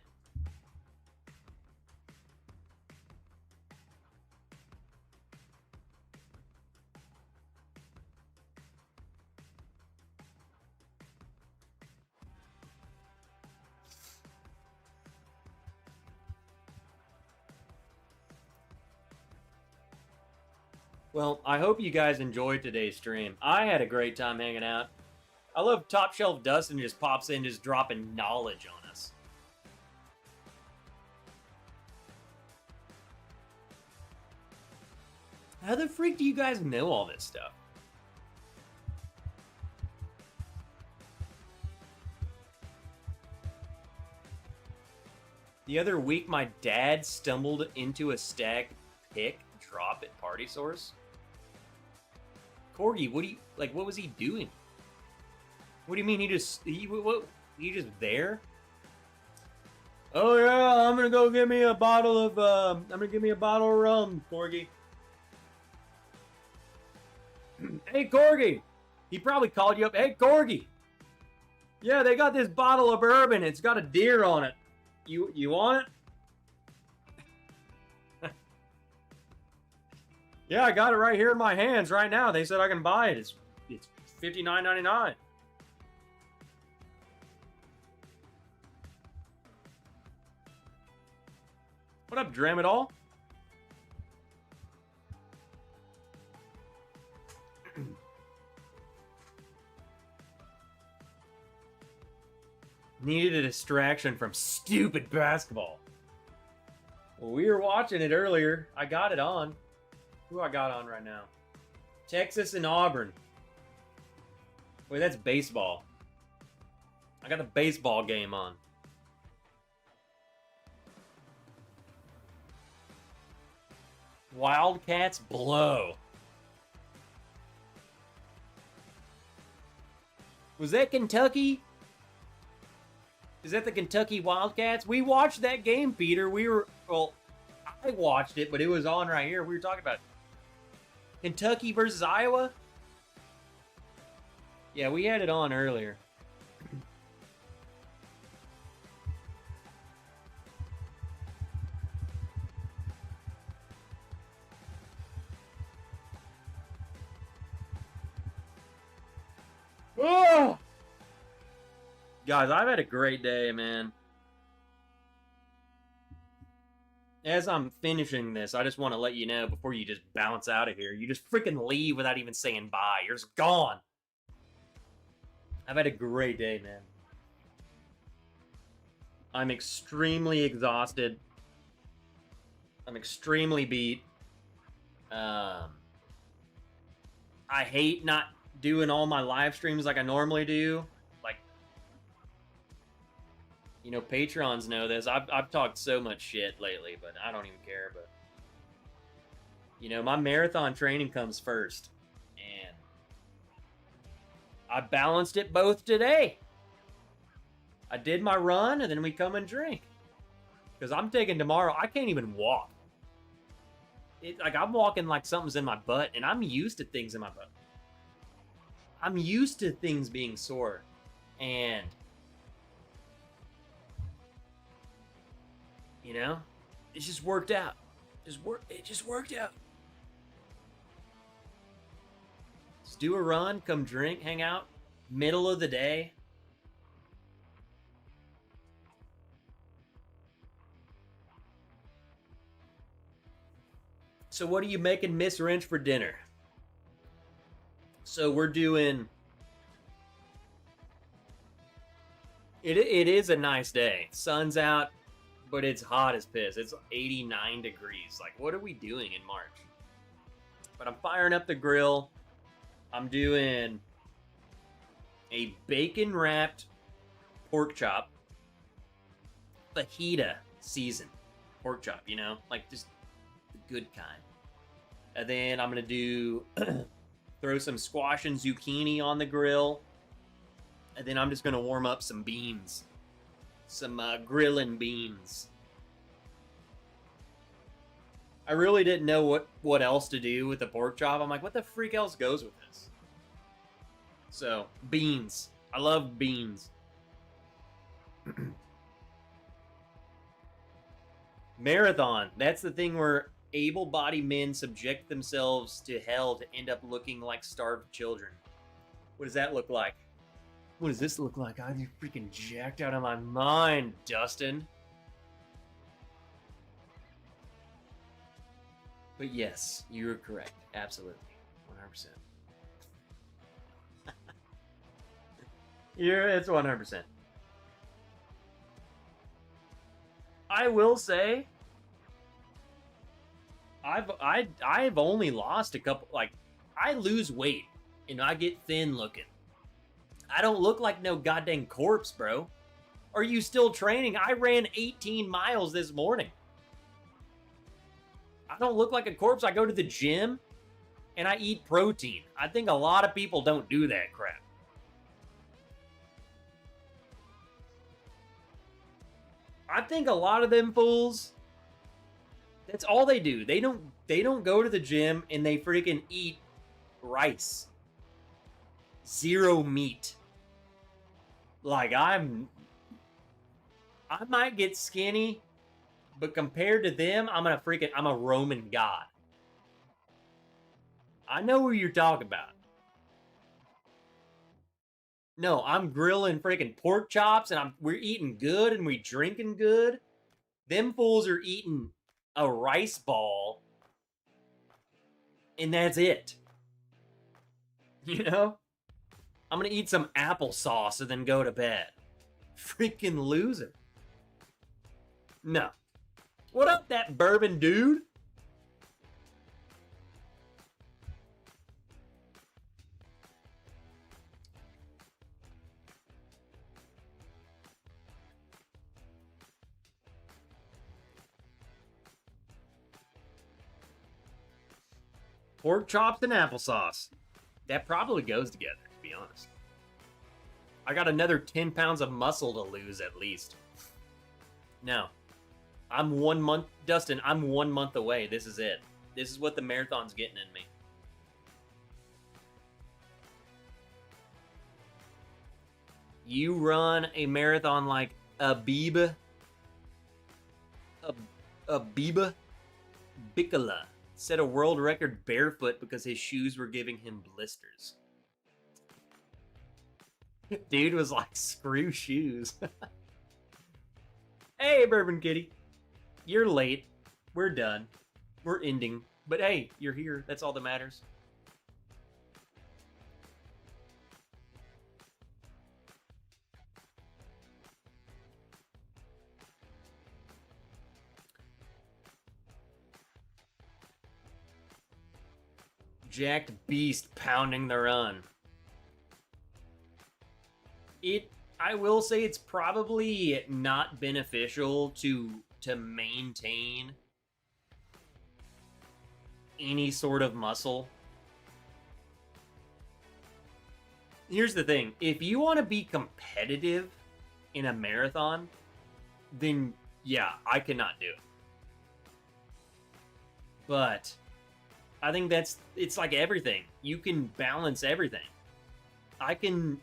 Well, I hope you guys enjoyed today's stream. I had a great time hanging out. I love Top Shelf Dustin just pops in just dropping knowledge on us. How the freak do you guys know all this stuff? The other week, my dad stumbled into a stag pick drop at Party Source. Corgi, what was he doing? What do you mean he just there? Oh yeah, I'm gonna go get me a bottle of rum, Corgi. Hey Corgi! He probably called you up. Hey Corgi! Yeah, they got this bottle of bourbon. It's got a deer on it. You want it? Yeah, I got it right here in my hands right now. They said I can buy it. It's $59.99. What up, Dram It All? Needed a distraction from stupid basketball. Well, we were watching it earlier. I got it on. Who I got on right now? Texas and Auburn. Wait, that's baseball. I got the baseball game on. Wildcats blow. Was that Kentucky? Is that the Kentucky Wildcats? We watched that game, Peter. I watched it, but it was on right here. We were talking about Kentucky versus Iowa. Yeah, we had it on earlier. Oh! Guys, I've had a great day, man. As I'm finishing this, I just want to let you know before you just bounce out of here. You just freaking leave without even saying bye. You're just gone. I've had a great day, man. I'm extremely exhausted. I'm extremely beat. I hate not doing all my live streams like I normally do. Like, you know, Patrons know this. I've talked so much shit lately, but I don't even care. But, you know, my marathon training comes first. And I balanced it both today. I did my run, and then we come and drink. Because I'm taking tomorrow. I can't even walk. Like, I'm walking like something's in my butt, and I'm used to things in my butt. I'm used to things being sore. And, you know, it just worked out. It just worked out. Just do a run, come drink, hang out, middle of the day. So what are you making Miss Wrench for dinner? So we're doing... It is a nice day. Sun's out, but it's hot as piss. It's 89 degrees. Like, what are we doing in March? But I'm firing up the grill. I'm doing a bacon-wrapped pork chop. Fajita seasoned pork chop, you know? Like, just the good kind. And then I'm going to do throw some squash and zucchini on the grill. And then I'm just going to warm up some beans. Some grilling beans. I really didn't know what else to do with the pork chop. I'm like, what the freak else goes with this? So, beans. I love beans. Marathon. That's the thing where able-bodied men subject themselves to hell to end up looking like starved children. What does that look like? What does this look like? I'm freaking jacked out of my mind, Dustin. But yes, you're correct. Absolutely. 100%. It's 100%. I will say, I've only lost a couple. Like, I lose weight and I get thin looking. I don't look like no goddamn corpse, bro. Are you still training? I ran 18 miles this morning. I don't look like a corpse. I go to the gym and I eat protein. I think a lot of people don't do that crap. I think a lot of them fools, that's all they do. They don't go to the gym and they freaking eat rice. Zero meat. Like, I might get skinny, but compared to them, I'm a Roman god. I know who you're talking about. No, I'm grilling freaking pork chops and we're eating good and we drinking good. Them fools are eating a rice ball and that's it. You know? I'm gonna eat some applesauce and then go to bed. Freaking loser. No. What up, that bourbon dude? Pork chops and applesauce. That probably goes together, to be honest. I got another 10 pounds of muscle to lose at least. No. I'm 1 month, Dustin, I'm 1 month away. This is it. This is what the marathon's getting in me. You run a marathon like Abiba Bikala set a world record barefoot because his shoes were giving him blisters. Dude was like, screw shoes. Hey, Bourbon Kitty. You're late. We're done. We're ending. But hey, you're here. That's all that matters. Jacked beast pounding the run. I will say it's probably not beneficial to maintain any sort of muscle. Here's the thing. If you want to be competitive in a marathon, then yeah, I cannot do it. But I think it's like everything. You can balance everything. I can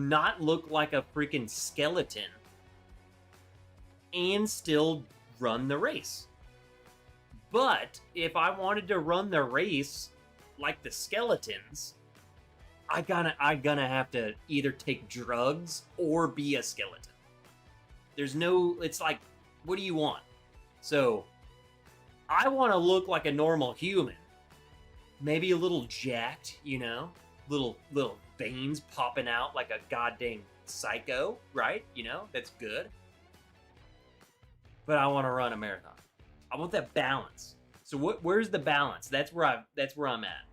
not look like a freaking skeleton and still run the race. But if I wanted to run the race like the skeletons, I gonna have to either take drugs or be a skeleton. There's no, it's like, what do you want? So I want to look like a normal human. Maybe a little jacked, you know? Little veins popping out like a goddamn psycho, right? You know, that's good. But I want to run a marathon. I want that balance. So where's the balance? That's where I'm at.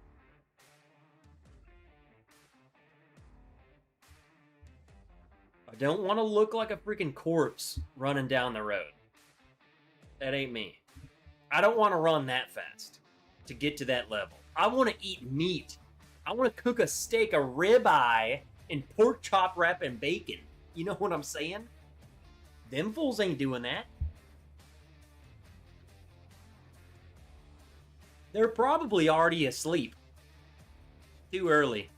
I don't want to look like a freaking corpse running down the road. That ain't me. I don't want to run that fast. to get to that level. I want to eat meat. I want to cook a steak, a ribeye, and pork chop wrap and bacon. You know what I'm saying? Them fools ain't doing that. They're probably already asleep. Too early.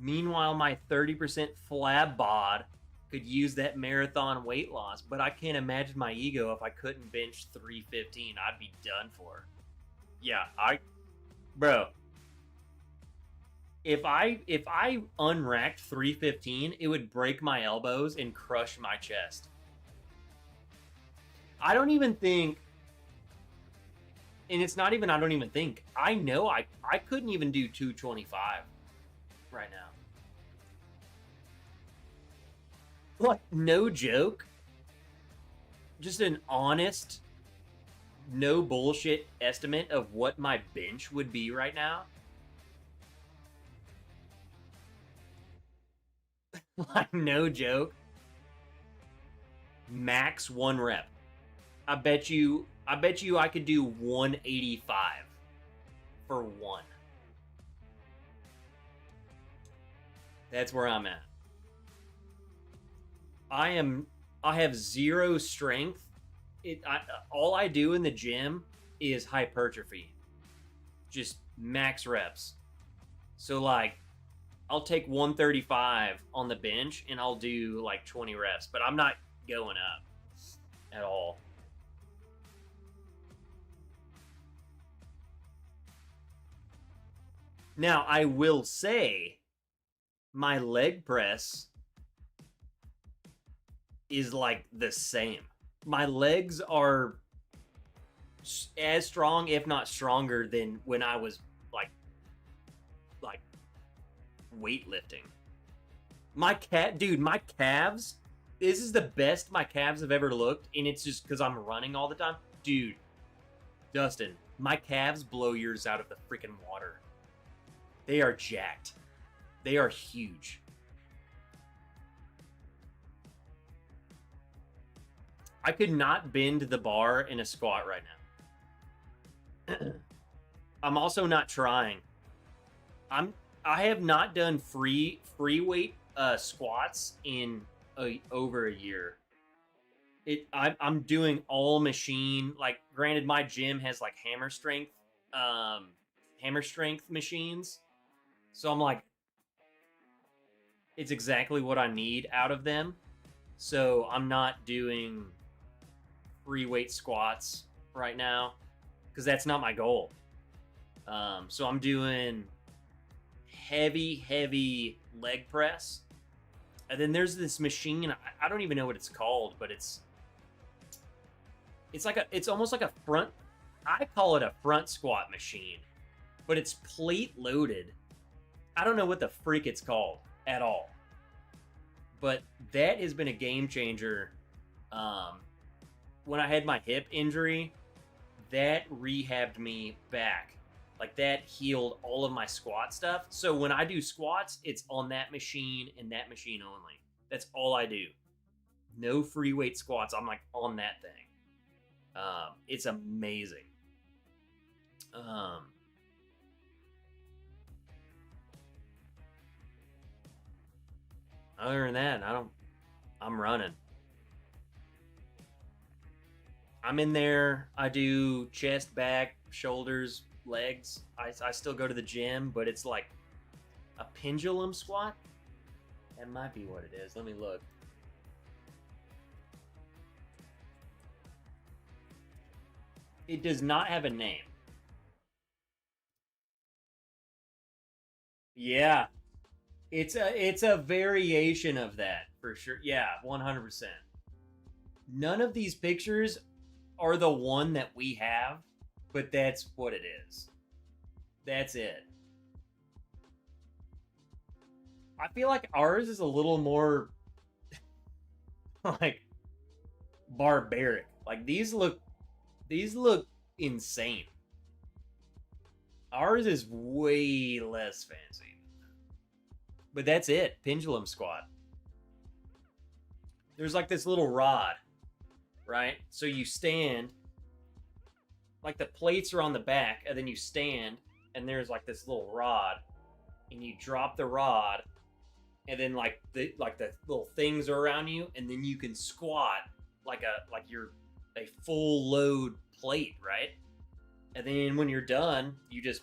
Meanwhile, my 30% flab bod could use that marathon weight loss, but I can't imagine my ego if I couldn't bench 315. I'd be done for. Yeah, bro. If I unracked 315, it would break my elbows and crush my chest. I don't even think, and it's not even I don't even think. I know I couldn't even do 225 right now. Like, no joke. Just an honest, no bullshit estimate of what my bench would be right now. Like, no joke. Max 1 rep. I bet you I could do 185 for 1. That's where I'm at. I have 0 strength. All I do in the gym is hypertrophy. Just max reps. So like, I'll take 135 on the bench and I'll do like 20 reps, but I'm not going up at all. Now, I will say my leg press is like the same. My legs are as strong, if not stronger, than when I was like weightlifting. My calves. This is the best my calves have ever looked, and it's just because I'm running all the time, dude. Dustin, my calves blow yours out of the freaking water. They are jacked. They are huge. I could not bend the bar in a squat right now. I'm also not trying. I have not done free weight squats in over a year. I'm doing all machine. Like, granted, my gym has like hammer strength machines, so I'm like, it's exactly what I need out of them. So I'm not doing free weight squats right now because that's not my goal. So I'm doing heavy leg press, and then there's this machine. I don't even know what it's called, but it's almost like a front. I call it a front squat machine, but it's plate loaded. I don't know what the freak it's called at all, but that has been a game changer. When I had my hip injury, that rehabbed me back. Like, that healed all of my squat stuff. So when I do squats, it's on that machine and that machine only. That's all I do. No free weight squats. I'm like on that thing. It's amazing. Other than that, I'm running. I'm in there. I do chest, back, shoulders, legs. I still go to the gym, but it's like a pendulum squat. That might be what it is. Let me look. It does not have a name. Yeah. It's a variation of that for sure. Yeah, 100%. None of these pictures are the one that we have, but that's what it is. That's it. I feel like ours is a little more like barbaric. Like these look insane. Ours is way less fancy. But that's it. Pendulum squat. There's like this little rod, right? So you stand, like the plates are on the back, and then you stand, and there's like this little rod, and you drop the rod, and then like the little things are around you, and then you can squat like you're a full load plate, right? And then when you're done, you just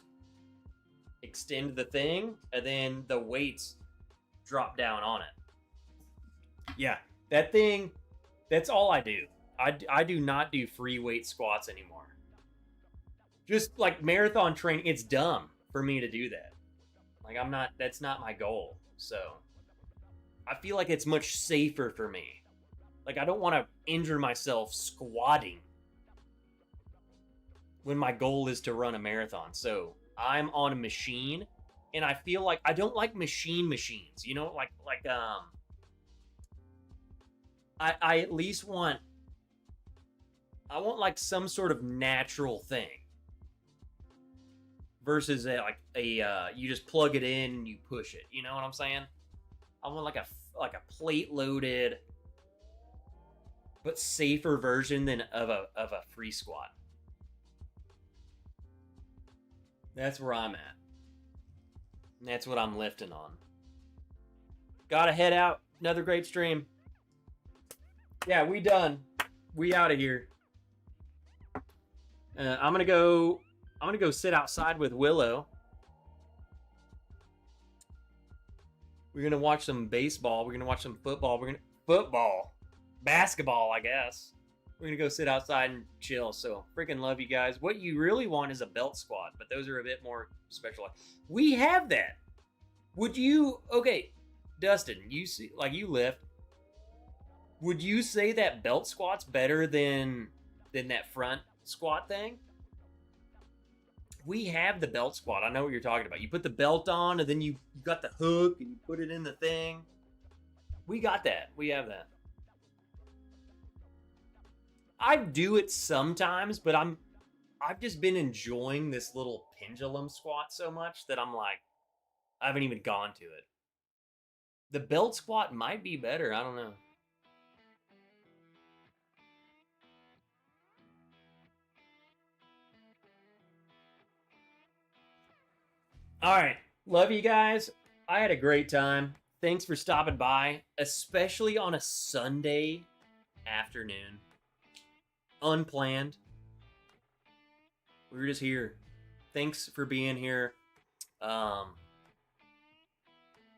extend the thing, and then the weights drop down on it. Yeah, that thing, that's all I do. I do not do free weight squats anymore. Just like marathon training, it's dumb for me to do that. Like that's not my goal. So I feel like it's much safer for me. Like I don't want to injure myself squatting when my goal is to run a marathon. So I'm on a machine, and I feel like I don't like machines, you know, I at least want like some sort of natural thing versus you just plug it in and you push it. You know what I'm saying? I want like a plate loaded but safer version than of a free squat. That's where I'm at. And that's what I'm lifting on. Gotta head out. Another great stream. Yeah, we done. We out of here. I'm gonna go sit outside with Willow. We're gonna watch some baseball. We're gonna watch some football. Basketball, I guess. We're gonna go sit outside and chill. So freaking love you guys. What you really want is a belt squat, but those are a bit more specialized. We have that. Would you? Okay, Dustin, you see, like you lift. Would you say that belt squat's better than that front squat thing? We have the belt squat. I know what you're talking about. You put the belt on, and then you got the hook, and you put it in the thing. We got that. We have that. I do it sometimes, but I've just been enjoying this little pendulum squat so much that I'm like, I haven't even gone to it. The belt squat might be better. I don't know. All right. Love you guys. I had a great time. Thanks for stopping by, especially on a Sunday afternoon. Unplanned. We were just here. Thanks for being here.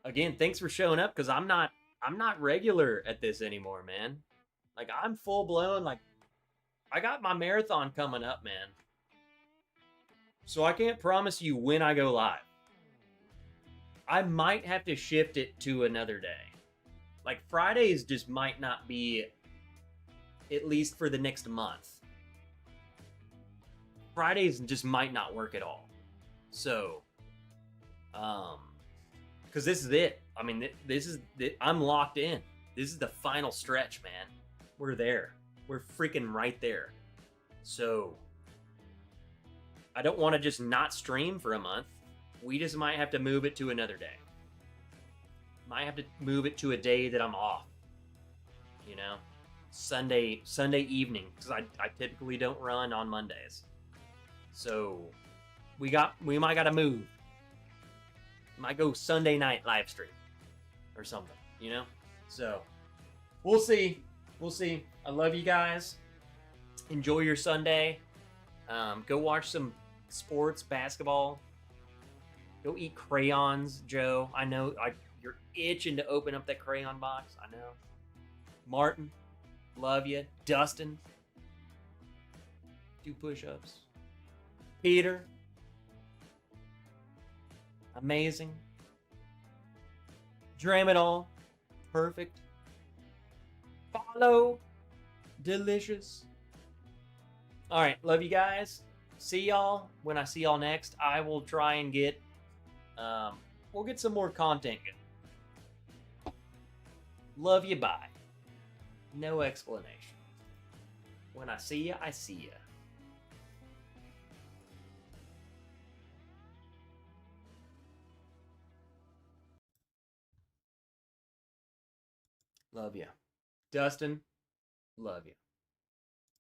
Again, thanks for showing up, because I'm not regular at this anymore, man. Like, I'm full blown. Like, I got my marathon coming up, man. So I can't promise you when I go live. I might have to shift it to another day. Like, Fridays just might not be, at least for the next month. Fridays just might not work at all. So, because this is it. I mean, I'm locked in. This is the final stretch, man. We're there. We're freaking right there. So, I don't want to just not stream for a month. We just might have to move it to another day. Might have to move it to a day that I'm off. You know? Sunday evening, because I typically don't run on Mondays. So, we might got to move. Might go Sunday night live stream. Or something, you know? So, we'll see. We'll see. I love you guys. Enjoy your Sunday. Go watch some sports, basketball. Go eat crayons, Joe. I know you're itching to open up that crayon box. I know. Martin, love you. Dustin, do push-ups. Peter, amazing. Dram it all, perfect. Follow, delicious. All right, love you guys. See y'all when I see y'all next. I will try and get, we'll get some more content going. Love you, bye. No explanation. When I see ya, I see ya. Love ya. Dustin, love you.